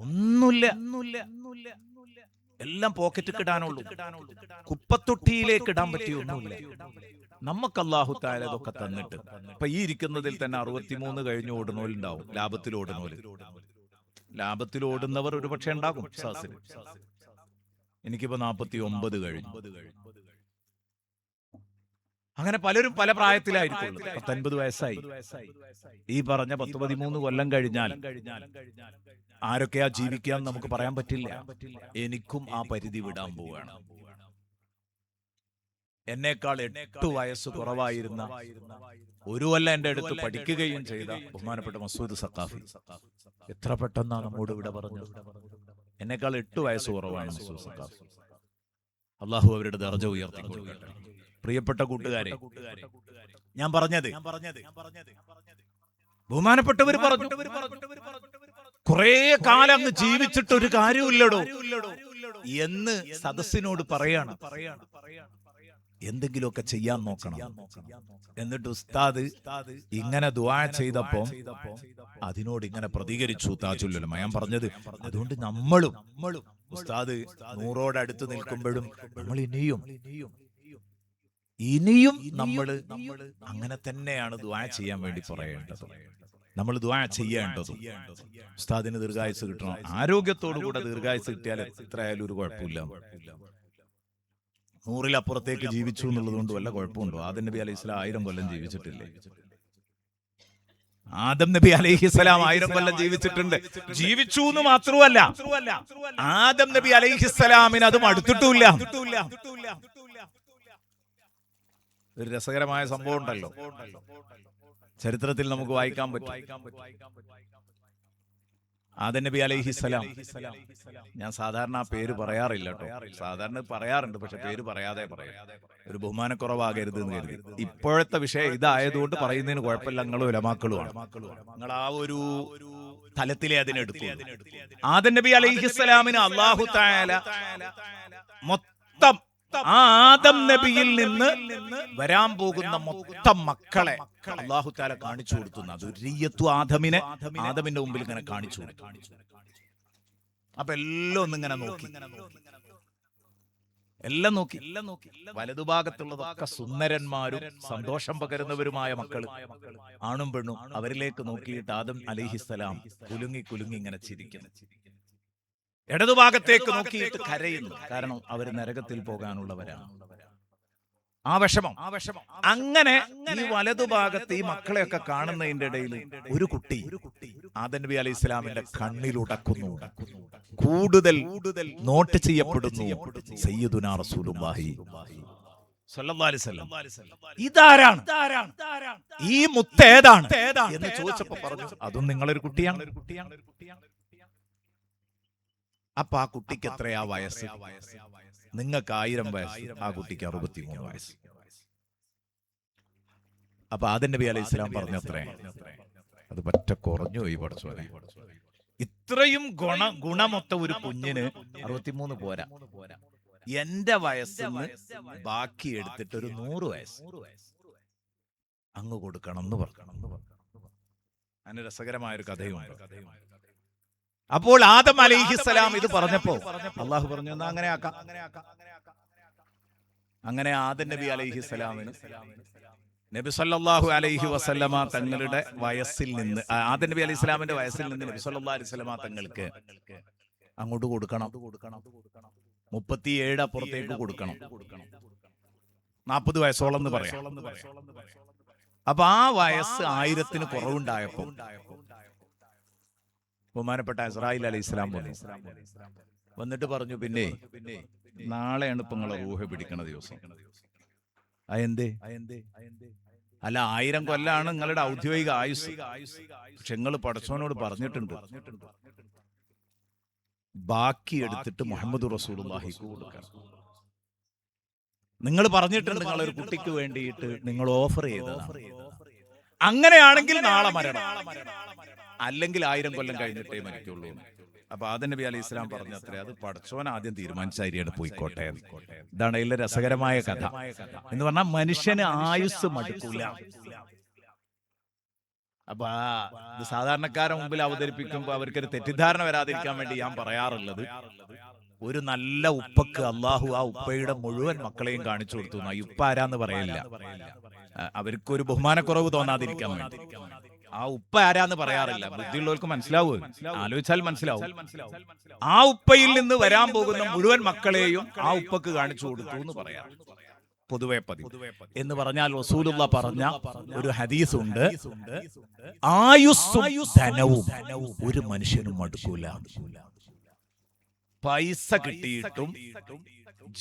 ഒന്നുമില്ല. എല്ലാം പോക്കറ്റ് ഇടാനുള്ളൂ. കുപ്പത്തൊട്ടിയിലേക്ക് ഇടാൻ പറ്റിയ ഒന്നുമില്ല. നമുക്ക് അല്ലാഹു തആല ഇതൊക്കെ തന്നിട്ട് ഇപ്പൊ ഈ ഇരിക്കുന്നതിൽ തന്നെ 63 കഴിഞ്ഞ് ഓടുന്നോലുണ്ടാവും. ലാഭത്തിൽ ഓടുന്നവർ ഒരു പക്ഷെ ഉണ്ടാകും. എനിക്കിപ്പോ 49 കഴിഞ്ഞു. അങ്ങനെ പലരും പല പ്രായത്തിലായിരിക്കും. 50 വയസ്സായി. ഈ പറഞ്ഞ 10-13 കൊല്ലം കഴിഞ്ഞാൽ ആരൊക്കെയാ ജീവിക്കാൻ നമുക്ക് പറയാൻ പറ്റില്ല. എനിക്കും ആ പരിധി വിടാൻ പോവുകയാണ്. എന്നേക്കാൾ 8 വയസ്സ് കുറവായിരുന്ന, ഒരു കൊല്ലം എന്റെ അടുത്ത് പഠിക്കുകയും ചെയ്ത ബഹുമാനപ്പെട്ട മസൂദ് സഖാഫി എത്ര പെട്ടെന്നാ നമ്മോട് ഇവിടെ പറഞ്ഞു. എന്നേക്കാൾ 8 വയസ്സ് കുറവാണ് മസൂദ് സഖാഫി. അള്ളാഹു അവരുടെ ദർജ ഉയർത്തിക്കൊടുക്കട്ടെ. പ്രിയപ്പെട്ട കൂട്ടുകാരെ, ഞാൻ പറഞ്ഞത് ബഹുമാനപ്പെട്ടവർ പറഞ്ഞു, കുറെ കാലം അങ്ങ് ജീവിച്ചിട്ട് ഒരു കാര്യമില്ലടോ എന്ന് സദസ്സിനോട് പറയാണ്. എന്തെങ്കിലുമൊക്കെ ചെയ്യാൻ നോക്കണം. എന്നിട്ട് ഉസ്താദ് ഇങ്ങനെ ദുആ ചെയ്തപ്പോ അതിനോട് ഇങ്ങനെ പ്രതികരിച്ചു താജുൽ ഉലമ. ഞാൻ പറഞ്ഞത്, അതുകൊണ്ട് നമ്മളും ഉസ്താദ് 100 അടുത്ത് നിൽക്കുമ്പോഴും നമ്മൾ ഇനിയും നമ്മൾ അങ്ങനെ തന്നെയാണ് ദുആ ചെയ്യാൻ വേണ്ടി പറയേണ്ടത്. നമ്മൾ ദുആ ചെയ്യേണ്ടതും. ഉസ്താദിന് ദീർഘായുസ് കിട്ടണം. ആരോഗ്യത്തോടുകൂടെ ദീർഘായുസ് കിട്ടിയാൽ എത്രയായാലും ഒരു കുഴപ്പമില്ല. 100-ലപ്പുറത്തേക്ക് ജീവിച്ചു എന്നുള്ളത് കൊണ്ട് വല്ല കുഴപ്പമുണ്ടോ? ആദം നബി അലൈഹിസ്സലാം 1000 കൊല്ലം ജീവിച്ചിട്ടില്ലേ? ആദം നബി അലൈഹിസ്സലാം 1000 കൊല്ലം ജീവിച്ചിട്ടുണ്ട്. ജീവിച്ചു എന്ന് മാത്രമല്ല, ആദം നബി അലൈഹിസ്സലാമിന് അതും അടുത്തിട്ടില്ല. ഒരു രസകരമായ സംഭവം ഉണ്ടല്ലോ, ചരിത്രത്തിൽ നമുക്ക് വായിക്കാൻ പറ്റും. ആദം നബി അലൈഹിസ്സലാം, ഞാൻ സാധാരണ ആ പേര് പറയാറില്ല കേട്ടോ. സാധാരണ പറയാറുണ്ട്, പക്ഷെ പേര് പറയാതെ പറയാം. ഒരു ബഹുമാനക്കുറവാകരുത് എന്ന് കരുതി. ഇപ്പോഴത്തെ വിഷയം ഇതായതുകൊണ്ട് പറയുന്നതിന് കുഴപ്പമില്ല. നിങ്ങളും ഉലമാക്കളുമാണ്. നിങ്ങൾ ആ ഒരു തലത്തിലെ അതിനെടുത്തു. ആദം നബി അലൈഹിസ്സലാമിന് അല്ലാഹു തആല മൊത്തം ആ ആദം നബിയിൽ നിന്ന് വരാൻ പോകുന്ന മൊത്തം മക്കളെ അല്ലാഹു തആല കാണിച്ചു കൊടുത്തു. ദുർരിയ്യത്തു ആദമിനെ ആദമിന്റെ മുമ്പിൽ ഇങ്ങനെ കാണിച്ചു കൊടുത്തു. അപ്പൊ എല്ലാം ഒന്നിങ്ങനെ നോക്കി, എല്ലാം നോക്കി. വലതുഭാഗത്തുള്ളതൊക്കെ സുന്ദരന്മാരും സന്തോഷം പകരുന്നവരുമായ മക്കൾ, ആണും പെണ്ണും. അവരിലേക്ക് നോക്കിയിട്ട് ആദം അലൈഹിസ്സലാം കുലുങ്ങി കുലുങ്ങി ഇങ്ങനെ ചിരിക്കുന്നു. ഇടതുഭാഗത്തേക്ക് നോക്കിയിട്ട് കരയുന്നു. കാരണം അവർ നരകത്തിൽ പോകാനുള്ളവരാണ്. ആ വിഷമം. അങ്ങനെ ഈ വലതുഭാഗത്ത് ഈ മക്കളെയൊക്കെ കാണുന്നതിന്റെ ഇടയിൽ ഒരു കുട്ടി ആദം നബി അലൈഹി ഇസ്ലാമിന്റെ കണ്ണിലുടക്കുന്നു. കൂടുതൽ നോട്ട് ചെയ്യപ്പെടുന്നു സയ്യിദുനാ റസൂലുള്ളാഹി സ്വല്ലല്ലാഹു അലൈഹി വസല്ലം. ഇതാരാണ്, ഈ മുത്തേതാണ് എന്ന് ചോദിച്ചപ്പോ പറഞ്ഞു, അതും നിങ്ങളൊരു കുട്ടിയാണ്. അപ്പൊ ആ കുട്ടിക്ക് എത്രയാ വയസ്സ്? നിങ്ങൾക്ക് 1000 വയസ്സ്, ആ കുട്ടിക്ക് 63 വയസ്സ്. അപ്പൊ ആദം നബി അലൈഹി സ്വലാം പറഞ്ഞത്രേ, അത് പറ്റ കുറഞ്ഞു പോയി പഠിച്ചോനെ. ഇത്രയും ഗുണമൊത്ത ഒരു കുഞ്ഞിന് 63 പോരാ. എന്റെ വയസ്സിന് ബാക്കി എടുത്തിട്ട് ഒരു 100 വയസ്സ് അങ്ങ് കൊടുക്കണം എന്ന് പറഞ്ഞു. അതിന് രസകരമായൊരു കഥയുണ്ട്. അപ്പോൾ ആദം അലൈഹിസ്സലാം ഇത് പറഞ്ഞപ്പോ അള്ളാഹു പറഞ്ഞു എന്നാ അങ്ങനെ ആക്കാം. അങ്ങനെ ആദം നബി അലൈഹിസ്സലാമിന് നബി സല്ലല്ലാഹു അലൈഹി വസല്ലമ തങ്ങളുടെ വയസ്സിൽ നിന്ന്, ആദം നബി അലൈഹി സ്വലാമിന്റെ വയസ്സിൽ നിന്ന് നബി സല്ലല്ലാഹു അലൈഹി വസല്ലമ തങ്ങൾക്ക് അങ്ങോട്ട് കൊടുക്കണം. 37 അപ്പുറത്തേക്ക് കൊടുക്കണം. 40 വയസ്സോളം എന്ന് പറയാം. അപ്പൊ ആ വയസ്സ് 1000 കുറവുണ്ടായപ്പോ ബഹുമാനപ്പെട്ട ഇസ്രായേൽ അലൈഹി സ്വലാം വന്നിട്ട് പറഞ്ഞു, പിന്നെ നാളെയാണ് ഇപ്പൊ നിങ്ങളെ റൂഹ് പിടിക്കണ ദിവസം. അതെന്തേ? അല്ല, 1000 കൊല്ലാണ് നിങ്ങളുടെ ഔദ്യോഗിക ആയുസ്. പക്ഷെ നിങ്ങൾ പടച്ചോനോട് പറഞ്ഞിട്ടുണ്ട് ബാക്കി എടുത്തിട്ട് മുഹമ്മദ് റസൂലുള്ളാഹിക്ക് കൊടുക്കണം. നിങ്ങൾ പറഞ്ഞിട്ടുണ്ട് നിങ്ങളൊരു കുട്ടിക്ക് വേണ്ടിയിട്ട് നിങ്ങൾ ഓഫർ ചെയ്തതാണ്. അങ്ങനെയാണെങ്കിൽ നാളെ മരണം, അല്ലെങ്കിൽ 1000 കൊല്ലം കഴിഞ്ഞിട്ടേ മരിക്കുള്ളൂ. അപ്പൊ ആദം നബി അലൈഹി സ്വലാം പറഞ്ഞത്രേ, അത് പടച്ചോൻ ആദ്യം തീരുമാനിച്ചായിരിയാണ് പോയിക്കോട്ടെ. ഇതാണ് അതിലെ രസകരമായ കഥ എന്ന് പറഞ്ഞാൽ മനുഷ്യന് ആയുസ് മടുക്കൂല. അപ്പൊ ഇത് സാധാരണക്കാരെ മുമ്പിൽ അവതരിപ്പിക്കുമ്പോൾ അവർക്കൊരു തെറ്റിദ്ധാരണ വരാതിരിക്കാൻ വേണ്ടി ഞാൻ പറയാറുള്ളത്, ഒരു നല്ല ഉപ്പക്ക് അള്ളാഹു ആ ഉപ്പയുടെ മുഴുവൻ മക്കളെയും കാണിച്ചു കൊടുത്തു. ഈ ഉപ്പ ആരാന്ന് പറയില്ല, അവർക്കൊരു ബഹുമാനക്കുറവ് തോന്നാതിരിക്കാൻ വേണ്ടി. ആ ഉപ്പ ആരാന്ന് പറയാറില്ല. ബുദ്ധിയുള്ളവർക്ക് മനസ്സിലാവൂ, ആലോചിച്ചാൽ മനസ്സിലാവും. ആ ഉപ്പയിൽ നിന്ന് വരാൻ പോകുന്ന മുഴുവൻ മക്കളെയും ആ ഉപ്പക്ക് കാണിച്ചു കൊടുത്തു എന്ന് പറയാം, പൊതുവെ പതിവ്. എന്ന് പറഞ്ഞാൽ റസൂലുള്ള പറഞ്ഞ ഒരു ഹദീസ് ഉണ്ട്, ആയുസ്സും ധനവും ഒരു മനുഷ്യനും മടുക്കൂല. പൈസ കിട്ടിയിട്ടും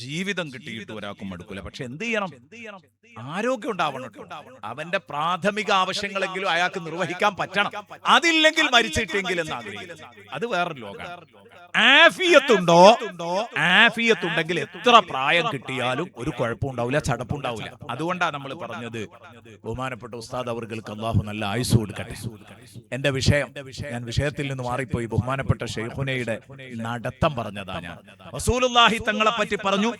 ജീവിതം കിട്ടിയിട്ടും ഒരാൾക്കും മടുക്കൂല. പക്ഷെ എന്ത് ചെയ്യണം? ആരോഗ്യം ഉണ്ടാവണം. അവന്റെ പ്രാഥമിക ആവശ്യങ്ങളെങ്കിലും അയാൾക്ക് നിർവഹിക്കാൻ പറ്റണം. അതില്ലെങ്കിൽ മരിച്ചിട്ടെങ്കിൽ എന്ന് ആഗ്രഹിക്കും. അത് വേറൊരു ലോകമാണ്. ആഫിയത്തുണ്ടോ? ആഫിയത്തുണ്ടെങ്കിൽ എത്ര പ്രായം കിട്ടിയാലും ഒരു കുഴപ്പമുണ്ടാവില്ല, ചടപ്പുണ്ടാവില്ല. അതുകൊണ്ടാണ് നമ്മൾ പറഞ്ഞത്, ബഹുമാനപ്പെട്ട ഉസ്താദ് അവർക്ക് അല്ലാഹു നല്ല ആയുസ് കൊടുക്കട്ടെ. എന്റെ ഞാൻ വിഷയത്തിൽ നിന്ന് മാറിപ്പോയി. ബഹുമാനപ്പെട്ട ശൈഖുനയുടെ നടത്തം പറഞ്ഞതാ ഞാൻ. റസൂലുള്ളാഹി തങ്ങളെ പറ്റി പറഞ്ഞു,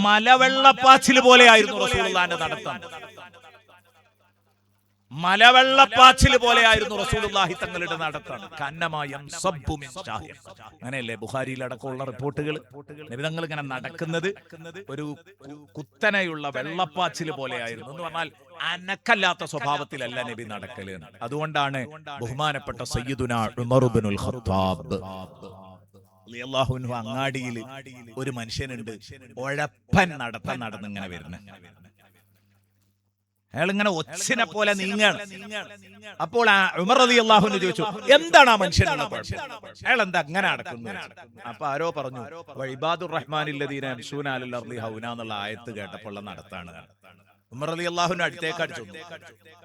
മലവെള്ളപ്പാച്ചിൽ പോലെയായിരുന്നു റസൂലുള്ളാഹിന്റെ നടത്തം. മലവെള്ളപ്പാച്ചിൽ പോലെയായിരുന്നു റസൂലുള്ളാഹി തങ്ങളുടെ നടത്തം. അങ്ങനെയല്ലേ ബുഖാരിയിൽ അടക്കമുള്ള റിപ്പോർട്ടുകൾ. നബി തങ്ങൾ ഇങ്ങനെ നടക്കുന്നത് ഒരു കുത്തനെയുള്ള വെള്ളപ്പാച്ചിൽ പോലെയായിരുന്നു. എന്ന് പറഞ്ഞാൽ അനക്കല്ലാത്ത സ്വഭാവത്തിലല്ല നബി നടക്കല്. അതുകൊണ്ടാണ് ബഹുമാനപ്പെട്ട സയ്യിദുനാ ഉമർ ഇബ്നുൽ ഖത്താബ് റളിയല്ലാഹു അൻഹു അങ്ങാടിയിൽ ഒരു മനുഷ്യനുണ്ട്, ഉഴപ്പൻ നടന്നിങ്ങനെ വരുന്നത്. അയാൾ ഇങ്ങനെ ഒച്ചിനെ പോലെ നീങ്ങാണ്. അപ്പോൾ ഉമർ റളിയല്ലാഹു അൻഹു ചോദിച്ചു, എന്താണ് ആ മനുഷ്യനുള്ള കുഴപ്പം? അയാൾ എന്താ അങ്ങനെ നടക്കുന്നത്? അപ്പൊ ആരോ പറഞ്ഞു, വഇബാദുർ റഹ്മാനില്ലദീന യംശൂന അലൽ അർളി ഹൗന എന്നുള്ള ആയത്ത് കേട്ടപ്പോൾ നടത്താണ്. ഉമർ റളിയല്ലാഹു അൻഹു അടുത്തേക്ക് അടിച്ചു,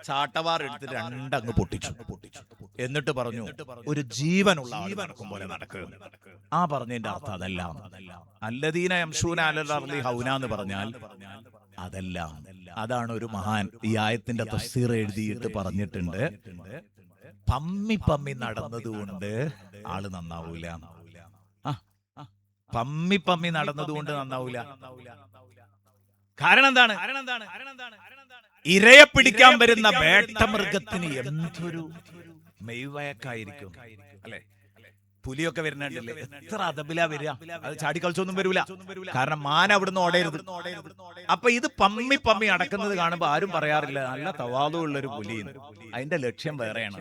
ചാട്ടവാർ എടുത്തിട്ട് രണ്ടങ്ങ് പൊട്ടിച്ചു. എന്നിട്ട് പറഞ്ഞു, ഒരു ജീവനുള്ള ആൾ നടക്കും പോലെ നടക്കുക. ആ പറഞ്ഞതിന്റെ അർത്ഥം അതല്ല. അല്ലദീന യംശൂന അലൽ അർളി ഹൗന എന്ന് പറഞ്ഞാൽ അതല്ല. അതാണ് ഒരു മഹാൻ ഈ ആയത്തിന്റെ തഫ്സീർ എഴുതിയിട്ട് പറഞ്ഞിട്ടുണ്ട്, പമ്മി നടന്നതുകൊണ്ട് ആള് നന്നാവൂല. പമ്മി നടന്നതുകൊണ്ട് നന്നാവൂല. കാരണം എന്താണ്? ഇരയെ പിടിക്കാൻ വരുന്ന വേട്ടമൃഗത്തിന് എന്തൊരു മെയ്വയക്കായിരിക്കും അല്ലെ? പുലിയൊക്കെ വരുന്നുണ്ടല്ലേ, എത്ര അതബിലാ വരിക. അത് ചാടിക്കളിച്ചൊന്നും വരൂല, കാരണം മാന അവിടുന്ന് ഓടരുത്. അപ്പൊ ഇത് പമ്മി അടക്കുന്നത് കാണുമ്പോ ആരും പറയാറില്ല നല്ല തവാളുള്ളൊരു പുലി. അതിന്റെ ലക്ഷ്യം വേറെയാണ്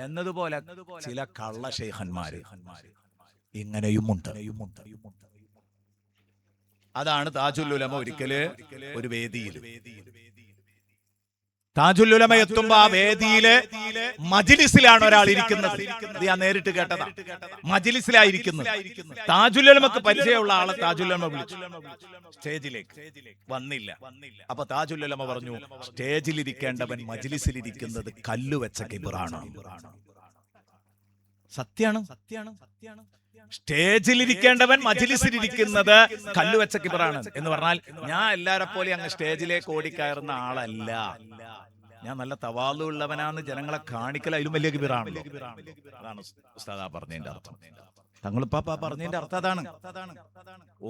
എന്നതുപോലെ ചില കള്ള ശൈഖന്മാര് ഇങ്ങനെയുമുണ്ട്. അതാണ് താജുൽ ഉലമ ഒരിക്കല് ഒരു വേദിയിൽ, താജുൽ ഉലമ എത്തുമ്പോ ആ വേദിയില് മജ്ലിസിലാണ് ഒരാൾ ഇരിക്കുന്നത്. ഇത് ഞാൻ നേരിട്ട് കേട്ടതാ. മജ്ലിസിലായിരിക്കുന്നത്. താജുൽ ഉലമക്ക് പരിചയമുള്ള ആളെ താജുൽ ഉലമ വിളിച്ചു സ്റ്റേജിലേക്ക്. വന്നില്ല. അപ്പൊ താജുൽ ഉലമ പറഞ്ഞു, സ്റ്റേജിലിരിക്കേണ്ടവൻ മജ്ലിസിലിരിക്കുന്നത് കല്ലുവെച്ച കിബറാണ്. സത്യാണ്. സ്റ്റേജിലിരിക്കേണ്ടവൻ മജ്ലിസിലിരിക്കുന്നത് കല്ലുവെച്ച കിബറാണ് എന്ന് പറഞ്ഞാൽ ഞാൻ എല്ലാരെ പോലെ അങ്ങ് സ്റ്റേജിലേക്ക് ഓടിക്കയറുന്ന ആളല്ല. ഞാൻ നല്ല തവാളുള്ളവനാന്ന് ജനങ്ങളെ കാണിക്കൽ അതിലും വലിയ കിബിറാണല്ലോ. അതാണ് ഉസ്താദ് പറഞ്ഞതിന്റെ അർത്ഥം. തങ്ങളിപ്പാപ്പ പറഞ്ഞതിന്റെ അർത്ഥം അതാണ്.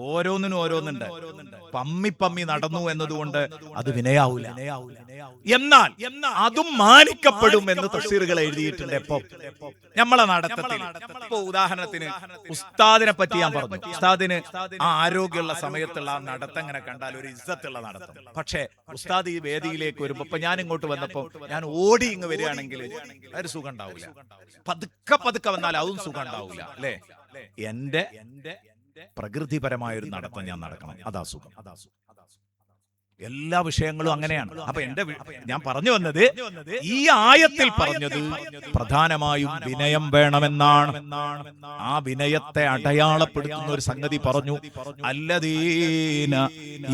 ഓരോന്നിനും ഓരോന്നുണ്ട്. പമ്മി നടന്നു എന്നതുകൊണ്ട് അത് വിനയാവൂല. എന്നാൽ അതും മാനിക്കപ്പെടും എന്ന് തഫ്സീറുകൾ എഴുതിയിട്ടുണ്ട്. എപ്പം നമ്മളെ നടത്തത്തിൽ. ഇപ്പൊ ഉദാഹരണത്തിന് ഉസ്താദിനെ പറ്റി ഞാൻ പറഞ്ഞു. ഉസ്താദിന് ആ ആരോഗ്യമുള്ള സമയത്തുള്ള ആ നടത്തം ഇങ്ങനെ കണ്ടാൽ ഒരു ഇസ്സത്തുള്ള നടത്തം. പക്ഷേ ഉസ്താദ് ഈ വേദിയിലേക്ക് വരുമ്പോ, ഇപ്പൊ ഞാൻ ഇങ്ങോട്ട് വന്നപ്പോ ഞാൻ ഓടി ഇങ്ങ് വരികയാണെങ്കിൽ ഒരു സുഖം ഉണ്ടാവില്ല. പതുക്കെ വന്നാൽ അതും സുഖം ഉണ്ടാവില്ല അല്ലേ? എന്റെ പ്രകൃതിപരമായ ഒരു നടത്തം ഞാൻ നടക്കണം, അതാ സുഖം. എല്ലാ വിഷയങ്ങളും അങ്ങനെയാണ്. അപ്പൊ ഞാൻ പറഞ്ഞു വന്നത്, ഈ ആയത്തിൽ പറഞ്ഞത് പ്രധാനമായും വിനയം വേണമെന്നാണ്. ആ വിനയത്തെ അടയാളപ്പെടുത്തുന്ന ഒരു സംഗതി പറഞ്ഞു. അല്ലദീന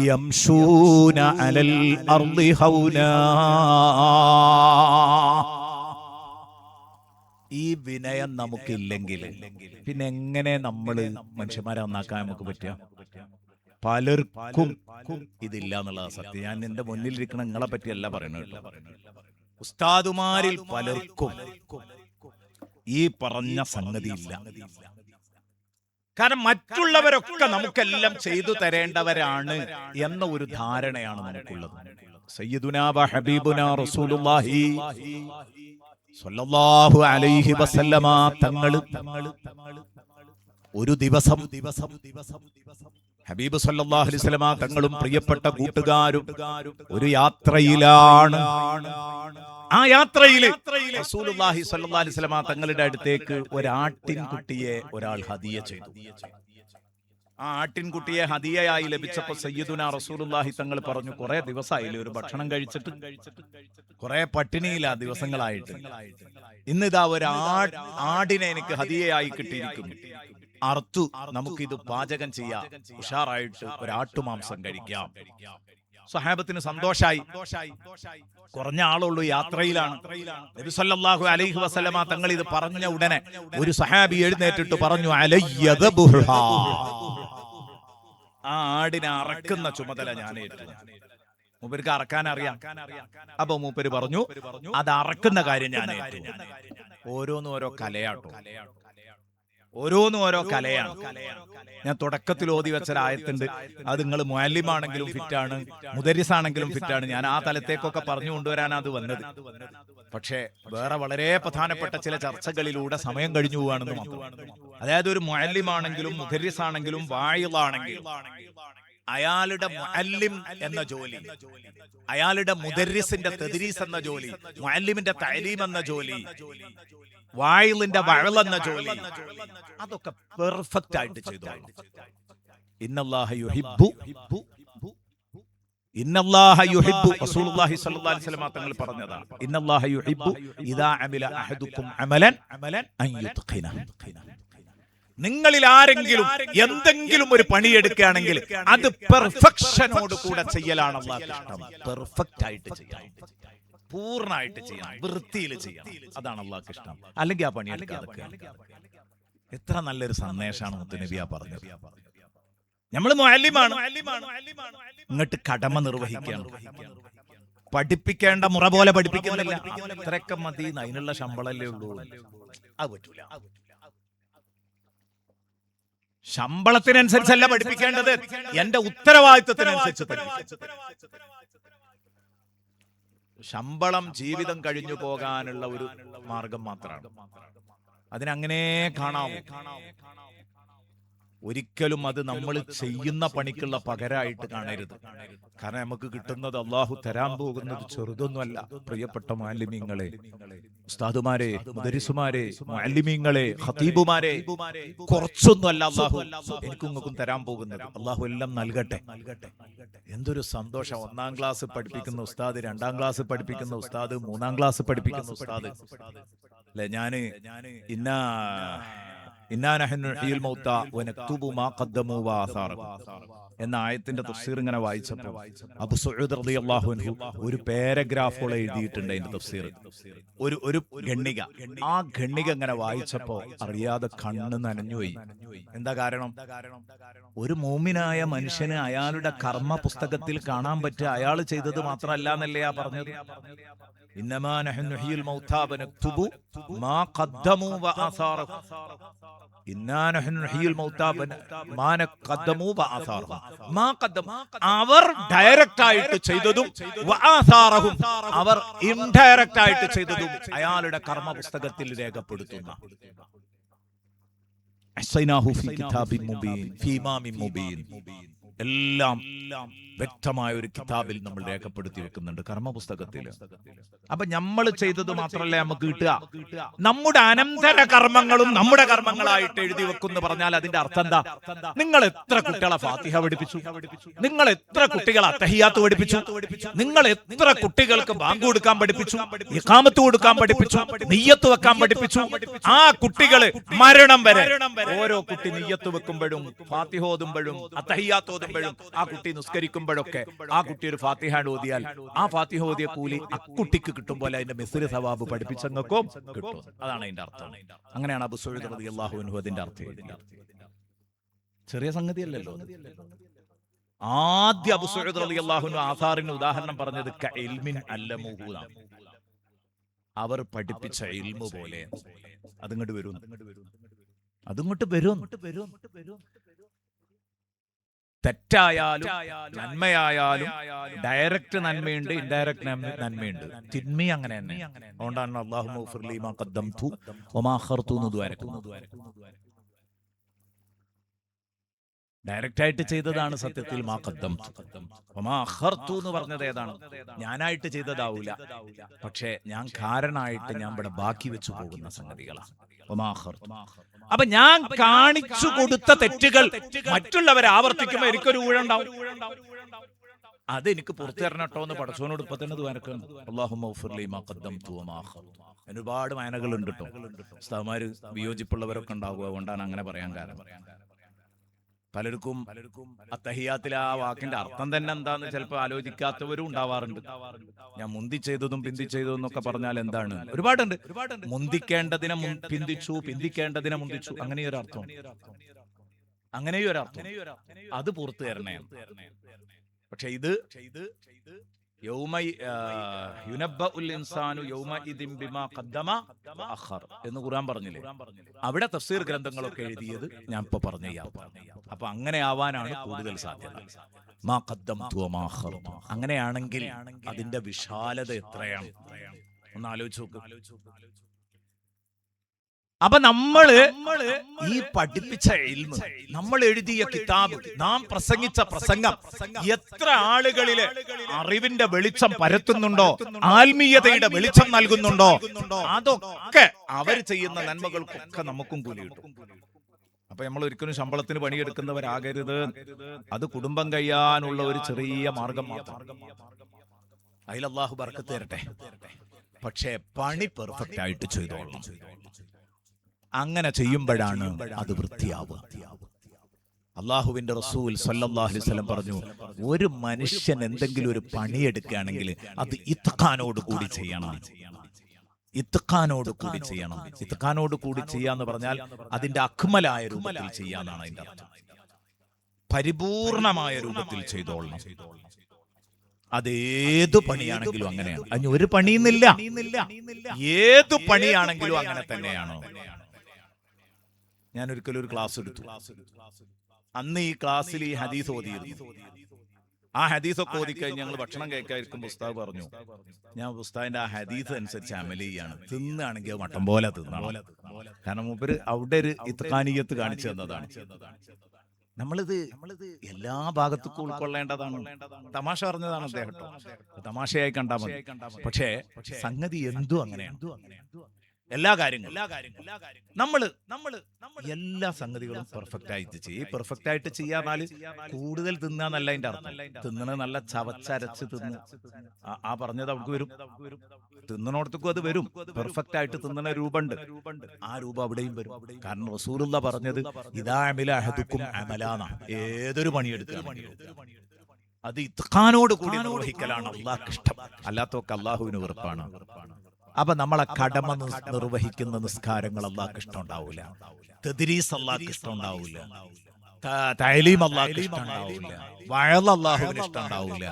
യംശൂന അലൽ അർളി ഹൗനാ. ഈ വിനയം നമുക്കില്ലെങ്കിൽ പിന്നെ എങ്ങനെ നമ്മള് മനുഷ്യന്മാരെ നന്നാക്കാൻ നമുക്ക് പറ്റുക? പലർക്കും ഇതില്ല എന്നുള്ളതാ സത്യം. ഞാൻ എന്റെ മുന്നിലിരിക്കണ നിങ്ങളെ പറ്റിയല്ല പറയുന്നത് കേട്ടോ. ഉസ്താദുമാരിൽ പലർക്കും ഈ പറഞ്ഞ സംഗതി ഇല്ല. കാരണം മറ്റുള്ളവരൊക്കെ നമുക്കെല്ലാം ചെയ്തു തരേണ്ടവരാണ് എന്ന ഒരു ധാരണയാണ് നമുക്കുള്ളത്. സയ്യിദുനാ വ ഹബീബുനാ റസൂലുള്ളാഹി സ്വല്ലല്ലാഹു അലൈഹി വസല്ലമ തങ്ങള് ഒരു ദിവസം ഹബീബ് സല്ലല്ലാഹു അലൈഹി വസല്ലമ തങ്ങളും പ്രിയപ്പെട്ട കൂട്ടുകാരും ഒരു യാത്രയിലാണ്. ആ യാത്രയിൽ റസൂലുള്ളാഹി സ്വല്ലല്ലാഹു അലൈഹി വസല്ലമ തങ്ങളുടെ അടുത്തേക്ക് ഒരു ആട്ടിൻകുട്ടിയെ ഒരാൾ ഹദിയ ചെയ്തു. ആ ആട്ടിൻകുട്ടിയെ ഹദിയയായി ലഭിച്ചപ്പോൾ സയ്യിദുനാ റസൂലുള്ളാഹി തങ്ങൾ പറഞ്ഞു, കുറെ ദിവസമായില്ലേ ഒരു ഭക്ഷണം കഴിച്ചിട്ട്, കുറെ പട്ടിണിയില്ല ദിവസങ്ങളായിട്ട്. ഇന്നിതാ ഒരു ആടിനെ എനിക്ക് ഹദിയയായി കിട്ടിയിരിക്കുന്നു. അർത്തു നമുക്കിത് പാചകം ചെയ്യാം, ഉഷാറായിട്ട് ഒരാട്ടുമാംസം കഴിക്കാം. സ്വഹാബത്തിന് സന്തോഷായി. കുറഞ്ഞ ആളുള്ളൂ, യാത്രയിലാണ്. നബി സല്ലല്ലാഹു അലൈഹി വസല്ലമ തങ്ങൾ ഇത് പറഞ്ഞ ഉടനെ ഒരു സഹാബി എഴുന്നേറ്റിട്ട് പറഞ്ഞു, അലയ്യദബുഹാ, ആ ആടിനെ അറക്കുന്ന ചുമതല ഞാൻ ഏറ്റു. മൂപ്പർക്ക് അറക്കാൻ അറിയാം. അപ്പൊ മൂപ്പര് പറഞ്ഞു, അത് അറക്കുന്ന കാര്യം ഞാൻ ഏറ്റു. ഓരോന്നും ഓരോ കലയാട്ടോ, ഓരോന്നും ഓരോ കലയാണ്. ഞാൻ തുടക്കത്തിൽ ഓതി വെച്ചൊരായത്തുണ്ട്. അത് നിങ്ങൾ മുഅല്ലിമാണെങ്കിലും ഫിറ്റാണ്, മുദരിസാണെങ്കിലും ഫിറ്റാണ്. ഞാൻ ആ തലത്തേക്കൊക്കെ പറഞ്ഞു കൊണ്ടുവരാനാണ് അത് വന്നത്. പക്ഷേ വേറെ വളരെ പ്രധാനപ്പെട്ട ചില ചർച്ചകളിലൂടെ സമയം കഴിഞ്ഞു പോവാണെന്ന് മാത്രം. അതായത് ഒരു മുഅല്ലിമാണെങ്കിലും മുദരിസാണെങ്കിലും വായിളാണെങ്കിലും അയാളുടെ മുഅല്ലിം എന്ന ജോലി, അയാളുടെ മുദരിസിന്റെ തദ്രീസ് എന്ന ജോലി, മുഅല്ലിമിന്റെ തഅലീം എന്ന ജോലി, വായിലിന്റെ വഅൽ എന്ന ജോലി, അതൊക്കെ പെർഫെക്റ്റ് ആയിട്ട് ചെയ്തു. ഇന്നല്ലാഹ യുഹിബ്ബു, ഇന്നല്ലാഹ യുഹിബ്ബു, റസൂലുള്ളാഹി സ്വല്ലല്ലാഹു അലൈഹി വസല്ലം തങ്ങൾ പറഞ്ഞതാണ്, ഇന്നല്ലാഹ യുഹിബ്ബു ഇദാ അമില അഹദുക്കും അമലൻ അൻ യുത്ഖിന. നിങ്ങളിൽ ആരെങ്കിലും എന്തെങ്കിലും ഒരു പണിയെടുക്കുകയാണെങ്കിൽ അത് പെർഫെക്ഷനോട് കൂടെ ചെയ്യലാണ് അല്ലാഹുവിന് ഇഷ്ടം. പെർഫെക്റ്റ് ആയിട്ട് ചെയ്യണം, പൂർണ്ണമായിട്ട് ചെയ്യണം, വൃത്തിയിൽ ചെയ്യണം, അതാണ് അല്ലാഹുവിന് ഇഷ്ടം. അല്ലെങ്കിൽ ആ പണിയെടുക്കാതെ. എത്ര നല്ലൊരു സന്ദേശമാണ് മുത്തുനബിയാ പറഞ്ഞത്. നമ്മൾ മുഅല്ലിമാണ്, ഇങ്ങോട്ട് കടമ നിർവഹിക്കണം. പഠിപ്പിക്കേണ്ട മുറ പോലെ പഠിപ്പിക്കുന്നില്ല, ഇത്രയൊക്കെ മതി, അതിനുള്ള ശമ്പളമല്ലേ ഉള്ളൂ. അത് പറ്റൂല. ശമ്പളത്തിനനുസരിച്ചല്ല പഠിപ്പിക്കേണ്ടത്, എന്റെ ഉത്തരവാദിത്വത്തിനനുസരിച്ച് പഠിപ്പിക്കും. ശമ്പളം ജീവിതം കഴിഞ്ഞു പോകാനുള്ള ഒരു മാർഗം മാത്രമാണ്. അതിനങ്ങനെ കാണാവൂ. ഒരിക്കലും അത് നമ്മൾ ചെയ്യുന്ന പണിക്കുള്ള പകരമായിട്ട് കാണരുത്. കാരണം നമുക്ക് കിട്ടുന്നത് അള്ളാഹു തരാൻ പോകുന്നത് ചെറുതൊന്നുമല്ല. പ്രിയപ്പെട്ട മുഅല്ലിമീങ്ങളെ, ഉസ്താദുമാരെ, മുദരിസുമാരെ, മുഅല്ലിമീങ്ങളെ, ഖതീബുമാരെ, കുറച്ചൊന്നുമല്ല അള്ളാഹു എനിക്കും നിങ്ങൾക്കും തരാൻ പോകുന്നത്. അള്ളാഹു എല്ലാം നൽകട്ടെ. എന്തൊരു സന്തോഷം. 1-ാം ക്ലാസ് പഠിപ്പിക്കുന്ന ഉസ്താദ്, 2-ാം ക്ലാസ് പഠിപ്പിക്കുന്ന ഉസ്താദ്, 3-ാം ക്ലാസ് പഠിപ്പിക്കുന്ന ഉസ്താദ് അല്ലെ. ഞാന് എന്ന ആയത്തിന്റെ തഫ്സീർ ഇങ്ങനെ വായിച്ചപ്പോൾ അബൂ സഈദ് റളിയല്ലാഹു അൻഹു ഒരു പാരഗ്രാഫുകൾ എഴുതിയിട്ടുണ്ട് അതിന്റെ തഫ്സീർ. ഒരു ഖണ്ഡിക. ആ ഖണ്ഡിക ഇങ്ങനെ വായിച്ചപ്പോ അറിയാതെ കണ്ണ് നനഞ്ഞുപോയി. എന്താ കാരണം? ഒരു മോമിനായ മനുഷ്യന് അയാളുടെ കർമ്മ പുസ്തകത്തിൽ കാണാൻ പറ്റുക അയാൾ ചെയ്തത് മാത്രമല്ല എന്നല്ലേ ആ പറഞ്ഞത്. ഇന്നമാ നഹ്നു നുഹ്യിൽ മൗതാ വനക്തുബു മാ ഖദ്ദമു വആസാറഹും. ഇന്നാ നഹ്നു നുഹ്യിൽ മൗതാ മാ ഖദ്ദമു വആസാറഹും. മാ ഖദ്ദമു അവർ ഡയറക്റ്റ് ആയിട്ട് ചെയ്തതും വആസാറഹും അവർ ഇൻഡയറക്റ്റ് ആയിട്ട് ചെയ്തതും അയാളുടെ കർമ്മ പുസ്തകത്തിൽ രേഖപ്പെടുത്തുന്ന അഹ്സൈനാഹു ഫീ കിതാബിൻ മുബീൻ ഫീ ഇമാമിൻ മുബീൻ. എല്ലാം വ്യക്തമായ ഒരു കിതാബിൽ നമ്മൾ രേഖപ്പെടുത്തി വെക്കുന്നുണ്ട്, കർമ്മപുസ്തകത്തിൽ. അപ്പൊ നമ്മൾ ചെയ്തത് മാത്രമല്ല നമുക്ക് കിട്ടുക, നമ്മുടെ അനന്തര കർമ്മങ്ങളും നമ്മുടെ കർമ്മങ്ങളായിട്ട് എഴുതി വെക്കുന്നു പറഞ്ഞാൽ അതിന്റെ അർത്ഥം എന്താ? നിങ്ങൾ എത്ര കുട്ടികളെ ഫാത്തിഹ പഠിപ്പിച്ചു, നിങ്ങൾ എത്ര കുട്ടികളെ അത്തഹിയാത്ത് പഠിപ്പിച്ചു, നിങ്ങൾ എത്ര കുട്ടികൾക്ക് ബാങ്ക് കൊടുക്കാൻ പഠിപ്പിച്ചു, ഇഖാമത്ത് കൊടുക്കാൻ പഠിപ്പിച്ചു, നിയ്യത്ത് വെക്കാൻ പഠിപ്പിച്ചു. ആ കുട്ടികള് മരണം വരെ ഓരോ കുട്ടി നിയ്യത്ത് വെക്കുമ്പോഴും ഫാത്തിഹ ഓതുമ്പോഴും അത്തഹിയാത്ത് ഓതുമ്പോഴും ആ കുട്ടി നിസ്കരിക്കുമ്പോഴൊക്കെ ആ കുട്ടി ഒരു ഫാത്തിഹ ഓതിയാൽ ആ ഫാത്തിഹ ഓതിയ കൂലി അക്കുട്ടിക്ക് കിട്ടും പോലെ അതിന്റെ മിസ്രി സവാബ് പഠിപ്പിച്ചങ്ങൾക്കും കിട്ടും. അതാണ് അതിന്റെ അർത്ഥം. അങ്ങനെയാണ് അബൂ സഈദ് റളിയല്ലാഹു അൻഹു അതിന്റെ അർത്ഥം എഴുതിയത്. ചെറിയ സംഗതിയല്ലല്ലോ. ആദ്യ അബൂ സഈദ് റളിയല്ലാഹു അൻഹു ആസാറിന് ഉദാഹരണം പറഞ്ഞത് കഇൽമിൻ അല്ലമുഹു, അവർ പഠിപ്പിച്ച ഇൽമു പോലെ. അതിങ്ങോട്ട് വരും, അതിങ്ങോട്ട് വരും. തെറ്റായാലും നന്മയായാലും ഡയറക്റ്റ് നന്മയുണ്ട്, ഇൻഡയറക്റ്റ് നന്മയുണ്ട്. തിന്മ അങ്ങനെ തന്നെ. അതുകൊണ്ടാണ് അല്ലാഹുമ്മ ഗ്ഫിർ ലീ മാ ഖദ്ദംതു വമാ അഖർതു എന്ന് ദുആരക്കുന്നത്. ഡയറക്റ്റ് ആയിട്ട് ചെയ്തതാണ് സത്യത്തിൽ മാ ഖദ്ദംതു. വമാ അഖർതു എന്ന് പറഞ്ഞത് ഏതാണ്? ഞാനായിട്ട് ചെയ്തതാവൂല, പക്ഷെ ഞാൻ കാരണമായിട്ട് ഞാൻ ഇവിടെ ബാക്കി വെച്ചു പോകുന്ന സംഗതികളാണ്. വമാ അഖർതു. അപ്പൊ ഞാൻ കാണിച്ചു കൊടുത്ത തെറ്റുകൾ മറ്റുള്ളവർ ആവർത്തിക്കുമ്പോൾ എനിക്കൊരു ഊഴണ്ടാവും. അത് എനിക്ക് പുറത്തു തരണം കേട്ടോ എന്ന് പടച്ചോനോട് ഇപ്പൊ തന്നെ ദുആരക്കാണ്. അല്ലാഹുമ്മ ഗ്ഫിർ ലീ മാ ഖദ്ദംതു വമാ അഖർതു. ഒരുപാട് മാനകളുണ്ട് കേട്ടോ. ഉസ്താദ്മാര് വിയോജിപ്പുള്ളവരൊക്കെ ഉണ്ടാവുക, അതുകൊണ്ടാണ് അങ്ങനെ പറയാൻ കാരണം. പലർക്കും അത്തഹിയാത്തിൽ ആ വാക്കിന്റെ അർത്ഥം തന്നെ എന്താന്ന് ചിലപ്പോൾ ആലോചിക്കാത്തവരും ഉണ്ടാവാറുണ്ട്. ഞാൻ മുന്തി ചെയ്തതും പിന്തി ചെയ്തതും എന്നൊക്കെ പറഞ്ഞാൽ എന്താണ്? ഒരുപാടുണ്ട്. മുന്തിക്കേണ്ടതിനെ പിന്തിച്ചു, പിന്തിക്കേണ്ടതിനെ മുന്തിച്ചു, അങ്ങനെയൊരു അർത്ഥം, അങ്ങനെയൊരർത്ഥം. അത് പുറത്തു തരണേ. പക്ഷെ ഇത് എന്ന് ഖുർആൻ പറഞ്ഞില്ലേ? അവിടെ തഫ്സീർ ഗ്രന്ഥങ്ങളൊക്കെ എഴുതിയത് ഞാൻ ഇപ്പൊ പറഞ്ഞ. അപ്പൊ അങ്ങനെ ആവാനാണ് കൂടുതൽ സാധ്യത. മാ ഖദ്ദംതു വമാ അഖർതു. അങ്ങനെയാണെങ്കിൽ അതിന്റെ വിശാലത എത്രയാണ് ഒന്ന് ആലോചിച്ച് നോക്ക്. അപ്പൊ നമ്മള് ഈ പഠിപ്പിച്ച ഇൽമ്, നമ്മൾ എഴുതിയ കിതാബ്, നാം പ്രസംഗിച്ച പ്രസംഗം എത്ര ആളുകളില് അറിവിന്റെ വെളിച്ചം പരത്തുന്നുണ്ടോ, ആത്മീയതയുടെ വെളിച്ചം നൽകുന്നുണ്ടോ, അതൊക്കെ അവർ ചെയ്യുന്ന നന്മകൾക്കൊക്കെ നമുക്കും കൂലി കിട്ടും. അപ്പൊ നമ്മൾ ഒരിക്കലും ശമ്പളത്തിന് പണിയെടുക്കുന്നവരാകരുത്. അത് കുടുംബം കഴിയാനുള്ള ഒരു ചെറിയ മാർഗം മാത്രം. അതിൽ അല്ലാഹു ബർക്കത്ത് തരട്ടെ. പക്ഷേ പണി പെർഫെക്റ്റ് ആയിട്ട് ചെയ്തോളണം. അങ്ങനെ ചെയ്യുമ്പോഴാണ് അത് വൃത്തിയാവുക. അള്ളാഹുവിന്റെ റസൂൽ സല്ലല്ലാഹു അലൈഹി വസല്ലം പറഞ്ഞു, ഒരു മനുഷ്യൻ എന്തെങ്കിലും ഒരു പണിയെടുക്കുകയാണെങ്കിൽ അത് ഇത്ഖാനോട് കൂടി ചെയ്യണം. ഇത്ഖാനോട് കൂടി ചെയ്യണം. ഇത്ഖാനോട് കൂടി ചെയ്യാന്ന് പറഞ്ഞാൽ അതിന്റെ അക്മലായ രൂപത്തിൽ ചെയ്യാന്നാണ് അതിന്റെ അർത്ഥം. പരിപൂർണമായ രൂപത്തിൽ ചെയ്തോളണം. അതേതു പണിയാണെങ്കിലും അങ്ങനെയാണ്. അതിന് ഒരു പണിയുന്നില്ല. ഏതു പണിയാണെങ്കിലും അങ്ങനെ തന്നെയാണോ? ഞാൻ ഒരിക്കലും ഒരു ക്ലാസ് എടുത്തു. അന്ന് ഈ ക്ലാസ്സിൽ ഈ ഹദീസ് ഓതിയിരുന്നു. ആ ഹദീസൊക്കെ ഓതിക്കഴിഞ്ഞ് ഞങ്ങൾ ഭക്ഷണം കഴിക്കാതിരിക്കുമ്പോൾ ഉസ്താദ് പറഞ്ഞു, ഞാൻ ഉസ്താദിന്റെ ആ ഹദീസ് അനുസരിച്ച് അമൽ ചെയ്യാണ്. തിന്നാണെങ്കിൽ മട്ടം പോലെ തിന്നണം. കാരണം മൂപ്പര് അവിടെ ഒരു ഇത്ഖാനിയത്ത് കാണിച്ചു തന്നതാണ്. നമ്മളിത് എല്ലാ ഭാഗത്തേക്കും ഉൾക്കൊള്ളേണ്ടതാണ്. തമാശ പറഞ്ഞതാണ് അദ്ദേഹം, തമാശയായി കണ്ടാൽ മതി. പക്ഷേ സംഗതി എന്തും അങ്ങനെയാണ്. എല്ലാ കാര്യങ്ങളും നമ്മള് എല്ലാ സംഗതികളും പെർഫെക്റ്റ് ആയിട്ട് ചെയ്യും. പെർഫെക്റ്റ് ആയിട്ട് ചെയ്യാന്നാല് കൂടുതൽ തിന്നാന്നല്ല അതിന്റെ അർത്ഥം. തിന്നണ നല്ല ചവച്ചരച്ച് തിന്ന് ആ പറഞ്ഞത് അവർക്ക് വരും. തിന്നണോടത്തേക്കും അത് വരും. പെർഫെക്റ്റ് ആയിട്ട് തിന്നണ രൂപമുണ്ട്, ആ രൂപം അവിടെയും വരും. കാരണം റസൂലുള്ള പറഞ്ഞത് ഇദാ അമില അഹദുക്കും അമലാന, ഏതൊരു പണിയെടുക്കുകയാണ് അത് ഇത്ഖാനോട് കൂടി നിർവഹിക്കലാണ് അള്ളാഹ്ക്ക് ഇഷ്ടം. അല്ലാത്തൊക്കെ അള്ളാഹുവിന് വെറുപ്പാണ്. അപ്പൊ നമ്മളെ കടമ നിർവഹിക്കുന്ന നിസ്കാരങ്ങൾ അള്ളാഹ്ക്ക് ഇഷ്ടം ഉണ്ടാവൂല, തദ്രീസ് അള്ളാഹ്ക്ക് ഇഷ്ടം ഉണ്ടാവൂല, തഅലീം അള്ളാഹ്ക്ക് ഇഷ്ടം ഉണ്ടാവൂല, വഅള് അള്ളാഹുവിന് ഇഷ്ടം ഉണ്ടാവൂല.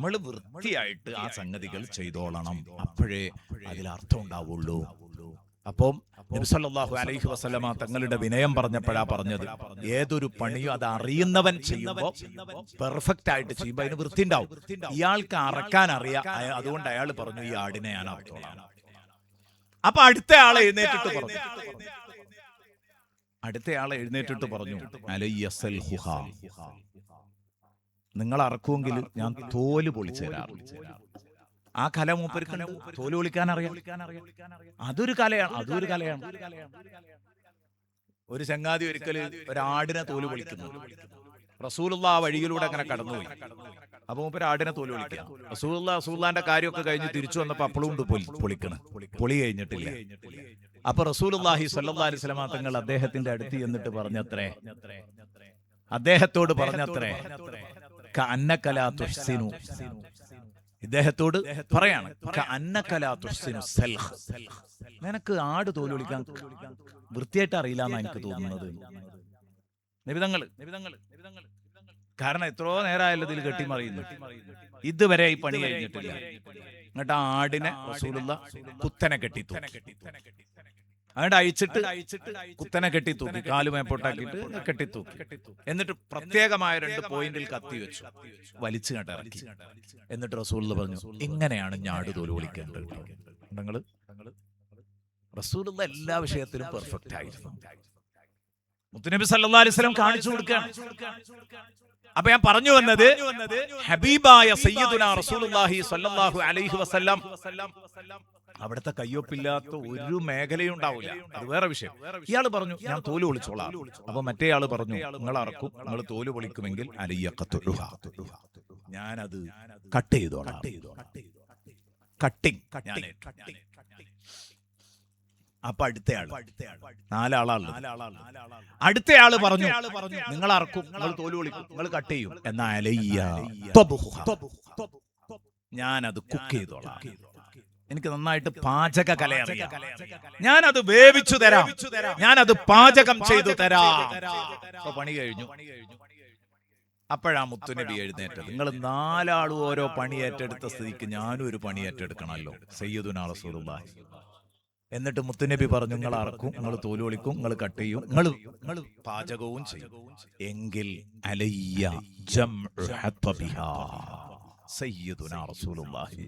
നമ്മൾ വൃത്തിയായിട്ട് ആ സംഗതികൾ ചെയ്തോളണം. അപ്പോഴേ അതിലർത്ഥം ഉണ്ടാവുള്ളൂ. അപ്പം നബി സല്ലല്ലാഹു അലൈഹി വസല്ലമ തങ്ങളുടെ വിനയം പറഞ്ഞപ്പോഴാ പറഞ്ഞത്, ഏതൊരു പണിയും അത് അറിയുന്നവൻ ചെയ്യുമ്പോൾ പെർഫെക്റ്റ് ആയിട്ട് ചെയ്യുമ്പോൾ അതിന് വൃത്തി ഉണ്ടാവും. ഇയാൾക്ക് അറക്കാൻ അറിയാം, അതുകൊണ്ട് അയാൾ പറഞ്ഞു ഈ ആടിനെ ഞാൻ അറുത്തോളാം. അപ്പൊ അടുത്ത ആളെ എഴുന്നേറ്റിട്ട് പറഞ്ഞു അലയ്യസൽ ഹുഹ, നിങ്ങൾ അറക്കുമെങ്കിൽ ഞാൻ തോല് പൊളിച്ചു തരാം. ആ കല മൂപ്പർക്ക് തോല് പൊളിക്കാൻ അറിയാം. അതൊരു കലയാണ്. ഒരു ചങ്ങാതി ഒരിക്കല് ഒരാടിനെ തോല് പൊളിക്കുന്നു. റസൂലുള്ള ആ വഴിയിലൂടെ അങ്ങനെ കടന്നുപോയി. അപ്പൊ മൂപ്പര് ആടിനെ തോല് പൊളിക്കുക. റസൂലുള്ളാന്റെ കാര്യമൊക്കെ കഴിഞ്ഞ് തിരിച്ചു വന്നപ്പോ അപ്പോഴും ഉണ്ട് പൊളിക്കണ്. പൊളി കഴിഞ്ഞിട്ടില്ല. അപ്പൊ റസൂലുള്ളാഹി സ്വല്ലല്ലാഹു അലൈഹി വസല്ലം തങ്ങൾ അദ്ദേഹത്തിന്റെ അടുത്ത് ചെന്നിട്ട് അദ്ദേഹത്തോട് പറഞ്ഞത്രേ, കഅന്നക ലാ തുഹ്സിനു, ഇദ്ദേഹത്തോട് പറയാണ്, കഅന്നക ലാ തുഹ്സിനു സൽഖ്, നിനക്ക് ആട് തോല് പൊളിക്കാൻ വൃത്തിയായിട്ട് അറിയില്ല എന്നാണ് എനിക്ക് തോന്നുന്നത്. നിബിധങ്ങൾ കാരണം എത്രയോ നേരമായല്ലോ ഇതിൽ കെട്ടിമറിയുന്നു, ഇതുവരെ ഈ പണി കഴിഞ്ഞിട്ടില്ല. എന്നിട്ട് ആ ആടിനെ റസൂലുള്ള കുത്തനെ കെട്ടി തൂക്കി. അങ്ങോട്ട് അഴിച്ചിട്ട് കുത്തനെ കെട്ടി തൂക്കി, കാലുമേപ്പോട്ടാക്കിയിട്ട് കെട്ടി തൂക്കി. എന്നിട്ട് പ്രത്യേകമായ 2 പോയിന്റിൽ കത്തി വെച്ചു, വലിച്ചു കണ്ടിറക്കി. എന്നിട്ട് റസൂലുള്ള പറഞ്ഞു, ഇങ്ങനെയാണ് ഞാട് തോല് പൊളിക്കേണ്ടത്. റസൂലുള്ള എല്ലാ വിഷയത്തിലും പെർഫെക്റ്റ് ആയിരുന്നു. മുത്തുനബി സല്ലല്ലാഹു അലൈഹി വസല്ലം കാണിച്ചു കൊടുക്കുകയാണ്. അപ്പൊ ഞാൻ പറഞ്ഞു വന്നത്, ഹബീബായ സയ്യിദുനാ റസൂലുള്ളാഹി സ്വല്ലല്ലാഹു അലൈഹി വസല്ലം അവിടുത്തെ കയ്യൊപ്പില്ലാത്ത ഒരു മേഖലയും ഉണ്ടാവില്ല. അത് വേറെ വിഷയം. ഇയാള് പറഞ്ഞു ഞാൻ തോല് പൊളിച്ചോളാം. അപ്പൊ മറ്റേ ആള് പറഞ്ഞു, നിങ്ങൾ അറക്കും, നിങ്ങൾ തോല് പൊളിക്കുമെങ്കിൽ അലിയഖതുഹ, ഞാനത് കട്ട് ചെയ്തോളാം. കട്ടിങ്. അപ്പൊ അടുത്തയാള് 4 ആളാണ്. അടുത്തയാള് പറഞ്ഞു, നിങ്ങൾ അറക്കും, നിങ്ങൾ തോല് പൊളിക്കും, നിങ്ങൾ കട്ട് ചെയ്യും, എന്നാ ഞാനത് കുക്ക് ചെയ്തോളാം. എനിക്ക് നന്നായിട്ട് പാചക കല അറിയാം, ഞാനത് വേവിച്ചു തരാം, ഞാനത് പാചകം ചെയ്തു തരാം. അപ്പൊ പണി കഴിഞ്ഞു. അപ്പോഴാ മുത്തുനബി എഴുന്നേറ്റത്. നിങ്ങൾ 4 ആളും ഓരോ പണി ഏറ്റെടുത്ത സ്ഥിതിക്ക് ഞാനും ഒരു പണി ഏറ്റെടുക്കണമല്ലോ, സയ്യിദുനാ റസൂലുള്ളാഹി. എന്നിട്ട് മുത്തുനബി പറഞ്ഞു, നിങ്ങൾ അറക്കും, നിങ്ങൾ തോല് പൊളിക്കും, നിങ്ങൾ കട്ട് ചെയ്യും, നിങ്ങൾ പാചകവും ചെയ്യും, എങ്കിൽ അലയ്യ ജംഉ ഹത്ബിഹാ സയ്യിദുനാ റസൂലുള്ളാഹി.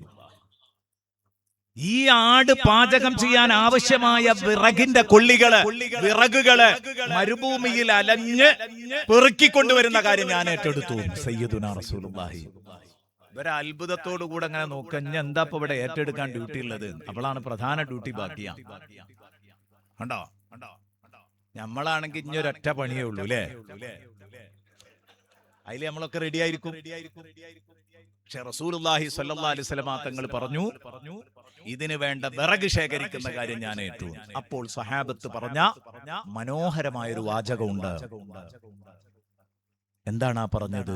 ഈ ആട് പാചകം ചെയ്യാൻ ആവശ്യമായ വിറകുകള് മരുഭൂമിയിൽ അലഞ്ഞ് പെറുക്കിക്കൊണ്ടുവരുന്ന കാര്യം ഞാൻ ഏറ്റെടുത്തു, സയ്യിദുനാ റസൂലുള്ളാഹി. ഇവരെ അത്ഭുതത്തോടു കൂടെ അങ്ങനെ നോക്കഞ്ഞ എന്താ ഇപ്പൊ ഇവിടെ ഏറ്റെടുക്കാൻ ഡ്യൂട്ടി ഉള്ളത്? അവളാണ് പ്രധാന ഡ്യൂട്ടി. ബാക്കിയാ കണ്ടോ? നമ്മളാണെങ്കിൽ ഇനി ഒരൊറ്റ പണിയേ ഉള്ളൂ അല്ലേ? അതിൽ നമ്മളൊക്കെ റെഡി ആയിരിക്കും. പക്ഷെ റസൂലുള്ളാഹി സ്വല്ലല്ലാഹു അലൈഹി വസല്ലം തങ്ങൾ പറഞ്ഞു, ഇതിന് വേണ്ട വിറക് ശേഖരിക്കുന്ന കാര്യം ഞാൻ ഏറ്റു. അപ്പോൾ സഹാബത്ത് പറഞ്ഞ മനോഹരമായൊരു വാചകമുണ്ട്. എന്താണ് ആ പറഞ്ഞത്?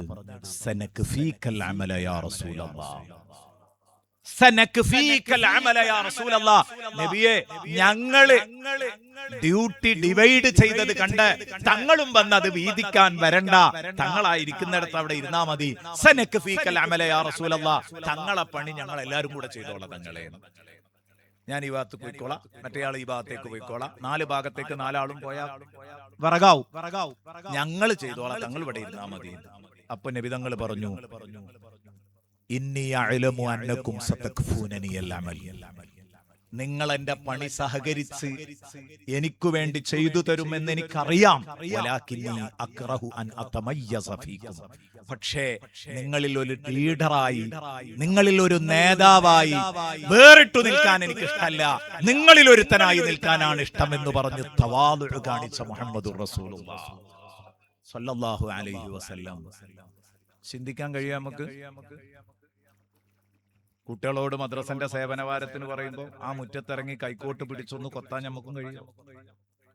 സനക്ഫീകൽ അമല യാ റസൂലല്ലാഹ്, സനക്ഫീകൽ അമല യാ റസൂലല്ലാഹ്. നബിയേ, ഞങ്ങള് ഡ്യൂട്ടി ഡിവൈഡ് ചെയ്തത് കണ്ട് തങ്ങളും വന്നത് വീതിക്കാൻ വരണ്ട, തങ്ങളായിരിക്കുന്നിടത്ത് അവിടെ ഇരുന്നാ മതി. സനക്ഫീകൽ അമല യാ റസൂലല്ലാഹ്, തങ്ങളെ പണി ഞങ്ങൾ എല്ലാവരും കൂടെ ചെയ്തോളാം. തങ്ങളെ ഞാൻ ഈ ഭാഗത്ത് പോയിക്കോളാം, മറ്റേയാൾ ഈ ഭാഗത്തേക്ക് പോയിക്കോളാം, 4 ഭാഗത്തേക്ക് 4 ആളും പോയാൽ വിറകാവും. ഞങ്ങൾ ചെയ്തോളാം, തങ്ങൾ ഇവിടെ ഇരുന്നാ മതി. അപ്പൊ നബി തങ്ങൾ പറഞ്ഞു, ഇന്നി അഅലമു അന്നകും സതക്ഫൂനനിൽ അമൽ, നിങ്ങൾ എന്റെ പണി സഹകരിച്ച് എനിക്ക് വേണ്ടി ചെയ്തു തരുമെന്ന് എനിക്കറിയാം. വലാകിന്നി അക്റഹു അൻ അതമയ്യസ ഫീകും, പക്ഷേ നിങ്ങളിൽ ഒരു ലീഡറായി, നിങ്ങളിൽ ഒരു നേതാവായി വേറിട്ടു നിൽക്കാൻ എനിക്ക് ഇഷ്ടമല്ല, നിങ്ങളിൽ ഒരുത്തനായി നിൽക്കാനാണ് ഇഷ്ടമെന്ന് പറഞ്ഞ് തവാദുഉ കാണിച്ച മുഹമ്മദുർ റസൂലുള്ളാഹി സ്വല്ലല്ലാഹു അലൈഹി വസല്ലം. ചിന്തിക്കാൻ കഴിയാം നമുക്ക്. കുട്ടികളോട് മദ്രസന്റെ സേവനവാരത്തിന് പറയുമ്പോൾ ആ മുറ്റത്തിറങ്ങി കൈക്കോട്ട് പിടിച്ചൊന്ന് കൊത്താൻ നമുക്കും കഴിയോ?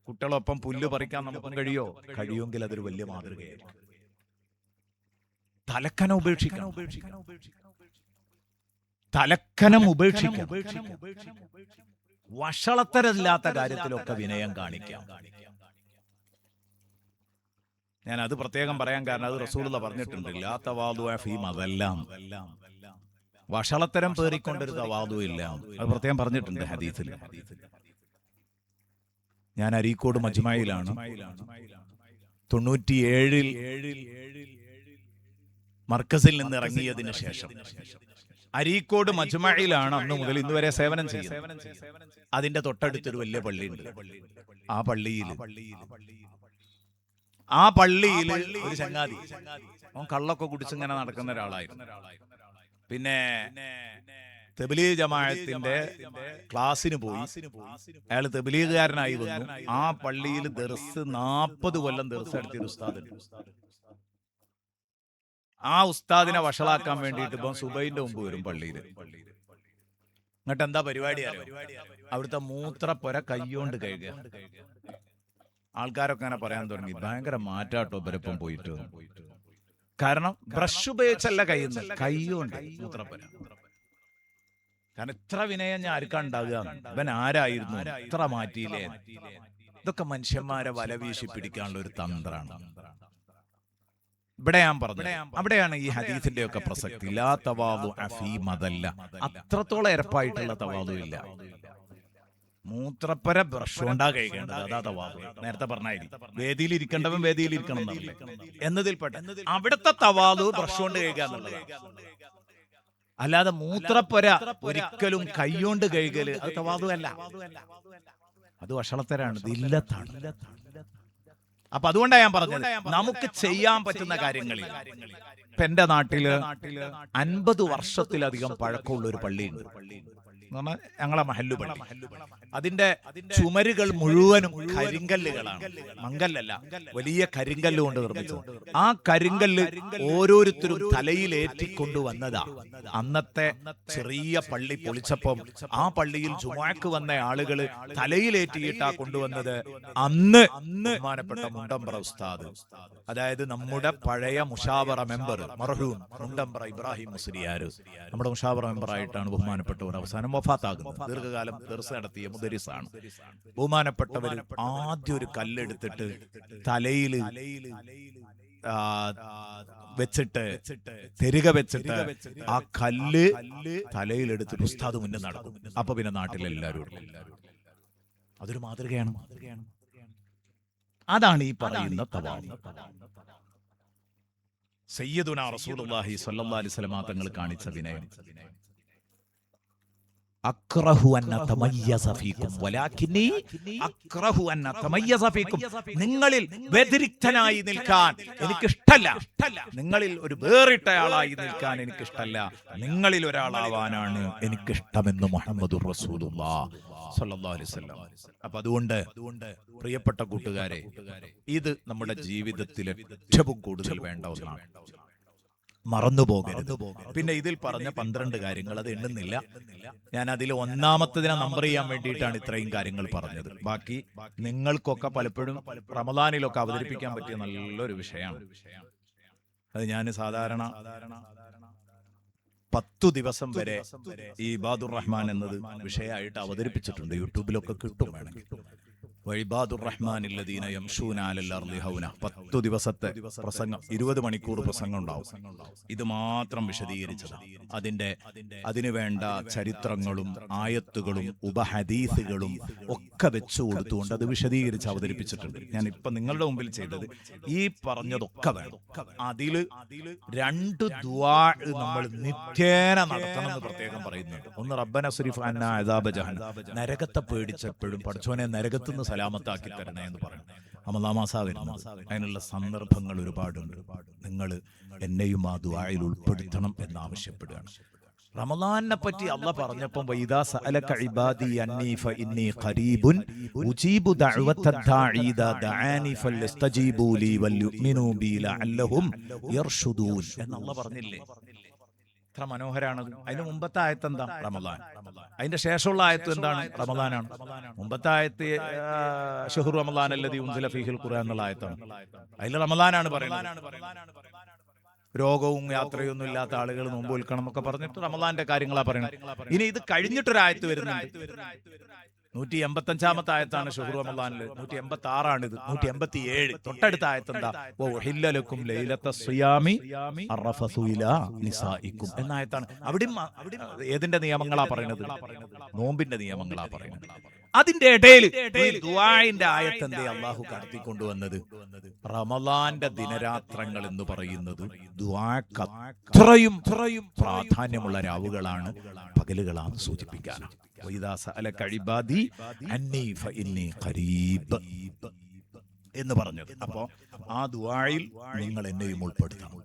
കുട്ടികളൊപ്പം പുല്ല് പറിക്കാൻ നമുക്കും കഴിയുമെങ്കിൽ അതൊരു വലിയ മാതൃകയായിരിക്കും. തലക്കനം ഉപേക്ഷിക്കണം. വഷളത്തരമില്ലാത്ത കാര്യത്തിലൊക്കെ വിനയം കാണിക്കാം. ഞാൻ അത് പ്രത്യേകം പറയാൻ കാരണം അത് റസൂലുള്ള പറഞ്ഞിട്ടുണ്ട്, ലാ തവാദുഅ ഫീ മദല്ലാം, വഷളത്തരം പേറിക്കൊണ്ടൊരു തവാദും ഇല്ല. അത് പ്രത്യേകം പറഞ്ഞിട്ടുണ്ട് ഹദീസിൽ. ഞാൻ അരീക്കോട് മജ്മയിലാണ് 97 മർക്കസിൽ നിന്ന് ഇറങ്ങിയതിന് ശേഷം അരീക്കോട് മജ്മയിലാണ് അന്ന് മുതൽ ഇന്ന് വരെ സേവനം ചെയ്യുന്നത്. അതിന്റെ തൊട്ടടുത്തൊരു വലിയ പള്ളിയുണ്ട്. ആ പള്ളിയിൽ ഒരു ചങ്ങാതി, അവൻ കള്ളൊക്കെ കുടിച്ച് ഇങ്ങനെ നടക്കുന്ന ഒരാളായിരുന്നു. പിന്നെ തബ്ലീഗ് ജമാഅത്തിന്റെ ക്ലാസ്സിന് പോയി. അയാൾ തബ്ലീഗുകാരനായി വന്നു. ആ പള്ളിയിൽ ദർസ് 40 കൊല്ലം ദർസ് നടത്തിയ ഉസ്താദ്. ആ ഉസ്താദിനെ വഷളാക്കാൻ വേണ്ടിയിട്ട് ഇപ്പം സുബൈന്റെ മുമ്പ് വരും പള്ളിയിൽ. എന്നിട്ട് എന്താ പരിപാടി അറിയോ? അവിടുത്തെ മൂത്രപ്പുര കയ്യോണ്ട് കഴുകുക. ആൾക്കാരൊക്കെ അങ്ങനെ പറയാൻ തുടങ്ങി, ഭയങ്കര മാറ്റാട്ടോ ഇവരൊപ്പം പോയിട്ട്. കാരണം ബ്രഷ് ഉപയോഗിച്ചല്ല കയ്യോണ്ട് മൂത്രപ്പുര. കാരണം ഇത്ര വിനയം ഞാൻ ആർക്കാണ്ടാകുക? ഇവൻ ആരായിരുന്നു? ഇത്ര മാറ്റിയില്ലേ? ഇതൊക്കെ മനുഷ്യന്മാരെ വല വീശി പിടിക്കാനുള്ള ഒരു തന്ത്രമാണ്. ഇവിടെ ഞാൻ പറഞ്ഞു, അവിടെയാണ് ഈ ഹദീസിന്റെ ഒക്കെ പ്രസക്തി. ലാ തവാദു ഫീ മദല്ല. അത്രത്തോളം എരപ്പായിട്ടുള്ള തവാദു ഇല്ല. മൂത്രപ്പര ബ്രഷ് കൊണ്ടാ കഴിക്കേണ്ടത്, അതാ തവാദു. നേരത്തെ പറഞ്ഞായിരിക്കും വേദിയിൽ ഇരിക്കേണ്ടവൻ വേദിയിൽ ഇരിക്കണം എന്നല്ലേ എന്നതിൽപ്പെട്ട. അവിടുത്തെ തവാദു ബ്രഷ് കൊണ്ട് കഴിക്കുക എന്നുള്ളതാണ്. അല്ലാതെ മൂത്രപ്പുര ഒരിക്കലും കൈകൊണ്ട് കഴുകല് അത് തവാദു അല്ല, അത് വഷളത്തരാണ്, ദില്ലത്താണ്. അപ്പൊ അതുകൊണ്ടാണ് ഞാൻ പറഞ്ഞത്, നമുക്ക് ചെയ്യാൻ പറ്റുന്ന കാര്യങ്ങളിൽ. ഇപ്പൊ എന്റെ നാട്ടില് 50 വർഷത്തിലധികം പഴക്കമുള്ള ഒരു പള്ളിയുണ്ട്. ഞങ്ങളെ മഹല്ലു പള്ളി. അതിന്റെ ചുമരുകൾ മുഴുവനും കരിങ്കല്ലുകളാണ്, മങ്കല്ലല്ല, വലിയ കരിങ്കല്ല് കൊണ്ട് നിർമ്മിച്ചത്. ആ കരിങ്കല്ല് ഓരോരുത്തരും തലയിലേറ്റിക്കൊണ്ടുവന്നതാ. അന്നത്തെ ചെറിയ പള്ളി പൊളിച്ചപ്പം ആ പള്ളിയിൽ ജുമുഅക്ക് വന്ന ആളുകള് തലയിലേറ്റിയിട്ടാ കൊണ്ടുവന്നത്. അന്ന് ബഹുമാനപ്പെട്ട മുണ്ടമ്പ്ര ഉസ്താദ്, അതായത് നമ്മുടെ പഴയ മുഷാവറ മെമ്പർ മർഹൂം മുണ്ടമ്പ്ര ഇബ്രാഹിം മുസ്ലിയാർ, നമ്മുടെ മുഷാവറ മെമ്പറായിട്ടാണ് ബഹുമാനപ്പെട്ടവർ അവസാനം വഫാത്താകുന്നത്. ദീർഘകാലം ദർസ് നടത്തിയ മുദരിസാണ്. ബഹുമാനപ്പെട്ടവർ ആദ്യം ഒരു കല്ലെടുത്തിട്ട് തലയിൽ വെച്ചിട്ട് തെരുക വെച്ചിട്ട് ആ കല്ല് തലയിലെടുത്തിട്ട് ഉസ്താദ് മുന്നേ നടക്കും. അപ്പൊ പിന്നെ നാട്ടിലെല്ലാവരും അതൊരു മാതൃകയാണ്. അതാണ് ഈ പറയുന്ന തവാദു. സയ്യിദുനാ റസൂലുള്ളാഹി സ്വല്ലല്ലാഹു അലൈഹി വസല്ലം തങ്ങൾ കാണിച്ച വിനയം. അക്റഹു അൻ അതമയ്യസ ഫീകും വലാകിന്നി അക്റഹു അൻ അതമയ്യസ ഫീകും. നിങ്ങളിൽ വ്യതിരിക്തനായി നിൽക്കാൻ എനിക്കിഷ്ടല്ല. നിങ്ങളിൽ ഒരു വേറിട്ടയാളായി നിൽക്കാൻ എനിക്കിഷ്ടല്ല. നിങ്ങളിൽ ഒരാളാവാനാണ് എനിക്കിഷ്ടമെന്ന് മുഹമ്മദുർ റസൂലുള്ളാഹി സ്വല്ലല്ലാഹു അലൈഹി വസല്ലം. അപ്പൊ അതുകൊണ്ട് പ്രിയപ്പെട്ട കൂട്ടുകാരെ, ഇത് നമ്മുടെ ജീവിതത്തിൽ ഏറ്റവും കൂടുതൽ വേണ്ട ഒന്നാണ്. മറന്നുപോകരുത്. പിന്നെ ഇതിൽ പറഞ്ഞ 12 കാര്യങ്ങൾ അത് എണ്ണുന്നില്ല. ഞാൻ അതിൽ ഒന്നാമത്തതിനെ നമ്പർ ചെയ്യാൻ വേണ്ടിയിട്ടാണ് ഇത്രയും കാര്യങ്ങൾ പറഞ്ഞത്. ബാക്കി നിങ്ങൾക്കൊക്കെ പലപ്പോഴും റമദാനിലൊക്കെ അവതരിപ്പിക്കാൻ പറ്റിയ നല്ലൊരു വിഷയമാണ്. അത് ഞാൻ സാധാരണ 10 ദിവസം വരെ ഈ ഇബാദുർ റഹ്മാൻ എന്നത് വിഷയമായിട്ട് അവതരിപ്പിച്ചിട്ടുണ്ട്. യൂട്യൂബിലൊക്കെ കിട്ടും വേണമെങ്കിൽ. വഇബാദുർ റഹ്മാനില്ലദീന യംശൂന അലൽ അർളി ഹൗന. 10 ദിവസത്തെ പ്രസംഗം, 20 മണിക്കൂർ പ്രസംഗം ഉണ്ടാവും. ഇത് മാത്രം വിശദീകരിച്ചത്. അതിനു വേണ്ട ചരിത്രങ്ങളും ആയത്തുകളും ഉപഹദീസുകളും ഒക്കെ വെച്ചു കൊടുത്തുകൊണ്ട് അത് വിശദീകരിച്ച് അവതരിപ്പിച്ചിട്ടുണ്ട്. ഞാൻ ഇപ്പൊ നിങ്ങളുടെ മുമ്പിൽ ചെയ്തത് ഈ പറഞ്ഞതൊക്കെ വേണം. അതില് 2 ദുആ നമ്മൾ നിത്യേന നടത്തണം എന്ന് പ്രത്യേകം പറയുന്നുണ്ട്. ഒന്ന് റബ്ബന സ്രിഫ് അന്നാ അദാബ ജഹന്നം, നരകത്തെ പേടിച്ചപ്പോഴും പഠിച്ചോനെ നരകത്തുനിന്ന് സലാമത്താക്കി തരണേ എന്ന് പറയണം. റമദാൻ മാസം വരുന്നത്, അതിനുള്ള സന്ദർഭങ്ങൾ ഒരുപാടുണ്ട്. നിങ്ങൾ എന്നെയും ആ ദുആയിൽ ഉൾപ്പെടുത്തണം എന്നാവശ്യപ്പെടുകയാണ്. റമദാനെ പറ്റി അല്ലാഹ് പറഞ്ഞപ്പോൾ വൈദാ സഅലക ഇബാദി അന്നി ഫഇന്നി ഖരീബുൻ ഉജീബു ദഅവത ദാഇ ഇദാ ദഅാനി ഫലസ്തജീബു ലി വൽയുമിനു ബി ലഅല്ലഹും യർഷുദൂൻ എന്ന് അല്ലാഹ് പറഞ്ഞില്ലേ? എത്ര മനോഹരാണത്. അതിന് മുമ്പത്തെ ആയത്ത് എന്താ? റമദാൻ. അതിന്റെ ശേഷമുള്ള ആയത്ത് എന്താണ്? റമദാനാണ്. മുമ്പത്തെ ആയത്ത് ശഹ്റു റമദാൻ അല്ലദീ ഉൻസില ഫീഹിൽ ഖുർആൻ എന്നുള്ള ആയത്താണ്. അതിൽ റമദാനാണ് പറയുന്നത്. രോഗവും യാത്രയൊന്നും ഇല്ലാത്ത ആളുകൾ നോമ്പ് വിൽക്കണം എന്നൊക്കെ പറഞ്ഞിട്ട് റമദാന്റെ കാര്യങ്ങളാ പറയുന്നത്. ഇനി ഇത് കഴിഞ്ഞിട്ടൊരായത്ത് വരുന്നുണ്ട്. 185 ആയത്താണ് ഷുഹ്റു റമളാനിൽ. 186 ഇത്. 187 തൊട്ടടുത്ത ആയത്ത് എന്താ? വഉഹില്ല ലക്കും ലൈലത്ത സിയാമി അർറഫസു ഇലാ നിസായിക്കും എന്ന ആയത്താണ്. അവിടെയും ഏതിന്റെ നിയമങ്ങളാ പറയുന്നത്? നോമ്പിന്റെ നിയമങ്ങളാ പറയുന്നത്. അതിന്റെ ഇടയിൽ ദുആഇന്റെ ആയത്ത് എന്തേ അള്ളാഹു കടത്തിക്കൊണ്ടുവന്നത്? റമളാന്റെ ദിനരാത്രങ്ങൾ എന്ന് പറയുന്നത് ദുആക്ക് അത്രയും പ്രാധാന്യമുള്ള രാവുകളാണ്, പകലുകളാണ് സൂചിപ്പിക്കാൻ. എന്ന് പറഞ്ഞത്. അപ്പോ ആ ദുആയിൽ നിങ്ങൾ എന്നെയും ഉൾപ്പെടുത്തണം.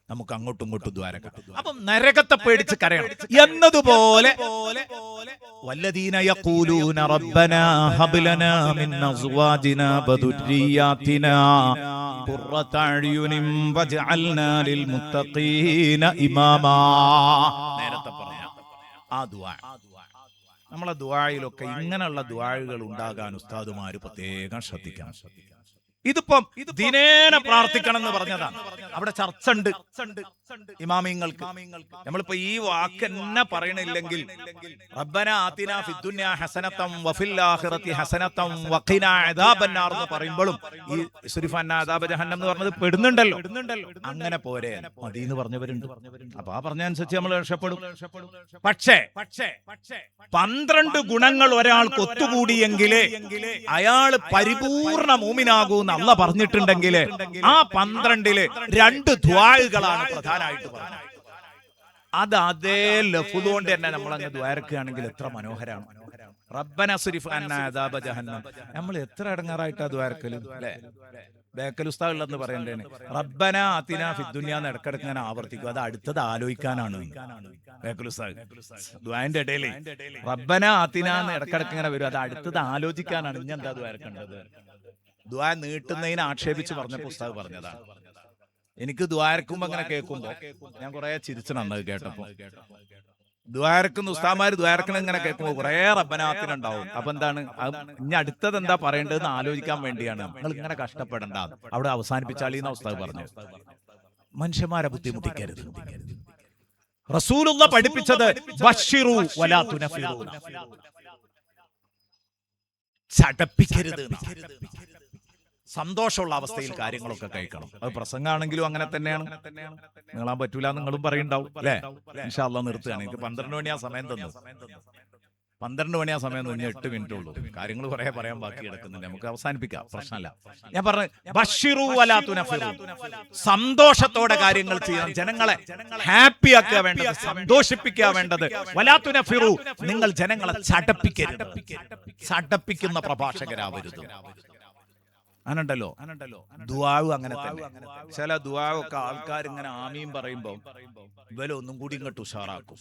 നമുക്ക് അങ്ങോട്ടും ഇങ്ങോട്ടും ദ്വാരക്കാം. അപ്പം നരകത്തെ പേടിച്ച് കരയണം എന്നതുപോലെ വല്ലദീന യഖൂലൂന റബ്ബനാ ഹബ് ലനാ മിൻ അസ്വാജിനാ വദുർരിയാതിനാ ഖുർറത അഅ്യുനിൻ വജഅൽനാ ലിൽ മുത്തഖീന ഇമാമാ. നേരത്തെ പറഞ്ഞ ആ ദുആ, നമ്മളെ ദുആയിലൊക്കെ ഇങ്ങനെയുള്ള ദുആകൾ ഉണ്ടാകാൻ ഉസ്താദുമാര് പ്രത്യേകം ശ്രദ്ധിക്കണം. ഇതിപ്പം ദിനേന പ്രാർത്ഥിക്കണം എന്ന് പറഞ്ഞതാണ്. അവിടെ ചർച്ച ഉണ്ട് ഇമാമിങ്ങൾക്ക്. നമ്മളിപ്പോ ഈ വാക്ക് എന്നെ പറയണില്ലെങ്കിൽ റബ്ബനാ ആതിനാ ഫിദ്ദുനിയാ ഹസനതൻ വഫിൽ ആഖിറതി ഹസനതൻ വഖിനാ അദാബന്നാർ എന്ന് പറയുമ്പോഴും ഈ ഇസ്രിഫന്ന അദാബ ജഹന്നം എന്ന് പറഞ്ഞത് പെടുന്നുണ്ടല്ലോ. അങ്ങനെ പോരെ മതി എന്ന് പറഞ്ഞവരുണ്ട്. അപ്പൊ ആ പറഞ്ഞ അനുസരിച്ച് നമ്മൾ രക്ഷപ്പെടും. പക്ഷേ 12 ഗുണങ്ങൾ ഒരാൾക്ക് ഒത്തുകൂടിയെങ്കിലേ അയാൾ പരിപൂർണ മൂമിനാകൂ എന്ന് അല്ലാഹ് പറഞ്ഞിട്ടുണ്ടെങ്കിൽ ആ 12-ല് 2 ദുആകളാണ് പ്രധാനമായിട്ട് പറഞ്ഞത്. അത് അതേ ലഫ്ദ് കൊണ്ട് തന്നെ നമ്മൾ അങ്ങ് ദ്വാരക്കുകയാണെങ്കിൽ എത്ര മനോഹരമാണ്. റബ്ബന സ്രിഫ് അന്നാ അദാബ ജഹന്നം. നമ്മൾ എത്ര ഇടങ്ങാറായിട്ടാ ദ്വാരക്കലും അല്ലെ? ബേക്കൽ ഉസ്താദ് എന്ന് പറയണ്ടേന് റബ്ബന ആതിനാ ഫിദ്ദുനിയാ എന്ന് ഇടക്കിടക്ക് ഞാൻ ആവർത്തിക്കും. അത് അടുത്തത് ആലോചിക്കാനാണ്. ബേക്കൽ ഉസ്താദ് ദുആന്റെ ഇടയിൽ റബ്ബന ആതിനാ എന്ന് ഇടക്കിടക്ക് ഇങ്ങനെ വരും. അത് അടുത്തത് ആലോചിക്കാനാണ്. ഇനി എന്താ ദ്വാരക്കേണ്ടത്? ദുആ നീട്ടുന്നതിനെ ആക്ഷേപിച്ച് പറഞ്ഞപ്പോൾ ഉസ്താദ് പറഞ്ഞതാണ്. എനിക്ക് ദ്വാരക്കുമ്പോ അങ്ങനെ കേൾക്കുമ്പോ ഞാൻ കുറെ ചിരിച്ചത് കേട്ടപ്പോ. ദ്വാരക്കുന്ന ഉസ്താദ്മാര് ദ്വാരക്കണ ഇങ്ങനെ കേൾക്കുമ്പോ കുറെ റബ്ബനാത്തിനുണ്ടാവും. അപ്പൊ എന്താണ് ഇനി അടുത്തത് എന്താ പറയേണ്ടതെന്ന് ആലോചിക്കാൻ വേണ്ടിയാണ്. നിങ്ങൾ ഇങ്ങനെ കഷ്ടപ്പെടണ്ട, അവിടെ അവസാനിപ്പിച്ചാളിന്ന ഉസ്താദ് പറഞ്ഞു. മനുഷ്യന്മാരെ ബുദ്ധിമുട്ടിക്കരുത്. റസൂലുള്ളാഹ് പഠിപ്പിച്ചത് ബശ്ശിറു വലാ തുനഫിറു, ചടപ്പിക്കരുത്. സന്തോഷമുള്ള അവസ്ഥയിൽ കാര്യങ്ങളൊക്കെ കഴിക്കണം. അത് പ്രസംഗമാണെങ്കിലും അങ്ങനെ തന്നെയാണ്. നിങ്ങളാൻ പറ്റൂല നിങ്ങളും പറയുണ്ടാവും അല്ലെ? ഇൻഷാ അല്ലാഹ് നിർത്തുകയാണ്. എനിക്ക് 12 മണിയാ സമയം തന്നു. 12 മണിയാ സമയം തന്നു. 8 മിനിറ്റ് ഉള്ളൂ. കാര്യങ്ങൾ കുറെ പറയാൻ ബാക്കി കിടക്കുന്നുണ്ട്. നമുക്ക് അവസാനിപ്പിക്കാം, പ്രശ്നമല്ല. ഞാൻ പറഞ്ഞു ബശ്ശിറു വലാ തുനഫിറു, സന്തോഷത്തോടെ കാര്യങ്ങൾ ചെയ്യണം. ജനങ്ങളെ ഹാപ്പി ആക്കുക വേണ്ടത്, സന്തോഷിപ്പിക്കുക വേണ്ടത്. വലാ തുനഫിറു, നിങ്ങൾ ജനങ്ങളെ ചടപ്പിക്കരുത്. ചടപ്പിക്കുന്ന പ്രഭാഷകരാവരുത്. അങ്ങനെയുണ്ടല്ലോ ദുആവ് അങ്ങനെ തന്നെ. ചില ദുആവൊക്കെ ആൾക്കാർ ഇങ്ങനെ ആമീൻ പറയുമ്പോ ഇവലെ ഒന്നും കൂടി ഇങ്ങോട്ട് ഉഷാറാക്കും.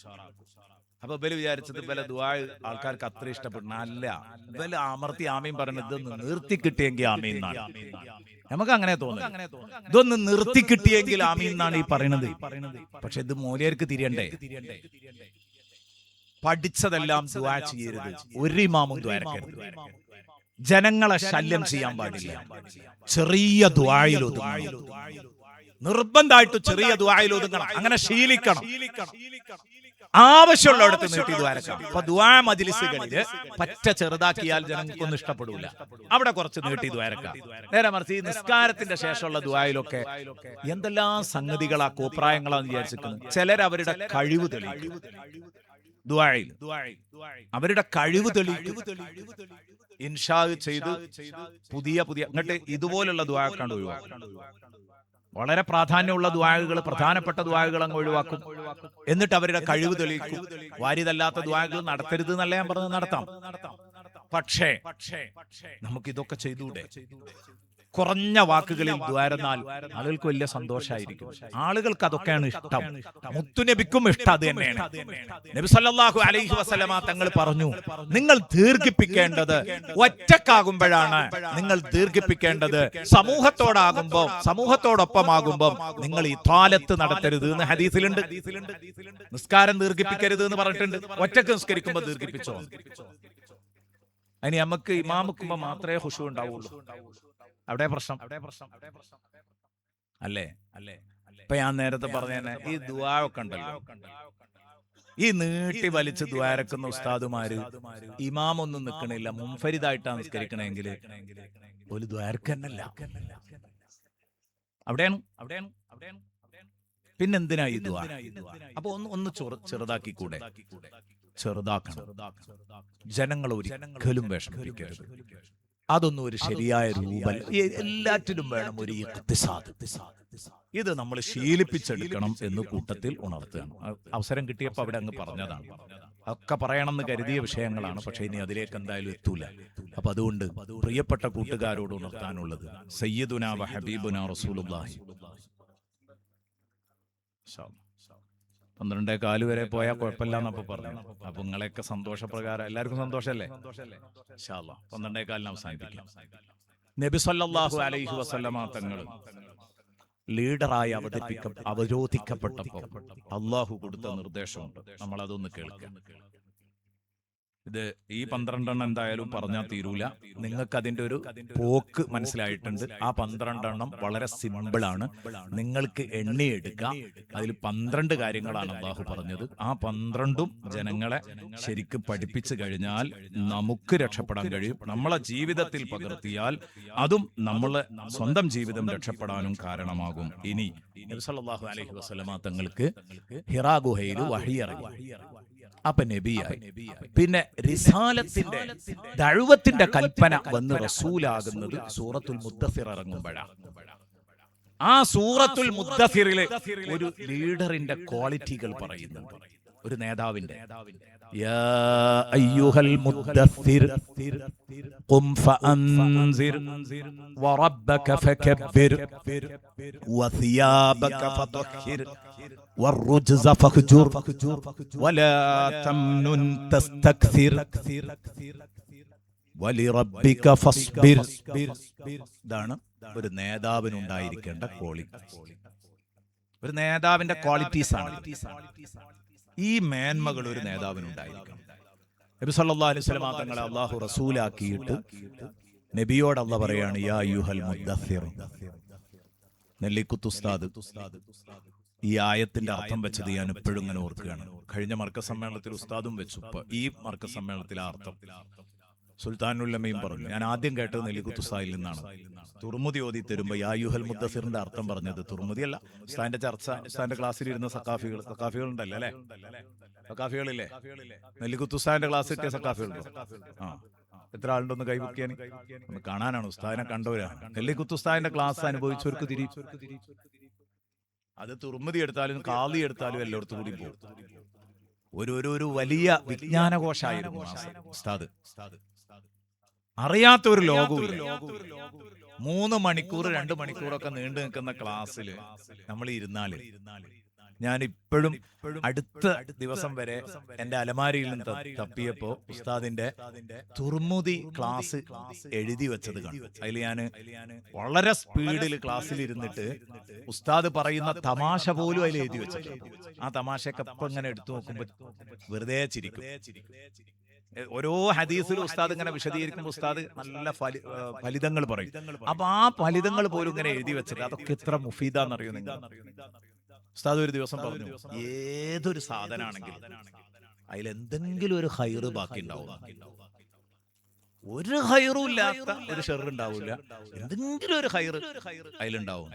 അപ്പൊ ഇവല് വിചാരിച്ചത് ഇവലെ ദുആ ആൾക്കാർക്ക് അത്ര ഇഷ്ടപ്പെടുന്ന അല്ല. ഇവല് അമർത്തി ആമീൻ പറയുന്നത് ഇതൊന്ന് നിർത്തി കിട്ടിയെങ്കിൽ ആമീൻ എന്നാണ്. നമുക്ക് അങ്ങനെ തോന്നുന്നു. ഇതൊന്ന് നിർത്തി കിട്ടിയെങ്കിൽ ആമീൻ എന്നാണ് ഈ പറയുന്നത്. പക്ഷെ ഇത് മൂല്യർക്ക് തിരിയണ്ടേ? പഠിച്ചതെല്ലാം ദുആ ചെയ്യരുത്. ഒരു ഇമാമും ദ്വാരക്കരുത്. ജനങ്ങളെ ശല്യം ചെയ്യാൻ പാടില്ല. ചെറിയ ദുആയിൽ ഒതുങ്ങണം. നിർബന്ധമായിട്ട് ചെറിയ ദുആയിൽ ഒതുങ്ങണം. അങ്ങനെ ശീലിക്കണം. ആവശ്യമുള്ളിടത്ത് നീട്ടി ദ്വാരക്കാം. അപ്പൊ ദുആ മജ്ലിസുകളില് പറ്റ ചെറുതാക്കിയാൽ ജനങ്ങൾക്കൊന്നും ഇഷ്ടപ്പെടൂല. അവിടെ കുറച്ച് നീട്ടി ദ്വാരക്കാം. നേരെ മറിച്ച് ഈ നിസ്കാരത്തിന്റെ ശേഷമുള്ള ദുആയിലൊക്കെ എന്തെല്ലാം സംഗതികളാ കോപ്രായങ്ങളാന്ന് വിചാരിച്ചിരിക്കുന്നത്. ചിലർ അവരുടെ കഴിവ് തെളിയിക്കും. ദുആയിൽ അവരുടെ കഴിവ് തെളിയിക്കും. ഇൻഷാ ചെയ്ത് പുതിയ എന്നിട്ട് ഇതുപോലുള്ള ദുആക്കാണ്ട് ഒഴിവാക്കും. വളരെ പ്രാധാന്യമുള്ള ദുആകൾ, പ്രധാനപ്പെട്ട ദുആകൾ അങ്ങ് ഒഴിവാക്കും. എന്നിട്ട് അവരുടെ കഴിവ് തെളിയിക്കും. വാരിതല്ലാത്ത ദുആകൾ നടത്തരുത് എന്നല്ല ഞാൻ പറഞ്ഞത്, നടത്താം. പക്ഷേ നമുക്കിതൊക്കെ ചെയ്തൂടെ? കുറഞ്ഞ വാക്കുകളിൽ ദ്വാരന്നാൽ ആളുകൾക്ക് വലിയ സന്തോഷമായിരിക്കും. ആളുകൾക്ക് അതൊക്കെയാണ് ഇഷ്ടം. മുത്തുനബിക്കും ഇഷ്ടം അത് തന്നെയാണ്. നബി സല്ലല്ലാഹു അലൈഹി വസല്ലമ തങ്ങൾ പറഞ്ഞു, നിങ്ങൾ ദീർഘിപ്പിക്കേണ്ടത് ഒറ്റക്കാകുമ്പോഴാണ്. നിങ്ങൾ ദീർഘിപ്പിക്കേണ്ടത് സമൂഹത്തോടൊപ്പമാകുമ്പോൾ നിങ്ങൾ ഈ താലത്ത് നടത്തരുത് എന്ന് ഹദീസിലുണ്ട്. നിസ്കാരം ദീർഘിപ്പിക്കരുത് എന്ന് പറഞ്ഞിട്ടുണ്ട്. ഒറ്റക്ക് നിസ്കരിക്കുമ്പോൾ ദീർഘിപ്പിച്ചോ? അതിന് നമുക്ക് ഇമാമുക്കുമ്പോ മാത്രമേ ഖുശൂ ഉണ്ടാവുള്ളൂ. അവിടെ പ്രശ്നം അല്ലേ? ഇപ്പൊ ഞാൻ നേരത്തെ പറഞ്ഞ ഈ ദുആ ഒക്കെ ഉണ്ടല്ലോ, ഈ നീട്ടി വലിച്ച് ദ്വാരക്കുന്ന ഉസ്താദുമാര് ഇമാമൊന്നും നിൽക്കണില്ല, മുൻഫരിദായിട്ടാണ് നിസ്കരിക്കണമെങ്കിൽ ഒരു ദ്വാരക്കന്നല്ല. അവിടെയാണ്. പിന്നെന്തിനാ ഈ ദ്വാ? അപ്പൊ ഒന്ന് ചെറുതാക്കിക്കൂടെ? ചെറുതാക്കണം. ജനങ്ങൾ ഒരിക്കലും വിഷമിപ്പിക്കരുത്. അതൊന്നും ഒരു ശരിയായ രൂപം. എല്ലാറ്റിലും വേണം ഒരു ഇഖ്തിസാദ്. ഇത് നമ്മൾ ശീലിപ്പിച്ചെടുക്കണം എന്ന് കൂട്ടത്തിൽ ഉണർത്തുകയാണ്. അവസരം കിട്ടിയപ്പോൾ അവിടെ അങ്ങ് പറഞ്ഞതാണ്. ഒക്കെ പറയണമെന്ന് കരുതിയ വിഷയങ്ങളാണ്, പക്ഷെ ഇനി അതിലേക്ക് എന്തായാലും എത്തൂല. അപ്പൊ അതുകൊണ്ട് പ്രിയപ്പെട്ട കൂട്ടുകാരോട് ഉണർത്താനുള്ളത് സയ്യിദുനാ വ ഹബീബുനാ റസൂലുള്ളാഹി 12:15 വരെ പോയാൽ കുഴപ്പമില്ലാന്നപ്പോ പറഞ്ഞു. അപ്പൊ നിങ്ങളെയൊക്കെ സന്തോഷപ്രകാരം എല്ലാവർക്കും സന്തോഷല്ലേ? ഇൻഷാ അല്ലാഹ് 12:15 അവസാനിപ്പിക്കാം. നബി സല്ലല്ലാഹു അലൈഹി വസല്ലമ തങ്ങൾ ലീഡറായി അവരോധിക്കപ്പെട്ടപ്പോൾ അള്ളാഹു കൊടുത്ത നിർദ്ദേശമുണ്ട്. നമ്മൾ അതൊന്ന് കേൾക്കാം. ഇത് ഈ 12 എന്തായാലും പറഞ്ഞാൽ തീരൂല. നിങ്ങൾക്ക് അതിന്റെ ഒരു പോക്ക് മനസ്സിലായിട്ടുണ്ട്. ആ 12 വളരെ സിമ്പിളാണ്. നിങ്ങൾക്ക് എണ്ണിയെടുക്കാം. അതിൽ 12 കാര്യങ്ങളാണ് അള്ളാഹു പറഞ്ഞത്. ആ 12ഉം ജനങ്ങളെ ശരിക്കും പഠിപ്പിച്ചു കഴിഞ്ഞാൽ നമുക്ക് രക്ഷപ്പെടാൻ കഴിയും. നമ്മളെ ജീവിതത്തിൽ പകർത്തിയാൽ അതും നമ്മളെ സ്വന്തം ജീവിതം രക്ഷപ്പെടാനും കാരണമാകും. ഇനി നബി സല്ലല്ലാഹു അലൈഹി വസല്ലമ തങ്ങൾക്ക് ഹിറാ ഗുഹയിൽ വഹി ഇറങ്ങി. അപ്പൊ നബിയായി. പിന്നെ റിസാലത്തിന്റെ ദഅവത്തിന്റെ കൽപ്പന വന്ന് റസൂലാകുന്നത് സൂറത്തുൽ മുദ്ദസിർ ഇറങ്ങുമ്പോഴാണ്. ആ സൂറത്തുൽ മുദ്ദസിറിലെ ഒരു ലീഡറിന്റെ ക്വാളിറ്റികൾ പറയുന്നുണ്ട്, ഒരു നേതാവിന്റെ. യാ അയ്യുഹൽ മുദ്ദസിർ ഖും ഫഅൻസിർ വറബ്ബക ഫകബ്ബിർ വസിയാബക ഫതഹിർ والرجز فهجر ولا تمنن تستكثر ولربك فاصبر. ഇതാണ് ഒരു നേതാവിനുണ്ടായിരിക്കേണ്ട ക്വാളിറ്റി. ഒരു നേതാവിന്റെ ക്വാളിറ്റീസ് ആണ് ഈ മേന്മകൾ. ഒരു നേതാവിനുണ്ടായിരിക്കണം. നബി സല്ലല്ലാഹു അലൈഹി വസല്ലം തങ്ങളെ അല്ലാഹു റസൂലാക്കിയിട്ട് നബിയോട് അല്ലാഹു പറയാണ്, യാ അയ്യുഹൽ മുദ്ദസ്സിർ. നെല്ലിക്കുത്ത് ഉസ്താദ് ഈ ആയത്തിന്റെ അർത്ഥം വെച്ചത് ഞാൻ എപ്പോഴും ഇങ്ങനെ ഓർക്കുകയാണ്. കഴിഞ്ഞ മർക്കസ് സമ്മേളനത്തിൽ ഉസ്താദും വെച്ചു. ഇപ്പൊ ഈ മർക്കസ് സമ്മേളനത്തിൽ ആ അർത്ഥം സുൽത്താനുല്ലമയും പറഞ്ഞു. ഞാൻ ആദ്യം കേട്ടത് നെല്ലിക്കുത്ത് ഉസ്താദിൽ നിന്നാണ്. തുർമുദി ഓതി തരുമ്പോ യാ അയ്യുഹൽ മുദ്ദസ്സിറിന്റെ അർത്ഥം പറഞ്ഞത് തുർമുദി അല്ല. ഉസ്താദിന്റെ ചർച്ച, ഉസ്താദിന്റെ ക്ലാസ്സിൽ ഇരുന്ന സക്കാഫികൾ ഉണ്ടല്ലോ അല്ലെ? സക്കാഫികളില്ലേ? നെല്ലിക്കുത്ത് ഉസ്താദിന്റെ ക്ലാസ് കിട്ടിയ സക്കാഫികളുണ്ടോ? ആ, എത്ര ആളുണ്ടൊന്ന് കൈവയ്ക്കാൻ? ഒന്ന് കാണാനാണ്. ഉസ്താദിനെ കണ്ടവരാണ്. നെല്ലിക്കുത്ത് ഉസ്താദിന്റെ ക്ലാസ് അനുഭവിച്ചവർക്ക് തിരി. അത് തുർമുദി എടുത്താലും കാളി എടുത്താലും എല്ലായിടത്തും കൂടി പോകും. ഒരു വലിയ വിജ്ഞാനകോശായിരുന്നു ഉസ്താദ്. അറിയാത്ത ഒരു ലോകവും. 3 മണിക്കൂർ 2 മണിക്കൂറൊക്കെ നീണ്ടു നിൽക്കുന്ന ക്ലാസ്സിൽ നമ്മൾ ഇരുന്നാല്, ഞാൻ ഇപ്പോഴും അടുത്ത ദിവസം വരെ എന്റെ അലമാരിയിൽ നിന്ന് തപ്പിയപ്പോ ഉസ്താദിന്റെ തുർമുദി ക്ലാസ് എഴുതി വെച്ചത് കണ്ടു. അതിൽ ഞാൻ വളരെ സ്പീഡിൽ ക്ലാസ്സിൽ ഇരുന്നിട്ട് ഉസ്താദ് പറയുന്ന തമാശ പോലും അതിൽ എഴുതി വെച്ചിട്ടുണ്ട്. ആ തമാശയൊക്കെ ഇപ്പൊ ഇങ്ങനെ എടുത്തു നോക്കുമ്പോ വെറുതെ ചിരിക്കും. ഓരോ ഹദീസിലും ഉസ്താദ് ഇങ്ങനെ വിശദീകരിക്കുമ്പോൾ ഉസ്താദ് നല്ല ഫലിതങ്ങൾ പറയും. അപ്പൊ ആ ഫലിതങ്ങൾ പോലും ഇങ്ങനെ എഴുതി വെച്ചിട്ട് അതൊക്കെ എത്ര മുഫീദാന്നറിയോ നിങ്ങൾ? ഉസ്താദ് ഒരു ദിവസം പറഞ്ഞു, ഏതൊരു സാധനാണെങ്കിലും അതിലെന്തെങ്കിലും ഒരു ഹൈറ് ബാക്കി ഉണ്ടാവും. ഒരു ഹൈറും ഇല്ലാത്ത ഒരു ഷെറ് ഉണ്ടാവില്ല, എന്തെങ്കിലും ഒരു ഹൈറ് അതിലുണ്ടാവും.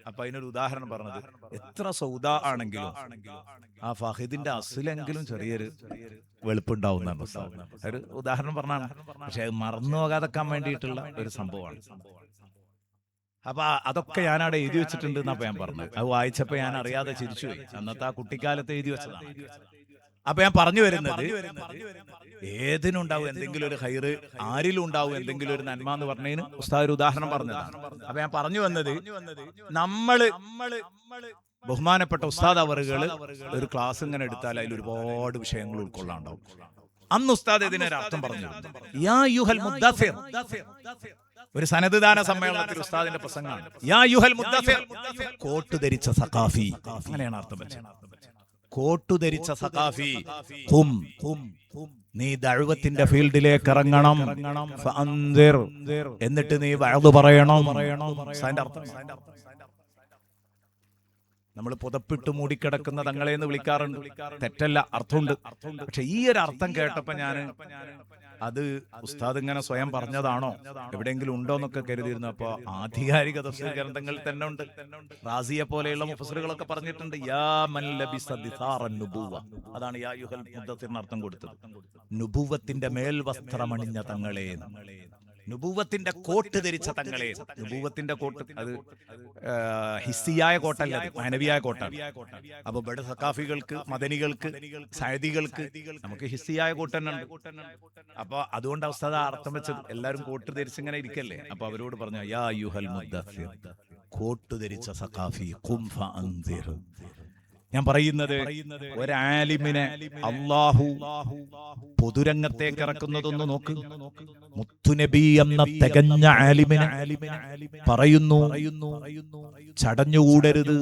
അപ്പൊ അതിനൊരു ഉദാഹരണം പറഞ്ഞത്, എത്ര സൗദ ആണെങ്കിലും ആ ഫഹിദിന്റെ അസിലെങ്കിലും ചെറിയൊരു വെളുപ്പുണ്ടാവുന്ന ഒരു ഉദാഹരണം പറഞ്ഞാണ്. പക്ഷെ അത് മറന്നു പോകാതെക്കാൻ വേണ്ടിയിട്ടുള്ള ഒരു സംഭവമാണ്. അപ്പൊ അതൊക്കെ ഞാൻ അവിടെ എഴുതി വെച്ചിട്ടുണ്ട് എന്നപ്പോ ഞാൻ പറഞ്ഞത്. അത് വായിച്ചപ്പോ ഞാൻ അറിയാതെ ചിരിച്ചുപോയി. അന്നത്തെ ആ കുട്ടിക്കാലത്ത് എഴുതി വെച്ചതാണ്. അപ്പൊ ഞാൻ പറഞ്ഞു വരുന്നത്, ഏതിനുണ്ടാവും എന്തെങ്കിലും ഒരു ഹൈറ്, ആരിലും ഉണ്ടാവും എന്തെങ്കിലും ഒരു നന്മ എന്ന് പറഞ്ഞതിന് ഉസ്താദ് ഒരു ഉദാഹരണം പറഞ്ഞതാണ്. അപ്പൊ ഞാൻ പറഞ്ഞു വന്നത്, നമ്മള് ബഹുമാനപ്പെട്ട ഉസ്താദ് അവറുകള് ഒരു ക്ലാസ് ഇങ്ങനെ എടുത്താൽ അതിൽ ഒരുപാട് വിഷയങ്ങൾ ഉൾക്കൊള്ളാണ്ടാവും. അന്ന് ഉസ്താദ് ഇതിനൊരു അർത്ഥം പറഞ്ഞു. യാ യുഹൽ മുദ്ദസ്സിർ, ഒരു സനദ്ദാന സമ്മേളനത്തിൽ ഉസ്താദിന്റെ പ്രസംഗമാണ്. യാ യുഹൽ മുദ്ദസ്സിർ, കോട്ട് ധരിച്ച സഖാഫി, അങ്ങനെയാണ് അർത്ഥം വെച്ചത്. കോട്ടു ധരിച്ച സഖാഫി, ഖും, നീ ദഅവത്തിന്റെ ഫീൽഡിലേക്ക് ഇറങ്ങണം, ഫഅൻസിർ, എന്നിട്ട് നീ വഅദ് പറയണം. അതിന്റെ അർത്ഥം നമ്മൾ പുതപ്പിട്ട് മൂടിക്കിടക്കുന്ന തങ്ങളെ എന്ന് വിളിക്കാറുണ്ട്. തെറ്റല്ല, അർത്ഥമുണ്ട്. പക്ഷെ ഈ ഒരു അർത്ഥം കേട്ടപ്പോ അത് ഉസ്താദ് ഇങ്ങനെ സ്വയം പറഞ്ഞതാണോ, എവിടെയെങ്കിലും ഉണ്ടോ എന്നൊക്കെ കരുതിയിരുന്നു. അപ്പൊ ആധികാരിക തഫ്സീർ ഗ്രന്ഥങ്ങളിൽ തന്നെ ഉണ്ട്. റാസിയെ പോലെയുള്ള മുഫസ്സിറുകളൊക്കെ പറഞ്ഞിട്ടുണ്ട്, യാ മൻ ലബിസ ദിസാറൻ നുബുവ. അതാണ് യാ യുഹൽ മുദ്ദത്തിറിന് അർത്ഥം കൊടുത്തത്. നുബുവത്തിന്റെ മേൽവസ്ത്രമണിഞ്ഞ തങ്ങളെ, നുബുവത്തിന്റെ കോട്ട് ധരിച്ച തങ്ങളെ. നുബുവത്തിന്റെ കോട്ട് അത് ഹിസ്സിയായ കോട്ടല്ല, മാനവിയായ കോട്ടാണ്. അപ്പൊ ഇവിടെ സക്കാഫികൾക്ക്, മദനികൾക്ക്, സഅദികൾക്ക് നമുക്ക് ഹിസ്സിയായ കോട്ട് തന്നെ ഉണ്ട്. അപ്പൊ അതുകൊണ്ട് അവസ്ഥ അർത്ഥം വെച്ചത് എല്ലാവരും കോട്ട് ധരിച്ചിങ്ങനെ ഇരിക്കല്ലേ. അപ്പൊ അവരോട് പറഞ്ഞു, യാ യുഹൽ മുദ്ദസ്സിർ, കോട്ട് ധരിച്ച സക്കാഫി, ഖും ഫഅൻസിർ. ഞാൻ പറയുന്നത്, ഒരാലിമിനെ അല്ലാഹു പൊതുരംഗത്തേക്ക് ഇറക്കുന്നതൊന്ന് നോക്ക്. മുത്തുനബി എന്ന തികഞ്ഞ ആലിമിനെ പറയുന്നു, ചടഞ്ഞുകൂടരുത്,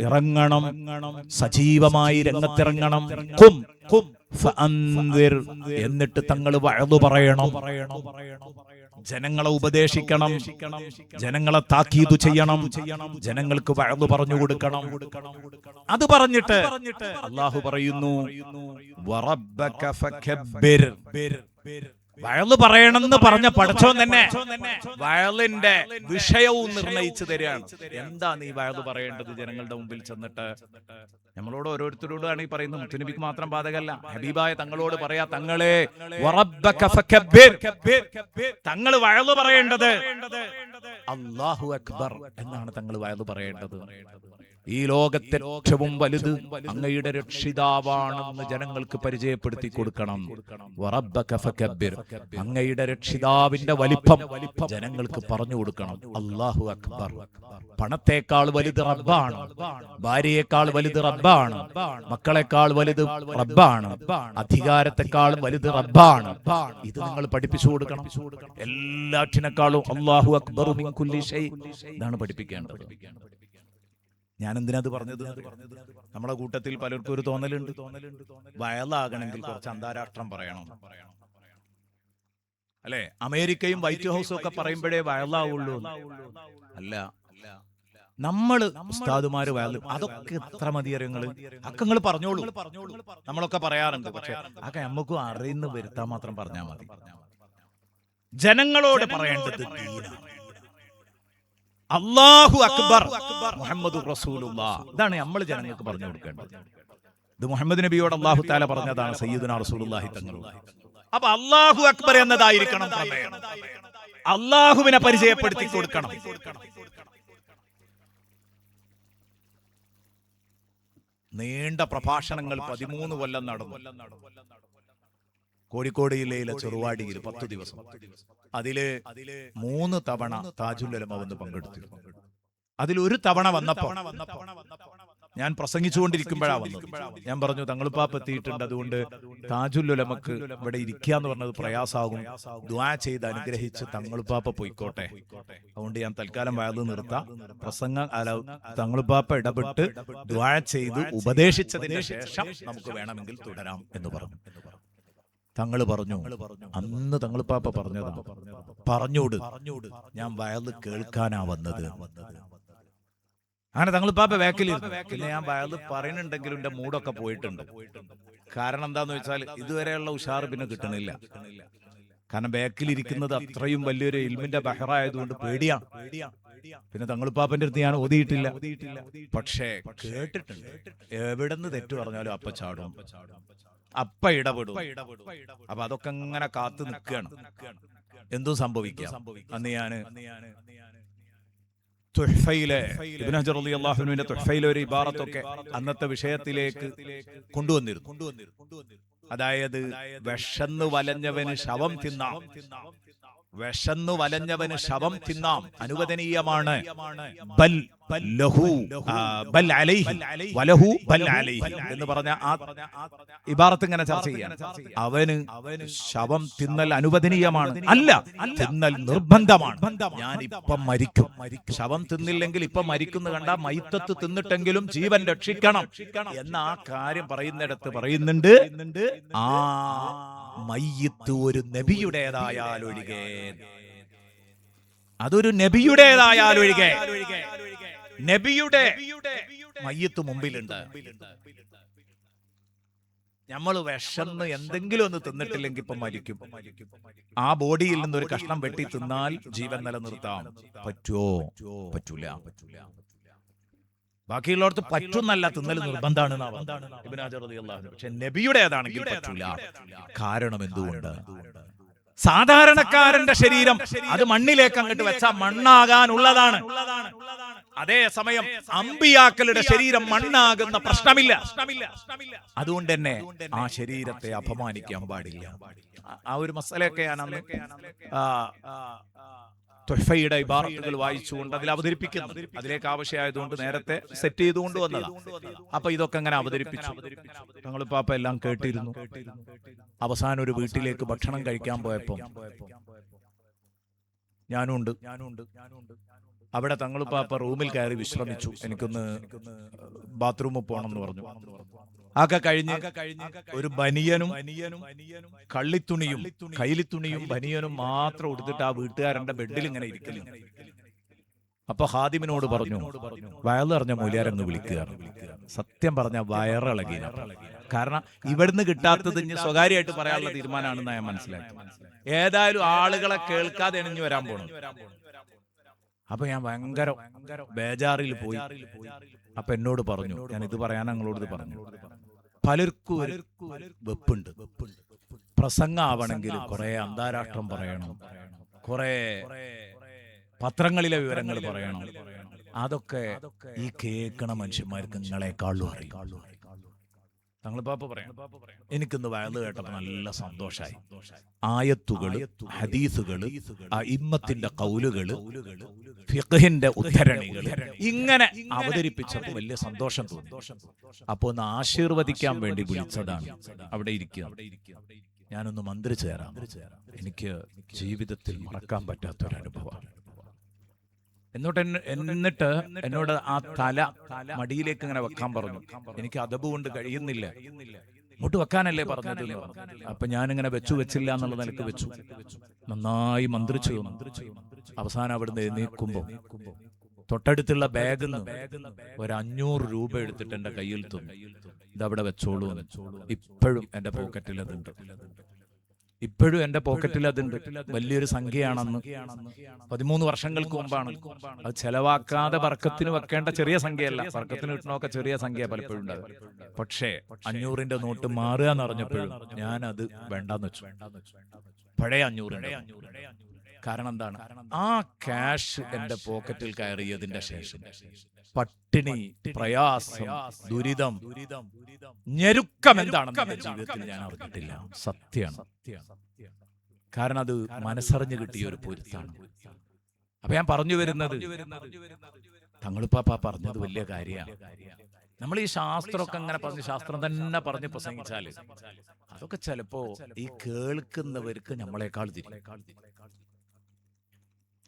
ഇറങ്ങണം, സജീവമായി രംഗത്തിറങ്ങണം. ഖും ഫഅൻസിർ, എന്നിട്ട് തങ്ങൾ വഅദ് പറയണം, ജനങ്ങളെ ഉപദേശിക്കണം, ജനങ്ങളെ താക്കീത് ചെയ്യണം, ജനങ്ങൾക്ക് വഅദ് പറഞ്ഞു കൊടുക്കണം. അത് പറഞ്ഞിട്ട് അല്ലാഹു പറയുന്നു, വറബ്ബക ഫകബ്ബിർ. വഅദ് പറയണമെന്ന് പറഞ്ഞ പടച്ചോൻ തന്നെ വഅദിന്റെ വിഷയവും നിർണയിച്ചു തരികയാണ്. എന്താ നീ വഅദ് പറയേണ്ടത് ജനങ്ങളുടെ മുമ്പിൽ ചെന്നിട്ട്? നമ്മളോട് ഓരോരുത്തരോടാണ് ഈ പറയുന്നത്, മുത്തുനബിക്ക് മാത്രം ബാധകല്ല. ഹബീബായ തങ്ങളോട് പറയാ, തങ്ങളെ വറബ്ബക ഫകബ്ബിർ, തങ്ങൾ വഅദ് പറയേണ്ടത് അല്ലാഹു അക്ബർ എന്നാണ് തങ്ങൾ വഅദ് പറയേണ്ടത്. ഈ ലോകത്തെ ഏറ്റവും വലുത് അങ്ങയുടെ രക്ഷിതാവാണെന്ന് ജനങ്ങൾക്ക് പരിചയപ്പെടുത്തി കൊടുക്കണം. വറബ്ബക ഫകബ്ബിർ, അങ്ങയുടെ രക്ഷിതാവിന്റെ വലിപ്പം ജനങ്ങൾക്ക് പറഞ്ഞു കൊടുക്കണം. അല്ലാഹു അക്ബർ. പണത്തേക്കാൾ വലുത് റബ്ബാണ്, ഭാര്യയേക്കാൾ വലുത് റബ്ബാണ്, മക്കളെക്കാൾ വലുത് റബ്ബാണ്, അധികാരത്തെക്കാൾ വലുത് റബ്ബാണ്. ഇത് നിങ്ങൾ പഠിപ്പിച്ചു കൊടുക്കണം. എല്ലാറ്റിനേക്കാളും അല്ലാഹു അക്ബർ മിൻ കുല്ലി ഷൈ, ഇതാണ് പഠിപ്പിക്കേണ്ടത്. ഞാൻ എന്തിനത് പറഞ്ഞത്? നമ്മുടെ കൂട്ടത്തിൽ പലർക്കും ഒരു തോന്നലുണ്ട്, വയലാകണമെങ്കിൽ കുറച്ച് അന്താരാഷ്ട്രം പറയണം, അല്ലെ? അമേരിക്കയും വൈറ്റ് ഹൗസും ഒക്കെ പറയുമ്പോഴേ വയലാവുള്ളൂ. അല്ല, നമ്മള് ഉസ്താദുമാര് വയൽ, അതൊക്കെ എത്ര മതിയറിയങ്ങള്, അക്കങ്ങൾ പറഞ്ഞോളൂ, നമ്മളൊക്കെ പറയാറുണ്ട്. പക്ഷെ അതൊക്കെ നമുക്കും അറിയുന്ന വരുത്താൻ മാത്രം പറഞ്ഞാൽ മതി. ജനങ്ങളോട് പറയേണ്ടത് അല്ലാഹു അക്ബർ, മുഹമ്മദുർ റസൂലുള്ളാഹ്, ഇതാണ് നമ്മൾ ജനങ്ങൾക്ക് പറഞ്ഞു കൊടുക്കേണ്ടത്. ഇത് മുഹമ്മദ് നബിയോട് അല്ലാഹു തആല പറഞ്ഞതാണ്, സയ്യിദുനാ റസൂലുള്ളാഹി തങ്ങളോട്. അപ്പൊ അല്ലാഹു അക്ബർ എന്നതായിരിക്കണം പ്രമേയം. അല്ലാഹുവിനെ പരിചയപ്പെടുത്തി കൊടുക്കണം. നീണ്ട പ്രഭാഷണങ്ങൾ 13 കൊല്ലം നടന്നു. കോഴിക്കോട് ജില്ലയിലെ ചെറുവാടിയിൽ 10 ദിവസം. അതില് 3 തവണ താജുൽ ഉലമ വന്ന് പങ്കെടുത്തു. അതിലൊരു തവണ വന്നപ്പോ ഞാൻ പ്രസംഗിച്ചുകൊണ്ടിരിക്കുമ്പോഴാണ് വന്നത്. ഞാൻ പറഞ്ഞു, തങ്ങളുപ്പാപ്പ എത്തിയിട്ടുണ്ട്, അതുകൊണ്ട് താജുൽ ഉലമക്ക് ഇവിടെ ഇരിക്കാന്ന് പറഞ്ഞത് പ്രയാസാകും, ദുആ ചെയ്ത് അനുഗ്രഹിച്ച് തങ്ങളുപ്പാപ്പ പോയിക്കോട്ടെ, അതുകൊണ്ട് ഞാൻ തൽക്കാലം വയല് നിർത്താം, പ്രസംഗം തങ്ങളുപ്പാപ്പ ഇടപെട്ട് ദുആ ചെയ്ത് ഉപദേശിച്ചതിന് ശേഷം നമുക്ക് വേണമെങ്കിൽ തുടരാം എന്ന് പറഞ്ഞു. തങ്ങള് പറഞ്ഞു, അന്ന് തങ്ങളുപ്പാപ്പ പറഞ്ഞതാ, പറഞ്ഞോട് ഞാൻ വയല് കേൾക്കാനാ വന്നത്. അങ്ങനെ തങ്ങളുപ്പാപ്പ വേക്കിലിരുന്നു. പിന്നെ ഞാൻ വയല് പറയുന്നുണ്ടെങ്കിലും എന്റെ മൂടൊക്കെ പോയിട്ടുണ്ട്. കാരണം എന്താന്ന് വെച്ചാൽ ഇതുവരെയുള്ള ഉഷാർ പിന്നെ കിട്ടണില്ല. കാരണം ബാക്കിലിരിക്കുന്നത് അത്രയും വലിയൊരു ഇൽമിന്റെ ബഹറായതുകൊണ്ട് പേടിയാണ്. പിന്നെ തങ്ങളുപ്പാപ്പന്റെ അടുത്ത് ഞാൻ ഓതിയിട്ടില്ല, പക്ഷേ കേട്ടിട്ടുണ്ട്. എവിടെന്ന് തെറ്റു പറഞ്ഞാലും അപ്പ ചാടും, അപ്പ ഇടപെടും. അപ്പൊ അതൊക്കെ ഇങ്ങനെ കാത്തു നിൽക്കുകയാണ്, എന്തും സംഭവിക്കാം. അന്ന് ഞാന് തുഹ്ഫയിലെ ഇബ്നു ഹജർ റളിയല്ലാഹു അൻഹുവിന്റെ തുഹ്ഫയിലെ ഒരു ഇബാറത്തൊക്കെ അന്നത്തെ വിഷയത്തിലേക്ക് കൊണ്ടുവന്നിരുന്നു. അതായത് വിശന്നു വലഞ്ഞവന് ശവം തിന്നാം, വിശന്നു വലഞ്ഞവന് ശവം തിന്നാം, അനുവദനീയമാണ്. ബൽ ലഹു ബൽ അലൈഹി വലഹു ബൽ അലൈഹി എന്ന് പറഞ്ഞ ആ ഇബാറത്ത് ഇങ്ങനെ ചർച്ച ചെയ്യാൻ. അവന് ശവം തിന്നൽ അനുവദനീയമാണ്, അല്ല തിന്നൽ നിർബന്ധമാണ്. ഞാൻ ഇപ്പം മരിക്കും, ശവം തിന്നില്ലെങ്കിൽ ഇപ്പം മരിക്കുന്നു കണ്ട മൈത്തത്ത് തിന്നിട്ടെങ്കിലും ജീവൻ രക്ഷിക്കണം എന്ന ആ കാര്യം പറയുന്നിടത്ത് പറയുന്നുണ്ട്, ആ മയ്യിത്ത് ഒരു നബിയുടേതായാലൊഴികെ, അതൊരു നബിയുടേതായാലൊഴികെ, നബിയുടെ മയ്യത്ത് മുമ്പിലുണ്ട്. നമ്മൾ വിഷന്ന് എന്തെങ്കിലും ഒന്ന് തിന്നിട്ടില്ലെങ്കിൽ ഇപ്പൊ മരിക്കും. ആ ബോഡിയിൽ നിന്നൊരു കഷ്ണം വെട്ടി തിന്നാൽ ജീവൻ നിലനിർത്താം. പറ്റുമോ? പറ്റൂല. ബാക്കിയുള്ളവർക്ക് പറ്റുന്നല്ല, തിന്നൽ നിർബന്ധമാണ്. പക്ഷെ നബിയുടേതാണെങ്കിൽ പറ്റൂല. കാരണം എന്തുകൊണ്ട്? സാധാരണക്കാരന്റെ ശരീരം അത് മണ്ണിലേക്ക് അങ്ങോട്ട് വെച്ചാൽ മണ്ണാകാനുള്ളതാണ്. അതേസമയം അമ്പിയാക്കളുടെ ശരീരം മണ്ണാകുന്ന പ്രശ്നമില്ല. അതുകൊണ്ട് തന്നെ ആ ശരീരത്തെ അപമാനിക്കാൻ പാടില്ല. ആ ഒരു മസലയൊക്കെ ഞാൻ അന്ന് തുഹ്ഫയുടെ ഇബാറത്തുകൾ വായിച്ചുകൊണ്ട് അതിൽ അവതരിപ്പിക്കുന്നത്. അതിലേക്ക് ആവശ്യമായതുകൊണ്ട് നേരത്തെ സെറ്റ് ചെയ്തുകൊണ്ട് വന്നതാണ്. അപ്പൊ ഇതൊക്കെ അങ്ങനെ അവതരിപ്പിച്ചു. തങ്ങളിപ്പാപ്പ എല്ലാം കേട്ടിരുന്നു. അവസാനം ഒരു വീട്ടിലേക്ക് ഭക്ഷണം കഴിക്കാൻ പോയപ്പോ ഞാനുണ്ട്. അവിടെ തങ്ങളിപ്പാപ്പ റൂമിൽ കയറി വിശ്രമിച്ചു. എനിക്കൊന്ന് ബാത്റൂമിൽ പോകണം എന്ന് പറഞ്ഞു. ഒക്കെ കഴിഞ്ഞ് ഒരു ബനിയനും കള്ളിത്തുണിയും കൈലിത്തുണിയും ബനിയനും മാത്രം എടുത്തിട്ട് ആ വീട്ടുകാരന്റെ ബെഡിൽ ഇങ്ങനെ ഇരിക്കല്. അപ്പൊ ഹാദിമിനോട് പറഞ്ഞു, വയറിളറിഞ്ഞ മൂല്യാരെന്ന് വിളിക്കുക. സത്യം പറഞ്ഞ വയറിളകി. കാരണം ഇവിടുന്ന് കിട്ടാത്തത് ഇനി സ്വകാര്യമായിട്ട് പറയാനുള്ള തീരുമാനമാണെന്ന് ഞാൻ മനസ്സിലാക്കി. ഏതായാലും ആളുകളെ കേൾക്കാതെ എണിഞ്ഞു വരാൻ പോണു. അപ്പൊ ഞാൻ ഭയങ്കര ബേജാറിൽ പോയി. അപ്പൊ എന്നോട് പറഞ്ഞു, ഞാൻ ഇത് പറയാൻ ഞങ്ങളോട് പറഞ്ഞു, പലർക്കും വെപ്പുണ്ട്. പ്രസംഗമാവണമെങ്കിൽ കുറെ അന്താരാഷ്ട്രം പറയണം, കുറെ പത്രങ്ങളിലെ വിവരങ്ങൾ പറയണം. അതൊക്കെ ഈ കേൾക്കണ മനുഷ്യന്മാർക്ക് നിങ്ങളെക്കാളും അറിയും. തങ്ങളിപ്പാപ്പ പറയാം, എനിക്കിന്ന് വയല് കേട്ടപ്പോ നല്ല സന്തോഷമായി. ആയത്തുകള്, ഹദീസുകള്, ഇമ്മത്തിന്റെ കൗലുകള്, ഫിഖ്ഹിന്റെ ഉദ്ധരണികള് ഇങ്ങനെ അവതരിപ്പിച്ചപ്പോ വലിയ സന്തോഷം തോന്നി. അപ്പൊ ഒന്ന് ആശീർവദിക്കാൻ വേണ്ടി വിളിച്ചതാണ്. അവിടെ ഇരിക്കുക. ഞാനൊന്ന് മന്ത്രിച്ചു തരാം. എനിക്ക് ജീവിതത്തിൽ മറക്കാൻ പറ്റാത്തൊരനുഭവം. എന്നിട്ട് എന്നോട് ആ തല മടിയിലേക്ക് ഇങ്ങനെ വെക്കാൻ പറഞ്ഞു. എനിക്ക് അദബ് കൊണ്ട് കഴിയുന്നില്ല. ഇങ്ങോട്ട് വെക്കാനല്ലേ പറഞ്ഞത്. അപ്പൊ ഞാനിങ്ങനെ വെച്ചില്ല എന്നുള്ള നിലക്ക് വെച്ചു. നന്നായി മന്ത്രിച്ചു. അവസാനം അവിടുന്ന് എഴുന്നേൽക്കുമ്പോ തൊട്ടടുത്തുള്ള ബാഗിൽ നിന്ന് ഒരു 500 രൂപ എടുത്തിട്ട് എന്റെ കയ്യിൽ തന്നു. ഇതവിടെ വെച്ചോളൂ. ഇപ്പോഴും എന്റെ പോക്കറ്റിൽ അതുണ്ട്. ഇപ്പോഴും എന്റെ പോക്കറ്റിൽ അതുണ്ട്. വലിയൊരു സംഖ്യയാണെന്ന്. 13 വർഷങ്ങൾക്ക് മുമ്പാണ്. അത് ചെലവാക്കാതെ ബർക്കത്തിന് വെക്കേണ്ട ചെറിയ സംഖ്യയല്ല. ബർക്കത്തിന് കിട്ടണമൊക്കെ ചെറിയ സംഖ്യ പലപ്പോഴും ഉണ്ടാകും. പക്ഷേ 500ന്റെ നോട്ട് മാറുക എന്ന് പറഞ്ഞപ്പോഴും ഞാൻ അത് വേണ്ടാന്ന് വെച്ചു. പഴയ 500. കാരണം എന്താണ്? ആ ക്യാഷ് എന്റെ പോക്കറ്റിൽ കയറിയതിന്റെ ശേഷം പട്ടിണി, പ്രയാസം, ദുരിതം, ഞെരുക്കം എന്താണെന്ന് എന്റെ ജീവിതത്തിൽ ഞാൻ അറിഞ്ഞിട്ടില്ല. സത്യമാണ്. കാരണം അത് മനസ്സറിഞ്ഞു കിട്ടിയ ഒരു പൊരുത്താണ്. അപ്പൊ ഞാൻ പറഞ്ഞു വരുന്നത്, തങ്ങളിപ്പാപ്പ പറഞ്ഞത് വലിയ കാര്യമാണ്. നമ്മൾ ഈ ശാസ്ത്രമൊക്കെ അങ്ങനെ പറഞ്ഞ് ശാസ്ത്രം തന്നെ പറഞ്ഞ് പ്രസംഗിച്ചാല് അതൊക്കെ ചിലപ്പോ ഈ കേൾക്കുന്നവർക്ക് നമ്മളെക്കാൾ തിരിക്കും.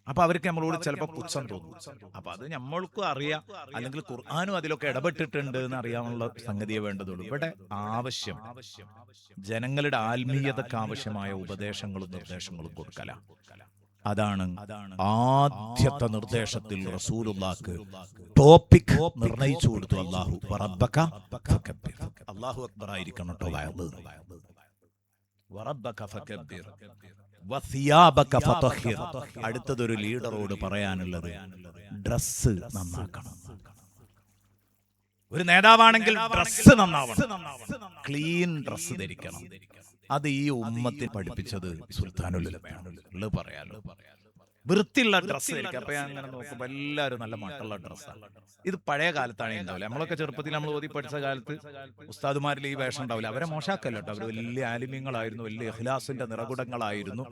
അപ്പൊ അവർക്ക് നമ്മളോട് ചിലപ്പോൾ പുച്ഛം തോന്നും. അപ്പൊ അത് നമ്മൾക്കും അറിയാം, അല്ലെങ്കിൽ ഖുർആനും അതിലൊക്കെ ഇടപെട്ടിട്ടുണ്ട് എന്ന് അറിയാനുള്ള സംഗതിയെ വേണ്ടതുള്ളൂ. ഇവിടെ ആവശ്യം ജനങ്ങളുടെ ആത്മീയതക്ക് ആവശ്യമായ ഉപദേശങ്ങളും നിർദ്ദേശങ്ങളും കൊടുക്കല. അതാണ് ആദ്യത്തെ നിർദ്ദേശത്തിൽ റസൂലുള്ളാഹിക്ക് ടോപ്പിക് നിർണയിച്ചു കൊടുത്തു. അല്ലാഹു വറബ്ബക ഫകബ്ബിർ. അല്ലാഹു അക്ബർ ആയിരിക്കണം ട്ടോ വയല്. വറബ്ബക ഫകബ്ബിർ വസിയാബക ഫതഹിർ. അടുത്തതൊരു ലീഡറോട് പറയാനുള്ളത് ഡ്രസ്സ് നന്നാക്കണം. ഒരു നേതാവാണെങ്കിൽ ഡ്രസ്സ് നന്നാവണം. ക്ലീൻ ഡ്രസ്സ് ധരിക്കണം. അത് ഈ ഉമ്മത്തിനെ പഠിപ്പിച്ചത് സുൽത്താനുൽ ഉലമയാണ്. പറയാലോ, വൃത്തിയുള്ള ഡ്രസ്സ് ധരിക്കുക. അപ്പൊ ഞാൻ അങ്ങനെ നോക്കുമ്പോൾ എല്ലാവരും നല്ല മട്ടുള്ള ഡ്രസ്സാണ്. ഇത് പഴയ കാലത്താണ് ഉണ്ടാവില്ല. നമ്മളൊക്കെ ചെറുപ്പത്തിൽ നമ്മൾ ഓതി പഠിച്ച കാലത്ത് ഉസ്താദുമാരിൽ ഈ വേഷം ഉണ്ടാവില്ല. അവരെ മോശാക്കല്ല കേട്ടോ. അവർ വലിയ ആലിമ്യങ്ങളായിരുന്നു, വലിയ ഇഖ്ലാസിന്റെ നിറകുടങ്ങളായിരുന്നു.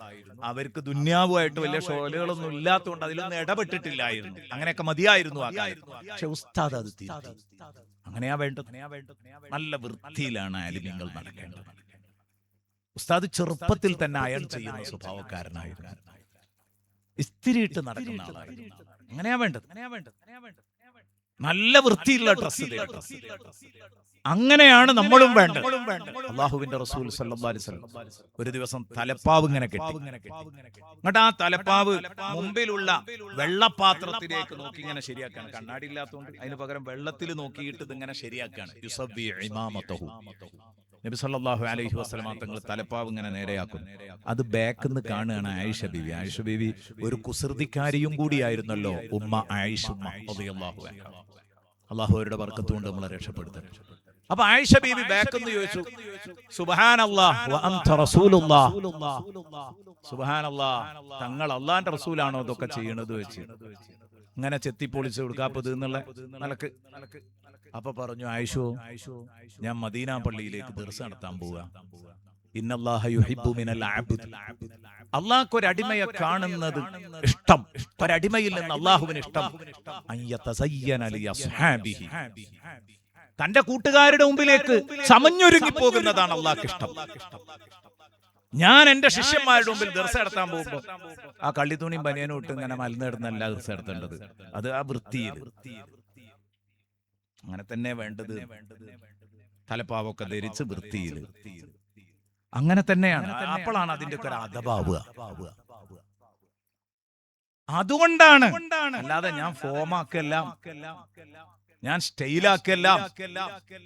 അവർക്ക് ദുന്യാവുമായിട്ട് വലിയ ഷോലുകളൊന്നും ഇല്ലാത്തതുകൊണ്ട് അതിലൊന്നും ഇടപെട്ടിട്ടില്ലായിരുന്നു. അങ്ങനെയൊക്കെ മതിയായിരുന്നു ആ കാലത്ത്. പക്ഷെ ഉസ്താദ് അത് തിരുത്തി. അങ്ങനെയാ വേണ്ടത്. നല്ല വൃത്തിയിലാണ് ആലിമ്യങ്ങൾ നടക്കേണ്ടത്. ഉസ്താദ് ചെറുപ്പത്തിൽ തന്നെ അയൺ ചെയ്യുന്ന സ്വഭാവക്കാരനായിരുന്നു. ഇസ്തിരിയിട്ട് നടക്കുന്ന ആളായിരുന്നു. അങ്ങനെയാ വേണ്ടത്. നല്ല വൃത്തിയുള്ള ഡ്രസ്സ് ധരിക്കണം. അങ്ങനെയാണ് നമ്മളും വേണ്ടത്. അള്ളാഹുവിന്റെ റസൂൽ സല്ലല്ലാഹു അലൈഹി വസല്ലം ഒരു ദിവസം തലപ്പാവ് ഇങ്ങനെ കെട്ടി. എന്നിട്ട് ആ തലപ്പാവ് മുമ്പിലുള്ള വെള്ളപാത്രത്തിലേക്ക് നോക്കി ഇങ്ങനെ ശരിയാക്കാണ്. കണ്ണാടി ഇല്ലാത്തതുകൊണ്ട് അതിന് പകരം വെള്ളത്തിൽ നോക്കിയിട്ട് ഇതിങ്ങനെ ശരിയാക്കാണ്. യുസബ്ബി ഇമാമതഹു. നബി സല്ലല്ലാഹു അലൈഹി വസല്ലം തങ്ങൾ തലപ്പാവ് ഇങ്ങനെ നേരെയാക്കുന്നു. അത് ബാക്കിൽ നിന്ന് കാണുകയാണ് ആയിഷ ബീവി. ആയിഷ ബീവി ഒരു കുസൃതിക്കാരിയും കൂടിയായിരുന്നല്ലോ ഉമ്മ ആയിഷ റളിയല്ലാഹു അൻഹ. അള്ളാഹു അവരുടെ ബർക്കത്തുകൊണ്ട് നമ്മളെ രക്ഷപ്പെടുത്തട്ടെ. അപ്പൊ ആയിഷ ബീവി ബാക്കെന്ന് ചോദിച്ചു, സുബ്ഹാനല്ലാഹ് വ അൻത റസൂലുള്ളാഹ്, സുബ്ഹാനല്ലാഹ് തങ്ങൾ അള്ളാന്റെ റസൂലാണോ ഇതൊക്കെ ചെയ്യണത് വെച്ച് ഇങ്ങനെ ചെത്തിപ്പൊളിച്ച് കൊടുക്കാപ്പത് എന്നുള്ള നിലക്ക്. അപ്പൊ പറഞ്ഞു, ആയിഷോ ഞാൻ മദീന പള്ളിയിലേക്ക് ദർസ് നടത്താൻ പോവുക. ഇന്നല്ലാഹ യുഹിബ്ബു മിനൽ അബ്ദ്, അള്ളാഹ്ക്ക് ഒരു അടിമയെ കാണുന്നത് ഇഷ്ടം. ഒരടിമയിൽ നിന്ന് അള്ളാഹുവിന് ഇഷ്ടം അയ്യതസയ്യന ലി അസ്ഹാബിഹി, തന്റെ കൂട്ടുകാരുടെ മുമ്പിലേക്ക് ചമഞ്ഞൊരുങ്ങി പോകുന്നതാണ് അള്ളാഹ്ക്ക് ഇഷ്ടം. ഞാൻ എന്റെ ശിഷ്യന്മാരുടെ മുമ്പിൽ ദർസ് നടത്താൻ പോകുമ്പോ ആ കള്ളിത്തുണിയും ബനിയനും ഇട്ട് ഇങ്ങനെ മലന്നിടുന്നല്ല ദർസ് നടത്തേണ്ടത്. അത് ആ വൃത്തിയിൽ അങ്ങനെ തന്നെ വേണ്ടത്. തലപ്പാവൊക്കെ ധരിച്ച് വൃത്തിയിൽ അങ്ങനെ തന്നെയാണ്. അപ്പോഴാണ് അതിന്റെ ഒക്കെ ഒരു അദബാവുക. അതുകൊണ്ടാണ്, അല്ലാതെ ഞാൻ ഫോമാക്കല്ല, ഞാൻ സ്റ്റൈലാക്കല്ല.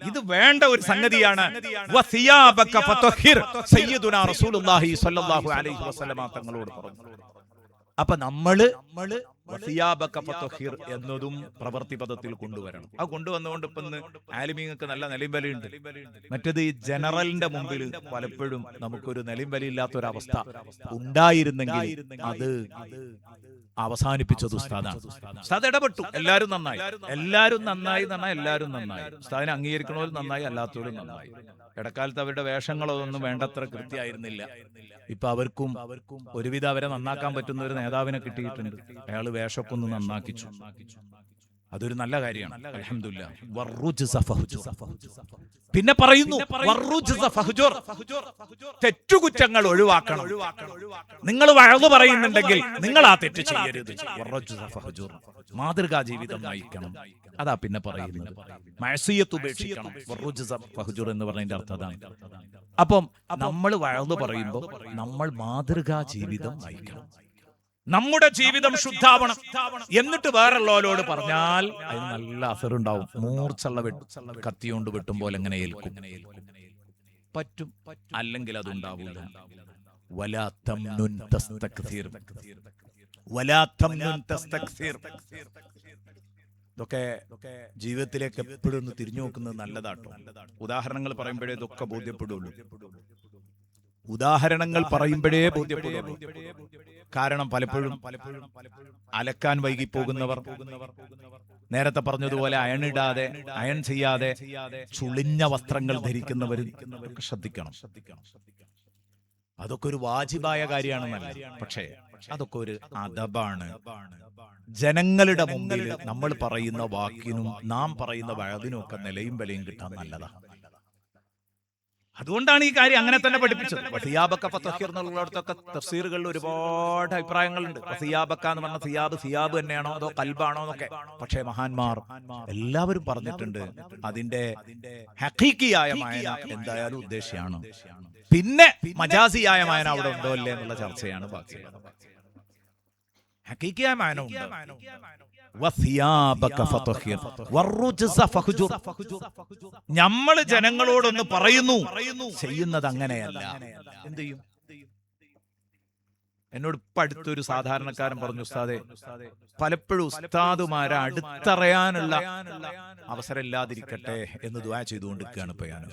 ഇത് വേണ്ട ഒരു സംഗതിയാണ്. വസിയാബക ഫതഹിർ സയ്യിദുനാ റസൂലുള്ളാഹി സ്വല്ലല്ലാഹു അലൈഹി വസല്ലം തങ്ങളോട് പറഞ്ഞു. അപ്പൊ നമ്മള് വസിയാബക ഫതഹിർ എന്നതും പ്രവൃത്തി പദത്തിൽ കൊണ്ടുവരണം. അത് കൊണ്ടുവന്നുകൊണ്ട് ഇപ്പൊ ആലിമീങ്ങൾക്ക് നല്ല നിലവിലുണ്ട്. മറ്റേത് ഈ ജനറലിന്റെ മുമ്പിൽ പലപ്പോഴും നമുക്കൊരു നിലവിലില്ലാത്തൊരവസ്ഥ ഉണ്ടായിരുന്നെങ്കിൽ അത് അവസാനിപ്പിച്ചത് ഉസ്താദാണ്. ഉസ്താദ് ഇടപെട്ടു, എല്ലാരും നന്നായി. എല്ലാരും നന്നായി എന്നാ എല്ലാരും നന്നായി. ഉസ്താദിനെ അംഗീകരിക്കണവരും നന്നായി, അല്ലാത്തവരും നന്നായി. ഇടക്കാലത്ത് അവരുടെ വേഷങ്ങളൊന്നും വേണ്ടത്ര കൃത്യമായിരുന്നില്ല. ഇപ്പൊ അവർക്കും ഒരുവിധം അവരെ നന്നാക്കാൻ പറ്റുന്ന ഒരു നേതാവിനെ കിട്ടിയിട്ടുണ്ട്. അയാൾ വേഷമൊക്കെ ഒന്ന് നന്നാക്കിച്ചു. അതൊരു നല്ല കാര്യമാണ്. അൽഹംദുലില്ലാഹ്. പിന്നെ പറയുന്നു, തെറ്റുകുറ്റങ്ങൾ ഒഴിവാക്കണം. നിങ്ങൾ വഴന്നു പറയുന്നുണ്ടെങ്കിൽ നിങ്ങൾ ആ തെറ്റ് ചെയ്യരുത്. മാതൃകാ ജീവിതം നയിക്കണം. അതാ പിന്നെ പറയുന്നത്. മഅസിയത്ത് ഉപേക്ഷിക്കണം. എന്ന് പറഞ്ഞതിന്റെ അർത്ഥം അതാണ്. അപ്പം നമ്മൾ വഴന്നു പറയുമ്പോൾ നമ്മൾ മാതൃകാ ജീവിതം നയിക്കണം. നമ്മുടെ ജീവിതം ശുദ്ധാവണം. എന്നിട്ട് വേറുള്ളവരോട് പറഞ്ഞാൽ അതിന് നല്ല അസറുണ്ടാവും. മൂർച്ചുള്ള കത്തിയോണ്ട് വെട്ടും പോലെ എങ്ങനെ ഏൽക്കും പറ്റും. അല്ലെങ്കിൽ അതുണ്ടാവില്ല. വലാ തംനുൻ തസ്തക്സിർ, വലാ തംനുൻ തസ്തക്സിർ. ഇതൊക്കെ ജീവിതത്തിലേക്ക് എപ്പോഴും ഒന്ന് തിരിഞ്ഞു നോക്കുന്നത് നല്ലതാട്ടോ. ഉദാഹരണങ്ങൾ പറയുമ്പോഴേ ഇതൊക്കെ ബോധ്യപ്പെടുള്ളൂ. ഉദാഹരണങ്ങൾ പറയുമ്പോഴേ ബോധ്യപ്പെടുള്ളൂ. കാരണം പലപ്പോഴും അലക്കാൻ വൈകിപ്പോകുന്നവർ, നേരത്തെ പറഞ്ഞതുപോലെ അയണിടാതെ അയൺ ചെയ്യാതെ ചുളിഞ്ഞ വസ്ത്രങ്ങൾ ധരിക്കുന്നവരും ശ്രദ്ധിക്കണം. അതൊക്കെ ഒരു വാജിബായ കാര്യമാണെന്നല്ല, പക്ഷേ അതൊക്കെ ഒരു അദബാണ്. ജനങ്ങളുടെ മുമ്പിൽ നമ്മൾ പറയുന്ന വാക്കിനും നാം പറയുന്ന വഴതിനും ഒക്കെ നിലയും വിലയും കിട്ടാൻ നല്ലതാണ്. അതുകൊണ്ടാണ് ഈ കാര്യം അങ്ങനെ തന്നെ പഠിപ്പിച്ചത്. വസിയാബക്ക ഫതഹിർ എന്നുള്ളിടത്തൊക്കെ തഫ്സീറുകളിൽ ഒരുപാട് അഭിപ്രായങ്ങളുണ്ട്. വസിയാബക്ക എന്ന് പറഞ്ഞ സിയാബ് തന്നെയാണോ അതോ കൽബാണോ എന്നൊക്കെ. പക്ഷേ മഹാന്മാർ എല്ലാവരും പറഞ്ഞിട്ടുണ്ട് അതിന്റെ ഹഖീഖിയായ മായന എന്തായാലും ഉദ്ദേശിയാണ്. പിന്നെ മജാസിയായ മായന അവിടെ ഉണ്ടോ അല്ലേ എന്നുള്ള ചർച്ചയാണ് ബാക്കി. ഹഖീഖിയായ മായന ഉണ്ട്. നമ്മൾ ജനങ്ങളോടൊന്ന് പറയുന്നു, ചെയ്യുന്നത് അങ്ങനെയല്ല. എന്ത് ചെയ്യും? എന്നോട് ഇപ്പൊ അടുത്തൊരു സാധാരണക്കാരൻ പറഞ്ഞു, ഉസ്താദെ പലപ്പോഴും ഉസ്താദുമാരെ അടുത്തറിയാനുള്ള അവസരം ഇല്ലാതിരിക്കട്ടെ എന്ന് ദുആ ചെയ്തുകൊണ്ടിരിക്കുകയാണ് ഇപ്പൊ ഞാൻ.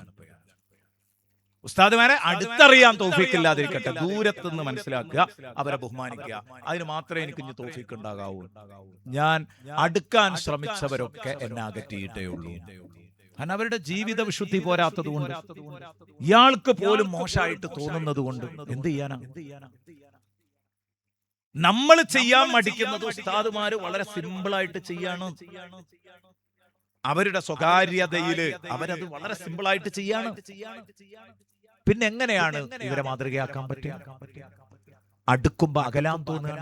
ഉസ്താദുമാരെ അടുത്തറിയാൻ തൗഫീഖില്ലാതിരിക്കട്ടെ, ദൂരത്തുനിന്ന് മനസ്സിലാക്കുക, അവരെ ബഹുമാനിക്കുക. അതിന് മാത്രമേ എനിക്ക് ഇനി തൗഫീഖ് ഉണ്ടാകാവൂ. ഞാൻ അടുക്കാൻ ശ്രമിച്ചവരൊക്കെ എന്നെ അകറ്റിയിട്ടേ ഉള്ളൂ. കാരണം അവരുടെ ജീവിത വിശുദ്ധി പോരാത്തത് കൊണ്ട്, ഇയാൾക്ക് പോലും മോശമായിട്ട് തോന്നുന്നത് കൊണ്ട് എന്ത് ചെയ്യാനാ? നമ്മൾ ചെയ്യാൻ മടിക്കുന്നത് ഉസ്താദുമാര് വളരെ സിമ്പിളായിട്ട് ചെയ്യാണ്. അവരുടെ സ്വകാര്യതയില് അവരത് വളരെ സിമ്പിളായിട്ട് ചെയ്യാണ്. പിന്നെ എങ്ങനെയാണ് ഇവരെ മാതൃകയാക്കാൻ പറ്റുക? അടുക്കുമ്പോ അകലാൻ തോന്നുക.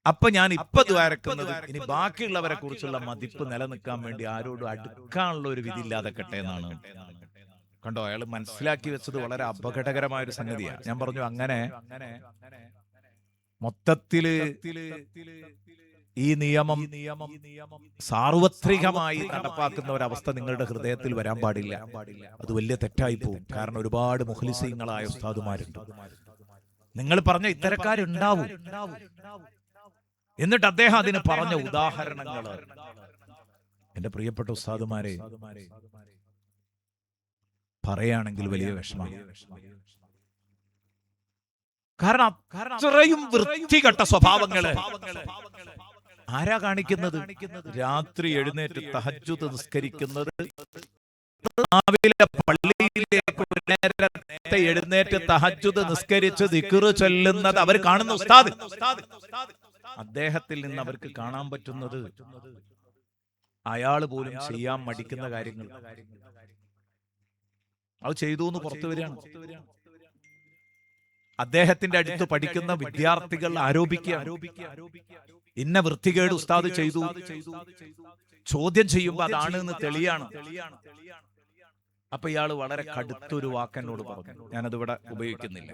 അപ്പൊ ഞാൻ ഇപ്പൊ ദ്വാരക്കുന്നത് ഇനി ബാക്കിയുള്ളവരെ കുറിച്ചുള്ള മതിപ്പ് നിലനിൽക്കാൻ വേണ്ടി ആരോടും അടുക്കാനുള്ള ഒരു വിധി ഇല്ലാതെ കട്ടെ എന്നാണ്. കണ്ടോ, അയാൾ മനസ്സിലാക്കി വെച്ചത് വളരെ അപകടകരമായ ഒരു സംഗതിയാണ്. ഞാൻ പറഞ്ഞു അങ്ങനെ മൊത്തത്തില് ഈ നിയമം സാർവത്രികമായി നടപ്പാക്കുന്ന ഒരവസ്ഥ നിങ്ങളുടെ ഹൃദയത്തിൽ വരാൻ പാടില്ല. അത് വലിയ തെറ്റായി പോകും. കാരണം ഒരുപാട് മുഖ്ലിസീങ്ങളായ ഉസ്താദുമാരുണ്ട്. നിങ്ങൾ പറഞ്ഞ ഇത്തരക്കാരുണ്ടാവും. എന്നിട്ട് അദ്ദേഹം അതിന് പറഞ്ഞ ഉദാഹരണങ്ങൾ എന്റെ പ്രിയപ്പെട്ട ഉസ്താദുമാരെ പറയുകയാണെങ്കിൽ വലിയ വിഷമമാണ്. കാരണം അത്രയും വൃത്തികെട്ട സ്വഭാവങ്ങള് ആരാ കാണിക്കുന്നത്? രാത്രി എഴുന്നേറ്റ് തഹജ്ജുദ് നിസ്കരിക്കുന്നത്, രാവിലെ പള്ളിയിലേക്ക് നേരത്തെ എഴുന്നേറ്റ് തഹജ്ജുദ് നിസ്കരിച്ച് ദിക്ർ ചൊല്ലുന്നത് അവർ കാണുന്ന ഉസ്താദ്. അദ്ദേഹത്തിൽ നിന്ന് അവർക്ക് കാണാൻ പറ്റുന്നത് അയാൾ പോലും ചെയ്യാൻ മടിക്കുന്ന കാര്യങ്ങൾ. അത് ചെയ്തു എന്ന് പുറത്തു വരികയാണ്. അദ്ദേഹത്തിന്റെ അടുത്ത് പഠിക്കുന്ന വിദ്യാർത്ഥികൾ ആരോപിക്കുക, ഇന്ന വൃത്തികേട് ഉസ്താദ് ചെയ്തു. ചോദ്യം ചെയ്യുമ്പോ അതാണ് എന്ന് തെളിയാണ്. അപ്പൊ ഇയാള് വളരെ കടുത്തൊരു വാക്കെന്നോട് പറഞ്ഞു, ഞാനതിവിടെ ഉപയോഗിക്കുന്നില്ല.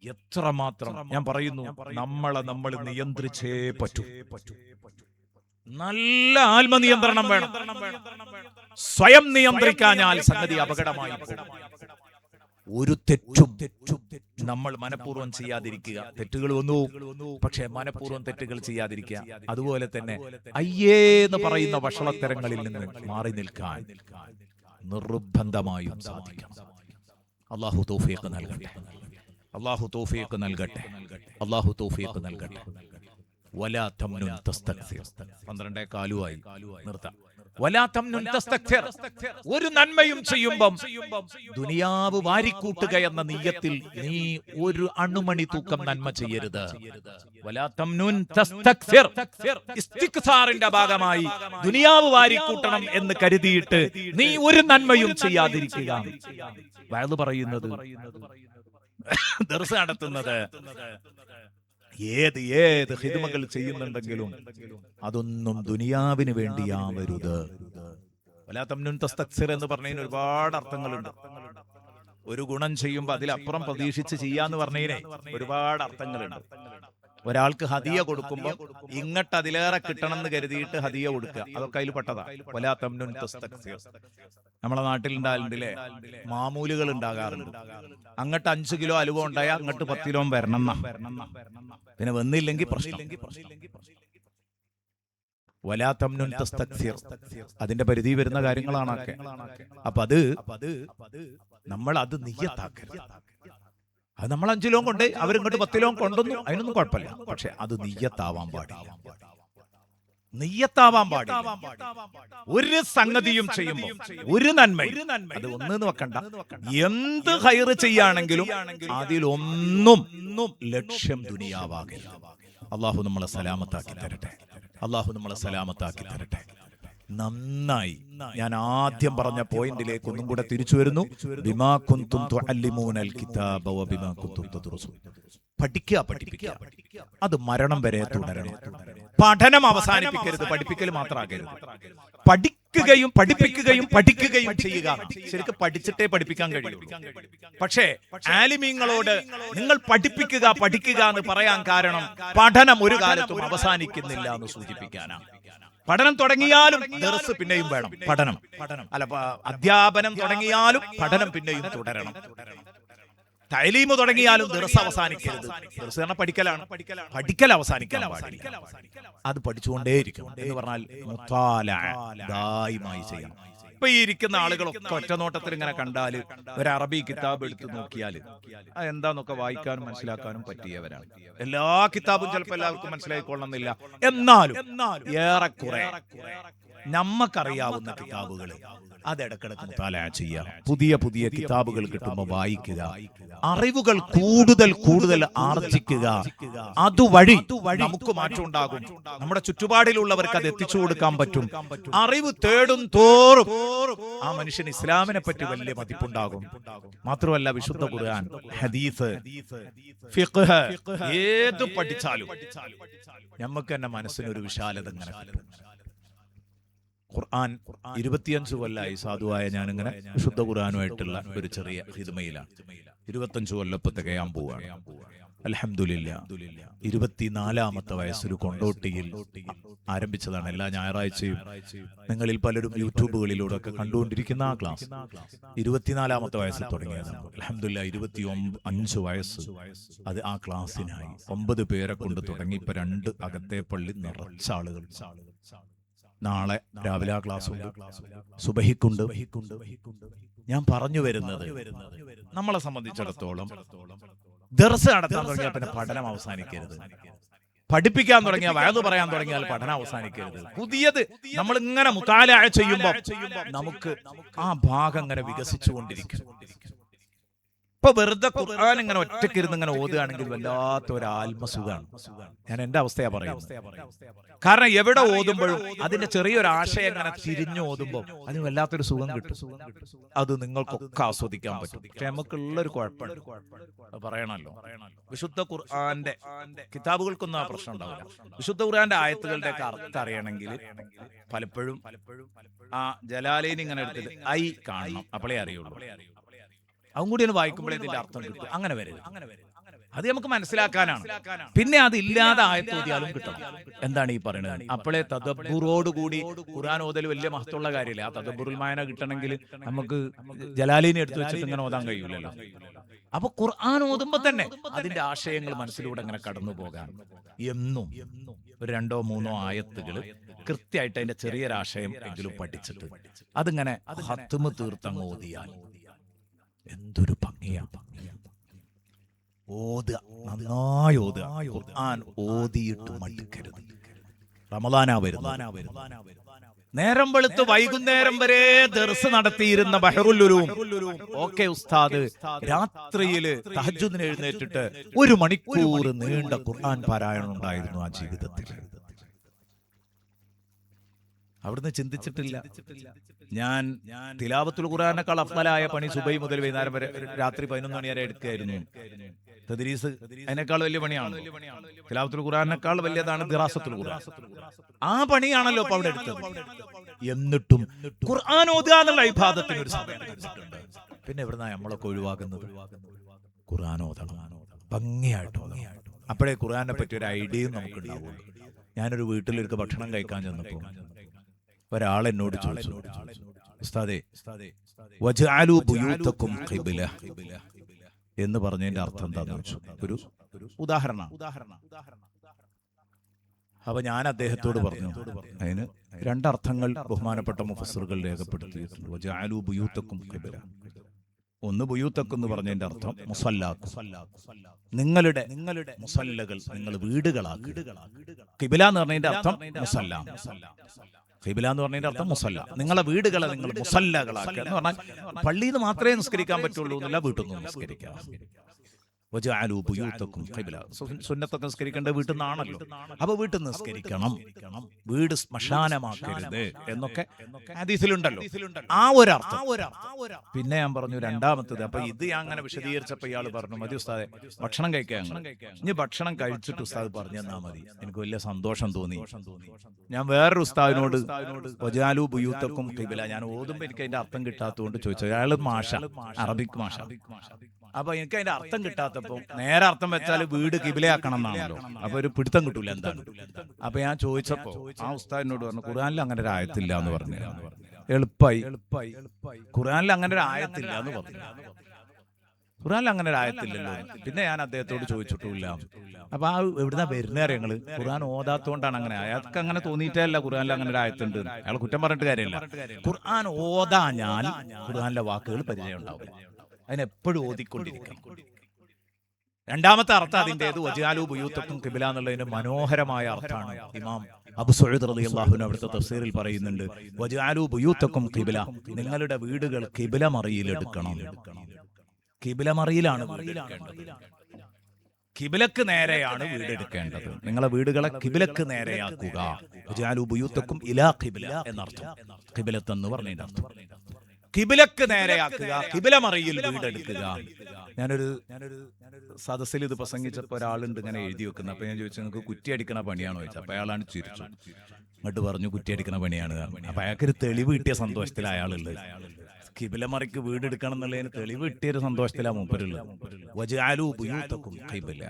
എത്രമാത്രം ഞാൻ പറയുന്നു, നമ്മൾ നിയന്ത്രിച്ചേ പറ്റൂ. നല്ല ആത്മനിയന്ത്രണം വേണം. സ്വയം നിയന്ത്രിക്കാഞ്ഞാൽ സംഗതി അപകടമായി പോകും. ഒരു തെറ്റും നമ്മൾ മനഃപൂർവ്വം ചെയ്യാതിരിക്കുക. തെറ്റുകൾ വന്നു, പക്ഷെ മനഃപൂർവ്വം തെറ്റുകൾ ചെയ്യാതിരിക്കുക. അതുപോലെ തന്നെ അയ്യേന്ന് പറയുന്ന വഷളത്തരങ്ങളിൽ നിന്ന് മാറി നിൽക്കാൻ നിർബന്ധമായും സാധിക്കണം. അല്ലാഹു തൗഫീഖ് നൽകട്ടെ. അല്ലാഹു തൗഫീഖ് നൽകട്ടെ. അല്ലാഹു തൗഫീഖ് നൽകട്ടെ. വലാ തംനുൻ തസ്തക്സിർ. 12 നിർത്താം. വലാ തംനുൻ തസ്തക്സിർ. ഒരു നന്മയും ചെയ്യുമ്പം ദുനിയാവ് വാരിക്കൂട്ടുക എന്ന നിയ്യത്തിൽ നീ ഒരു അണുമണി തൂക്കം നന്മ ചെയ്യരുത്. വലാ തംനുൻ തസ്തക്സിർ. ഇസ്തിക്സാറിന്റെ ഭാഗമായി ദുനിയാവ് വാരിക്കൂട്ടണം എന്ന് കരുതിയിട്ട് നീ ഒരു നന്മയും ചെയ്യാതിരിക്കുക. വഅദ് പറയുന്നത്, ദർസ് നടത്തുന്നത്, ഏത് ഹിദ്മകൾ ചെയ്യുന്നുണ്ടെങ്കിലും അതൊന്നും ദുനിയാവിന് വേണ്ടിയാവരുത്. വലാ തംനുൻ തസ്തക്സിർ എന്ന് പറഞ്ഞതിന് ഒരുപാട് അർത്ഥങ്ങളുണ്ട്. ഒരു ഗുണം ചെയ്യുമ്പോൾ അതിലപ്പുറം പ്രതീക്ഷിച്ച് ചെയ്യാന്ന് പറഞ്ഞതിന് ഒരുപാട് അർത്ഥങ്ങളുണ്ട്. ഒരാൾക്ക് ഹദിയ കൊടുക്കുമ്പോൾ ഇങ്ങോട്ട് അതിലേറെ കിട്ടണം എന്ന് കരുതിയിട്ട് ഹദിയ കൊടുക്കുക, അതൊക്കെ അതിൽ പെട്ടതാ. വലാ തംനുൻ തസ്തക്സിർ. നമ്മളെ നാട്ടിൽ ഉണ്ടാകലുണ്ടല്ലേ, മാമൂലുകൾ ഉണ്ടാകാറുണ്ട്. അങ്ങോട്ട് 5 കിലോ അലുവ ഉണ്ടായാൽ അങ്ങോട്ട് 10 കിലോ വരണം. പിന്നെ വന്നില്ലെങ്കിൽ പ്രശ്നം. വലാ തംനുൻ തസ്തക്സിർ. അതിന്റെ പരിധി വരുന്ന കാര്യങ്ങളാണൊക്കെ. അപ്പൊ അത് നമ്മൾ അത് നിയ്യത്താക്കരുത്. അത് നമ്മൾ 5 കിലോ കൊണ്ട് അവരിങ്ങോട്ട് 10 കിലോ കൊണ്ടൊന്നു, അതിനൊന്നും കുഴപ്പമില്ല. പക്ഷെ അത് നിയ്യത്താവാൻ പാടില്ല. നിയ്യത്താവാൻ പാടില്ല. ഒരു സംഗതിയും ചെയ്യുമ്പോൾ ഒരു നന്മ, അത് ഒന്നെന്ന് വെക്കണ്ട, എന്ത് ഖൈറ് ചെയ്യാണെങ്കിലും അതിലൊന്നും ലക്ഷ്യം ദുനിയാവാകരുത്. അല്ലാഹു നമ്മളെ സലാമത്താക്കി തരട്ടെ. അല്ലാഹു നമ്മളെ സലാമത്താക്കി തരട്ടെ. നന്നായി ഞാൻ ആദ്യം പറഞ്ഞ പോയിന്റിലേക്ക് ഒന്നും കൂടെ തിരിച്ചു വരുന്നു. ബിമാ കുന്തും തുഅല്ലിമൂനൽ കിതാബ വബിമാ കുന്തും തദ്റുസൂൻ. പഠിക്കുക, പഠിപ്പിക്കുക. അത് മരണം വരെ തുടരണം. പഠനം അവസാനിപ്പിക്കരുത്, പഠിപ്പിക്കൽ മാത്രമാകരുത്. പഠിക്കുകയും പഠിപ്പിക്കുകയും പഠിക്കുകയും ചെയ്യുക. ശരിക്കും പഠിച്ചിട്ടേ പഠിപ്പിക്കാൻ കഴിയുള്ളൂ. പക്ഷേ ആലിമീങ്ങളോട് നിങ്ങൾ പഠിപ്പിക്കുക പഠിക്കുക എന്ന് പറയാൻ കാരണം പഠനം ഒരു കാലത്തും അവസാനിക്കുന്നില്ല എന്ന് സൂചിപ്പിക്കാനാണ്. പഠനം തുടങ്ങിയാലും ദർസ് പിന്നെയും വേണം. അധ്യാപനം തുടങ്ങിയാലും പഠനം പിന്നെയും തുടരണം. തഅലീം തുടങ്ങിയാലും ദർസ് അവസാനിക്കരുത്. ദർസ് പറഞ്ഞാൽ പഠിക്കലാണ്. പഠിക്കൽ അവസാനിക്കാൻ പാടില്ല. അത് പഠിച്ചുകൊണ്ടേയിരിക്കും. എന്ന് പറഞ്ഞാൽ മുത്താലഅ ദായിമായി ചെയ്യണം. ഇപ്പൊ ഈ ഇരിക്കുന്ന ആളുകളൊക്കെ ഒറ്റനോട്ടത്തിൽ ഇങ്ങനെ കണ്ടാല് ഒരു അറബി കിതാബ് എടുത്ത് നോക്കിയാല് അത് എന്താന്നൊക്കെ വായിക്കാനും മനസ്സിലാക്കാനും പറ്റിയവരാണ്. എല്ലാ കിതാബും ചിലപ്പോൾ എല്ലാവർക്കും മനസ്സിലായിക്കൊള്ളണമെന്നില്ല. എന്നാലും ഏറെക്കുറെ നമ്മക്കറിയാവുന്ന കിതാബുകൾ അതിടക്കിടക്ക് മുതാലാ ചെയ്യാം. പുതിയ പുതിയ കിതാബുകൾ കിട്ടുമ്പോൾ വായിക്കുക, അറിവുകൾ കൂടുതൽ കൂടുതൽ ആർജിക്കുക. അതുവഴി നമുക്ക് മാറ്റം ഉണ്ടാകും. നമ്മുടെ ചുറ്റുപാടിലുള്ളവർക്ക് അത് എത്തിച്ചു കൊടുക്കാൻ പറ്റും. അറിവ് തേടും തോറും ആ മനുഷ്യൻ ഇസ്ലാമിനെ പറ്റി വലിയ മതിപ്പുണ്ടാകും. മാത്രമല്ല വിശുദ്ധ ഖുർആൻ, ഹദീസ്, ഫിഖ്ഹ് ഏത് പഠിച്ചാലും നമുക്ക് തന്നെ മനസ്സിനൊരു വിശാലത ഇങ്ങനെ കിട്ടും. ഖുർആൻ 25 കൊല്ലമായി സാധുവായ ഞാനിങ്ങനെ വിശുദ്ധ ഖുർആനുമായിട്ടുള്ള ഒരു ചെറിയ ഹിദ്മയിലാണ്. 25 കൊല്ലം തികയാൻ പോവാണ്. അൽഹംദുലില്ലാ. 24ാമത്തെ വയസ്സിൽ കൊണ്ടോട്ടിയിൽ ആരംഭിച്ചതാണ്. എല്ലാ ഞായറാഴ്ചയും നിങ്ങളിൽ പലരും യൂട്യൂബുകളിലൂടെ ഒക്കെ കണ്ടുകൊണ്ടിരിക്കുന്ന ആ ക്ലാസ് 24ാമത്തെ വയസ്സിൽ തുടങ്ങിയതാണ്. അൽഹംദുലില്ലാ. 25 വയസ്സ് അത് ആ ക്ലാസ്സിനായി 9 പേരെ കൊണ്ട് തുടങ്ങി. ഇപ്പൊ 2 അകത്തെ പള്ളി നിറച്ച ആളുകൾ. നാളെ രാവിലെ ആ ക്ലാസ് ഉണ്ട്, സുബഹിക്കുണ്ട്. ഞാൻ പറഞ്ഞു വരുന്നത്, നമ്മളെ സംബന്ധിച്ചിടത്തോളം ദർസ് നടത്താൻ തുടങ്ങിയാൽ പിന്നെ പഠനം അവസാനിക്കരുത്. പഠിപ്പിക്കാൻ തുടങ്ങിയാൽ, വയത് പറയാൻ തുടങ്ങിയാൽ പഠനം അവസാനിക്കരുത്. പുതിയത് നമ്മൾ ഇങ്ങനെ മുതാലാ ചെയ്യുമ്പോൾ നമുക്ക് ആ ഭാഗം ഇങ്ങനെ വികസിച്ചുകൊണ്ടിരിക്കും. ഇപ്പൊ വെറുതെ ഖുർആൻ ഇങ്ങനെ ഒറ്റക്കിരുന്ന് ഇങ്ങനെ ഓതുകയാണെങ്കിൽ വല്ലാത്ത ഒരു ആത്മസുഖാണ്. ഞാൻ എന്റെ അവസ്ഥയാ പറയുന്നത്. കാരണം എവിടെ ഓതുമ്പോഴും അതിന്റെ ചെറിയൊരു ആശയം ഇങ്ങനെ തിരിഞ്ഞു ഓതുമ്പോൾ അതിന് വല്ലാത്തൊരു സുഖം കിട്ടും. അത് നിങ്ങൾക്കൊക്കെ ആസ്വദിക്കാൻ പറ്റും. പക്ഷെ നമുക്കുള്ളൊരു കുഴപ്പമാണ്, പറയണല്ലോ. വിശുദ്ധ ഖുർആന്റെ കിതാബുകൾക്കൊന്നും ആ പ്രശ്നം ഉണ്ടാവില്ല. വിശുദ്ധ ഖുർആന്റെ ആയത്തുകളുടെ ഒക്കെ അർത്ഥം അറിയണമെങ്കിൽ പലപ്പോഴും ആ ജലാലൈൻ ഇങ്ങനെ എടുത്തിട്ട് ഐ കാണണം, അപ്പോഴേ അറിയുള്ളൂ. അതും കൂടി ഒന്ന് വായിക്കുമ്പോഴേ ഇതിന്റെ അർത്ഥം കിട്ടും. അങ്ങനെ വരരുത്. അത് നമുക്ക് മനസ്സിലാക്കാനാണ്. പിന്നെ അത് ഇല്ലാതെ ആയത്തോതിയാലും കിട്ടണം. എന്താണ് ഈ പറയുന്നത്? അപ്പോഴേ തദബ്ബുറോടുകൂടി ഖുർആൻ ഓതൽ വലിയ മഹത്വമുള്ള കാര്യമില്ല. ആ തദബ്ബുറുൽ മായന കിട്ടണമെങ്കിൽ നമുക്ക് ജലാലീനെ എടുത്തു വെച്ചിട്ട് ഇങ്ങനെ ഓതാൻ കഴിയൂലല്ലോ. അപ്പൊ ഖുർആൻ ഓതുമ്പോ തന്നെ അതിന്റെ ആശയങ്ങൾ മനസ്സിലൂടെ അങ്ങനെ കടന്നു പോകാൻ എന്നും ഒരു 2-3 ആയത്തുകൾ കൃത്യമായിട്ട് അതിന്റെ ചെറിയൊരാശയം എങ്കിലും പഠിച്ചിട്ട് അതിങ്ങനെ ഹത്മ് തീർത്തങ്ങ് ഓതിയാൽ എന്തൊരു ഭംഗിയാ. ഓതുക, നന്നായി ഓതുക. ഖുർആൻ ഓതിയിട്ട് മടുക്കരുത്. റമളാനാ വരുന്നത്. നേരം വെളുത്ത് വൈകുന്നേരം വരെ ദർസ് നടത്തിയിരുന്ന ബഹറുൽ ഉലൂം ഓക്കെ ഉസ്താദ് രാത്രിയില് തഹജ്ജുദിന് എഴുന്നേറ്റിട്ട് 1 മണിക്കൂർ നീണ്ട ഖുർആൻ പാരായണം ഉണ്ടായിരുന്നു ആ ജീവിതത്തിൽ. അവിടുന്ന് ചിന്തിച്ചിട്ടില്ല. ഞാൻ തിലാവത്തുൽ ഖുർആനേക്കാൾ അഫ്ളലായ പണി സുബൈ മുതൽ വൈകുന്നേരം വരെ രാത്രി 11 മണി വരെ എടുക്കുകയായിരുന്നു. തദ്രീസ് അതിനേക്കാൾ വലിയ പണിയാണ്. തിലാവത്തുൽ ഖുർആനേക്കാൾ വലിയതാണ് ദിറാസത്തുൽ ഖുർആൻ. ആ പണിയാണല്ലോ ഇപ്പൊ അവിടെ എടുത്തത്. എന്നിട്ടും ഖുർആൻ ഓതുക എന്നുള്ള ഇബാദത്തിന് ഒരു സമയം എടുത്തിട്ടുണ്ട്. പിന്നെ എവിടുന്നാ നമ്മളൊക്കെ ഒഴിവാക്കുന്നത്? ഖുർആൻ ഓതണം, ഭംഗിയായിട്ട് ഓതണം. അപ്പോഴേ ഖുർആനെ പറ്റി ഒരു ഐഡിയയും നമുക്ക് ഉണ്ടാവുള്ളൂ. ഞാനൊരു വീട്ടിലൊരു ഭക്ഷണം കഴിക്കാൻ ചെന്നപ്പോൾ ഒരാൾ എന്നോട് ചോദിച്ചു, ഉസ്താദേ വജഅലു ബുയൂതകും ഖിബ്ല എന്ന് പറഞ്ഞതിന്റെ അർത്ഥം എന്താന്ന് ചോദിച്ചു. ഒരു ഉദാഹരണം. അപ്പൊ ഞാൻ അദ്ദേഹത്തോട് പറഞ്ഞു, അതിന് 2 അർത്ഥങ്ങൾ ബഹുമാനപ്പെട്ട മുഫസ്സിറുകൾ രേഖപ്പെടുത്തിയിട്ടുണ്ട്. വജഅലു ബുയൂതകും ഖിബ്ല. ഒന്ന് ബുയൂതക് എന്ന് പറഞ്ഞതിന്റെ അർത്ഥം മുസല്ലാക്കും, നിങ്ങളുടെ മുസല്ലകൾ നിങ്ങൾ വീടുകളാക്കുക. ഖിബ്ല എന്ന് പറഞ്ഞതിന്റെ അർത്ഥം മുസല്ല. ഖിബ്ല എന്ന് പറഞ്ഞതിന്റെ അർത്ഥം മുസല്ല. നിങ്ങളെ വീടുകളെ നിങ്ങൾ മുസല്ലകളാക്കുക എന്ന് പറഞ്ഞാൽ പള്ളിയിൽ നിന്ന് മാത്രമേ നിസ്കരിക്കാൻ പറ്റുള്ളൂ എന്നല്ല, വീട്ടിൽ നിന്ന് നിസ്കരിക്കാം. വജഅലു ബുയൂതകും ഖിബ്ല. സുന്നത്തൊക്കെ നിസ്കരിക്കേണ്ടത് വീട്ടിൽ നിന്നാണല്ലോ. അപ്പൊ വീട്ടിൽ നിസ്കരിക്കണം, വീട് ശ്മശാനമാക്കരുത് എന്നൊക്കെ ഹദീസിലുണ്ടല്ലോ. ആ ഒരർത്ഥം. പിന്നെ ഞാൻ പറഞ്ഞു രണ്ടാമത്തത്. അപ്പൊ ഇത് ഞാൻ അങ്ങനെ വിശദീകരിച്ചപ്പോ ഇയാൾ പറഞ്ഞു, മതി ഉസ്താദെ ഭക്ഷണം കഴിക്കാൻ. ഇനി ഭക്ഷണം കഴിച്ചിട്ട് ഉസ്താദ് പറഞ്ഞു തന്നാ മതി. എനിക്ക് വലിയ സന്തോഷം തോന്നി. ഞാൻ വേറൊരു ഉസ്താദിനോട് വജഅലു ബുയൂതകും ഖിബ്ല ഞാൻ ഓതുമ്പോ എനിക്ക് അതിന്റെ അർത്ഥം കിട്ടാത്തതുകൊണ്ട് ചോദിച്ചു. അയാൾ മാഷ, അറബിക് മാഷ. അപ്പൊ എനിക്ക് അതിന്റെ അർത്ഥം കിട്ടാത്തപ്പോ നേരെ അർത്ഥം വെച്ചാൽ വീട് കിബിലയാക്കണം എന്നാണല്ലോ. അപ്പൊ ഒരു പിടുത്തം കിട്ടൂല എന്താണ്. അപ്പൊ ഞാൻ ചോദിച്ചപ്പോ ആ ഉസ്താദിനോട് പറഞ്ഞു, ഖുർആനിൽ അങ്ങനെ ഒരു ആയത്തില്ല എന്ന് പറഞ്ഞു. എളുപ്പമായി. ഖുർആനിൽ അങ്ങനെ ഒരു ആയത്തില്ല എന്ന് പറഞ്ഞു. ഖുർആനിൽ അങ്ങനെ ഒരു ആയത്തില്ലല്ലോ. പിന്നെ ഞാൻ അദ്ദേഹത്തോട് ചോദിച്ചിട്ടില്ല. അപ്പൊ ആ എവിടുന്നാ വരുന്ന കാര്യങ്ങള്? ഖുർആൻ ഓതാത്തോണ്ടാണ് അങ്ങനെ. അയാൾക്ക് അങ്ങനെ തോന്നിയിട്ടേ അല്ല ഖുർആനിൽ അങ്ങനെ ഒരു ആയത്തുണ്ട്. അയാൾ കുറ്റം പറഞ്ഞിട്ട് കാര്യമില്ല. ഖുർആൻ ഓതാഞ്ഞാൽ ഖുർആനിലെ വാക്കുകൾ പരിചയം ഉണ്ടാവില്ല. അതിനെപ്പോഴും ഓതിക്കൊണ്ടിരിക്കണം. രണ്ടാമത്തെ അർത്ഥം അതിൻ്റെത് വജാലു ബുയൂത്തക്കും കിബില എന്നുള്ളതിന് മനോഹരമായ അർത്ഥമാണ്. ഇമാം അബു സഈദ് റളിയല്ലാഹു അൻഹു അവിടുത്തെ തഫ്സീറിൽ പറയുന്നുണ്ട്, വജാലു ബുയൂത്തക്കും കിബില, നിങ്ങളുടെ വീടുകൾ കിബില മറിയിലെടുക്കണം. കിബില മറിയിലാണ് വീടെടുക്കേണ്ടത്, കിബിലക്ക് നേരെയാണ് വീടെടുക്കേണ്ടത്. നിങ്ങളെ വീടുകളെ കിബിലക്ക് നേരെയാക്കുക. വജാലു ബുയൂത്തക്കും ഇലാ കിബില എന്നർത്ഥം. കിബിലത്ത് എന്ന് പറഞ്ഞതിന്റെ അർത്ഥം കിബിലക്ക് നേരെയാക്കുക, കിബില മറിയിൽ വീടെടുക്കുക. ഞാനൊരു സദസ്സിൽ ഇത് പ്രസംഗിച്ചപ്പോൾ ഒരാളുണ്ട് ഇങ്ങനെ എഴുതി വെക്കുന്നത്. അപ്പൊ ഞാൻ ചോദിച്ചു, നിങ്ങൾക്ക് കുറ്റിയടിക്കണ പണിയാണോ ചോദിച്ചു. അപ്പൊ അയാളാണ് ചിരിച്ചു, എന്നിട്ട് പറഞ്ഞു കുറ്റിയടിക്കണ പണിയാണ്. അപ്പൊ അയാൾക്കൊരു തെളിവ് കിട്ടിയ സന്തോഷത്തിൽ അയാളുള്ളത്. കിബില മറിക്ക് വീടെടുക്കണം എന്നുള്ളതിന് തെളിവ് കിട്ടിയൊരു സന്തോഷത്തിലാ മൂപ്പരുള്ളത്. വജഅലൂ ബുയൂതക്കും ഖിബല.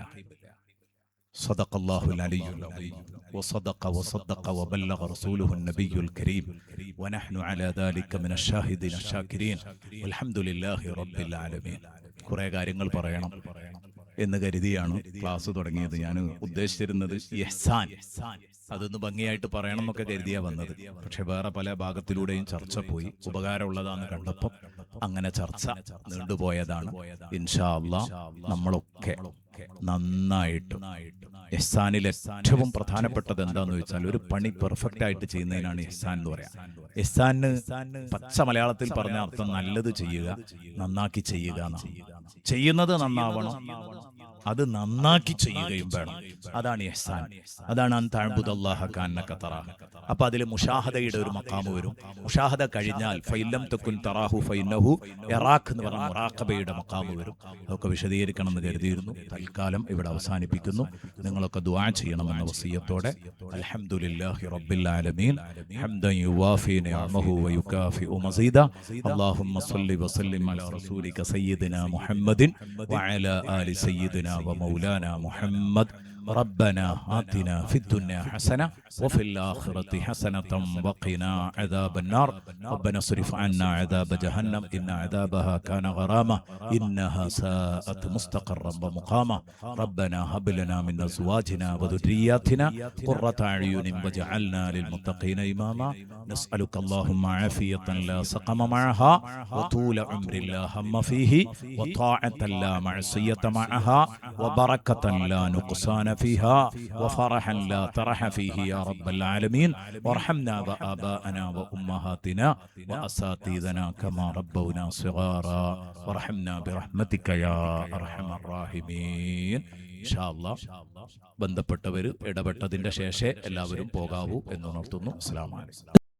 സദഖല്ലാഹുൽ അലിയ്യുൽ അദീം വസദഖ വസദ്ദഖ വബല്ലഗ റസൂലുഹുൻ നബിയ്യുൽ കരീം വനഹ്നു അലാ ദാലിക മിനശ് ഷാഹിദീന ശാകിരീൻ വൽഹംദുലില്ലാഹി റബ്ബിൽ ആലമീൻ. കുറെ കാര്യങ്ങൾ പറയണം എന്ന് കരുതിയാണ് ക്ലാസ് തുടങ്ങിയത്. ഞാൻ ഉദ്ദേശിച്ചിരുന്നത് ഇഹ്സാൻ, അതൊന്ന് ഭംഗിയായിട്ട് പറയണം എന്നൊക്കെ കരുതിയാ വന്നത്. പക്ഷെ വേറെ പല ഭാഗത്തിലൂടെയും ചർച്ച പോയി. ഉപകാരമുള്ളതാന്ന് കണ്ടപ്പോൾ അങ്ങനെ ചർച്ച നീണ്ടുപോയതാണ്. ഇൻഷാ അല്ലാഹ് നമ്മളൊക്കെ നന്നായിട്ട് ഇഹ്സാനിൽ ഏറ്റവും പ്രധാനപ്പെട്ടത് എന്താന്ന് വെച്ചാൽ, ഒരു പണി പെർഫെക്റ്റ് ആയിട്ട് ചെയ്യുന്നതിനാണ് ഇഹ്സാൻ എന്ന് പറയാം. ഇഹ്സാന് പച്ച മലയാളത്തിൽ പറഞ്ഞ അർത്ഥം നല്ലത് ചെയ്യുക, നന്നാക്കി ചെയ്യുക എന്നാണ്. ചെയ്യുന്നത് നന്നാവണം, അത് നന്നാക്കി ചെയ്യുകയും വേണം. അതാണ് ഇഹ്സാൻ. അതാണ് അൻ തഅബ്ദുല്ലാഹ കഅന്നക തറാഹു. അപ്പൊ അതിൽ മുഷാഹദയുടെ ഒരു മഖാമ് വരും. മുഷാഹദ കഴിഞ്ഞാൽ ഫഇല്ലം തകുൻ തറാഹു ഫഇന്നഹു യറാഖ് എന്ന് പറഞ്ഞ മുറാഖബയുടെ മഖാമ് വരും. അതൊക്കെ വിശദീകരിക്കണം എന്ന് കരുതിയിരുന്നു. തൽക്കാലം ഇവിടെ അവസാനിപ്പിക്കുന്നു. നിങ്ങളൊക്കെ ദുആ ചെയ്യണമെന്ന വസിയത്തോടെ അൽഹംദുലില്ലാഹി റബ്ബിൽ ആലമീൻ ഹംദൻ യുവാഫി നിഅമഹു വയുകാഫിഉ മസീദ. അല്ലാഹുമ്മ സ്വല്ലി വസല്ലിം അലാ റസൂലിക സയ്യിദിനാ മുഹമ്മദിൻ വഅലാ ആലി സയ്യിദിനാ ومولانا محمد. ربنا آتنا في الدنيا حسنة وفي الآخرة حسنة وقنا عذاب النار. ربنا اصرف عنا عذاب جهنم إن عذابها كان غراما إنها ساءت مستقرا ومقاما. ربنا هب لنا من أزواجنا وذرياتنا قرة أعين واجعلنا للمتقين إماما. نسألك اللهم عافية لا سقم معها وطول عمر لا هم فيه وطاعة لا معصية معها وبركة لا نقصان فيها وفرحا لا ترح فيه يا رب العالمين. وارحمنا وآباءنا وأمهاتنا وأساتذتنا كما ربونا صغارا وارحمنا برحمتك يا أرحم الراحمين. ഇൻഷാ അല്ലാഹ് ബന്ധപ്പെട്ടവർ ഇടപെട്ടതിന്റെ ശേഷം എല്ലാവരും പോകാവൂ എന്ന് ഉണർത്തുന്നു. അസ്സലാമു അലൈക്കും.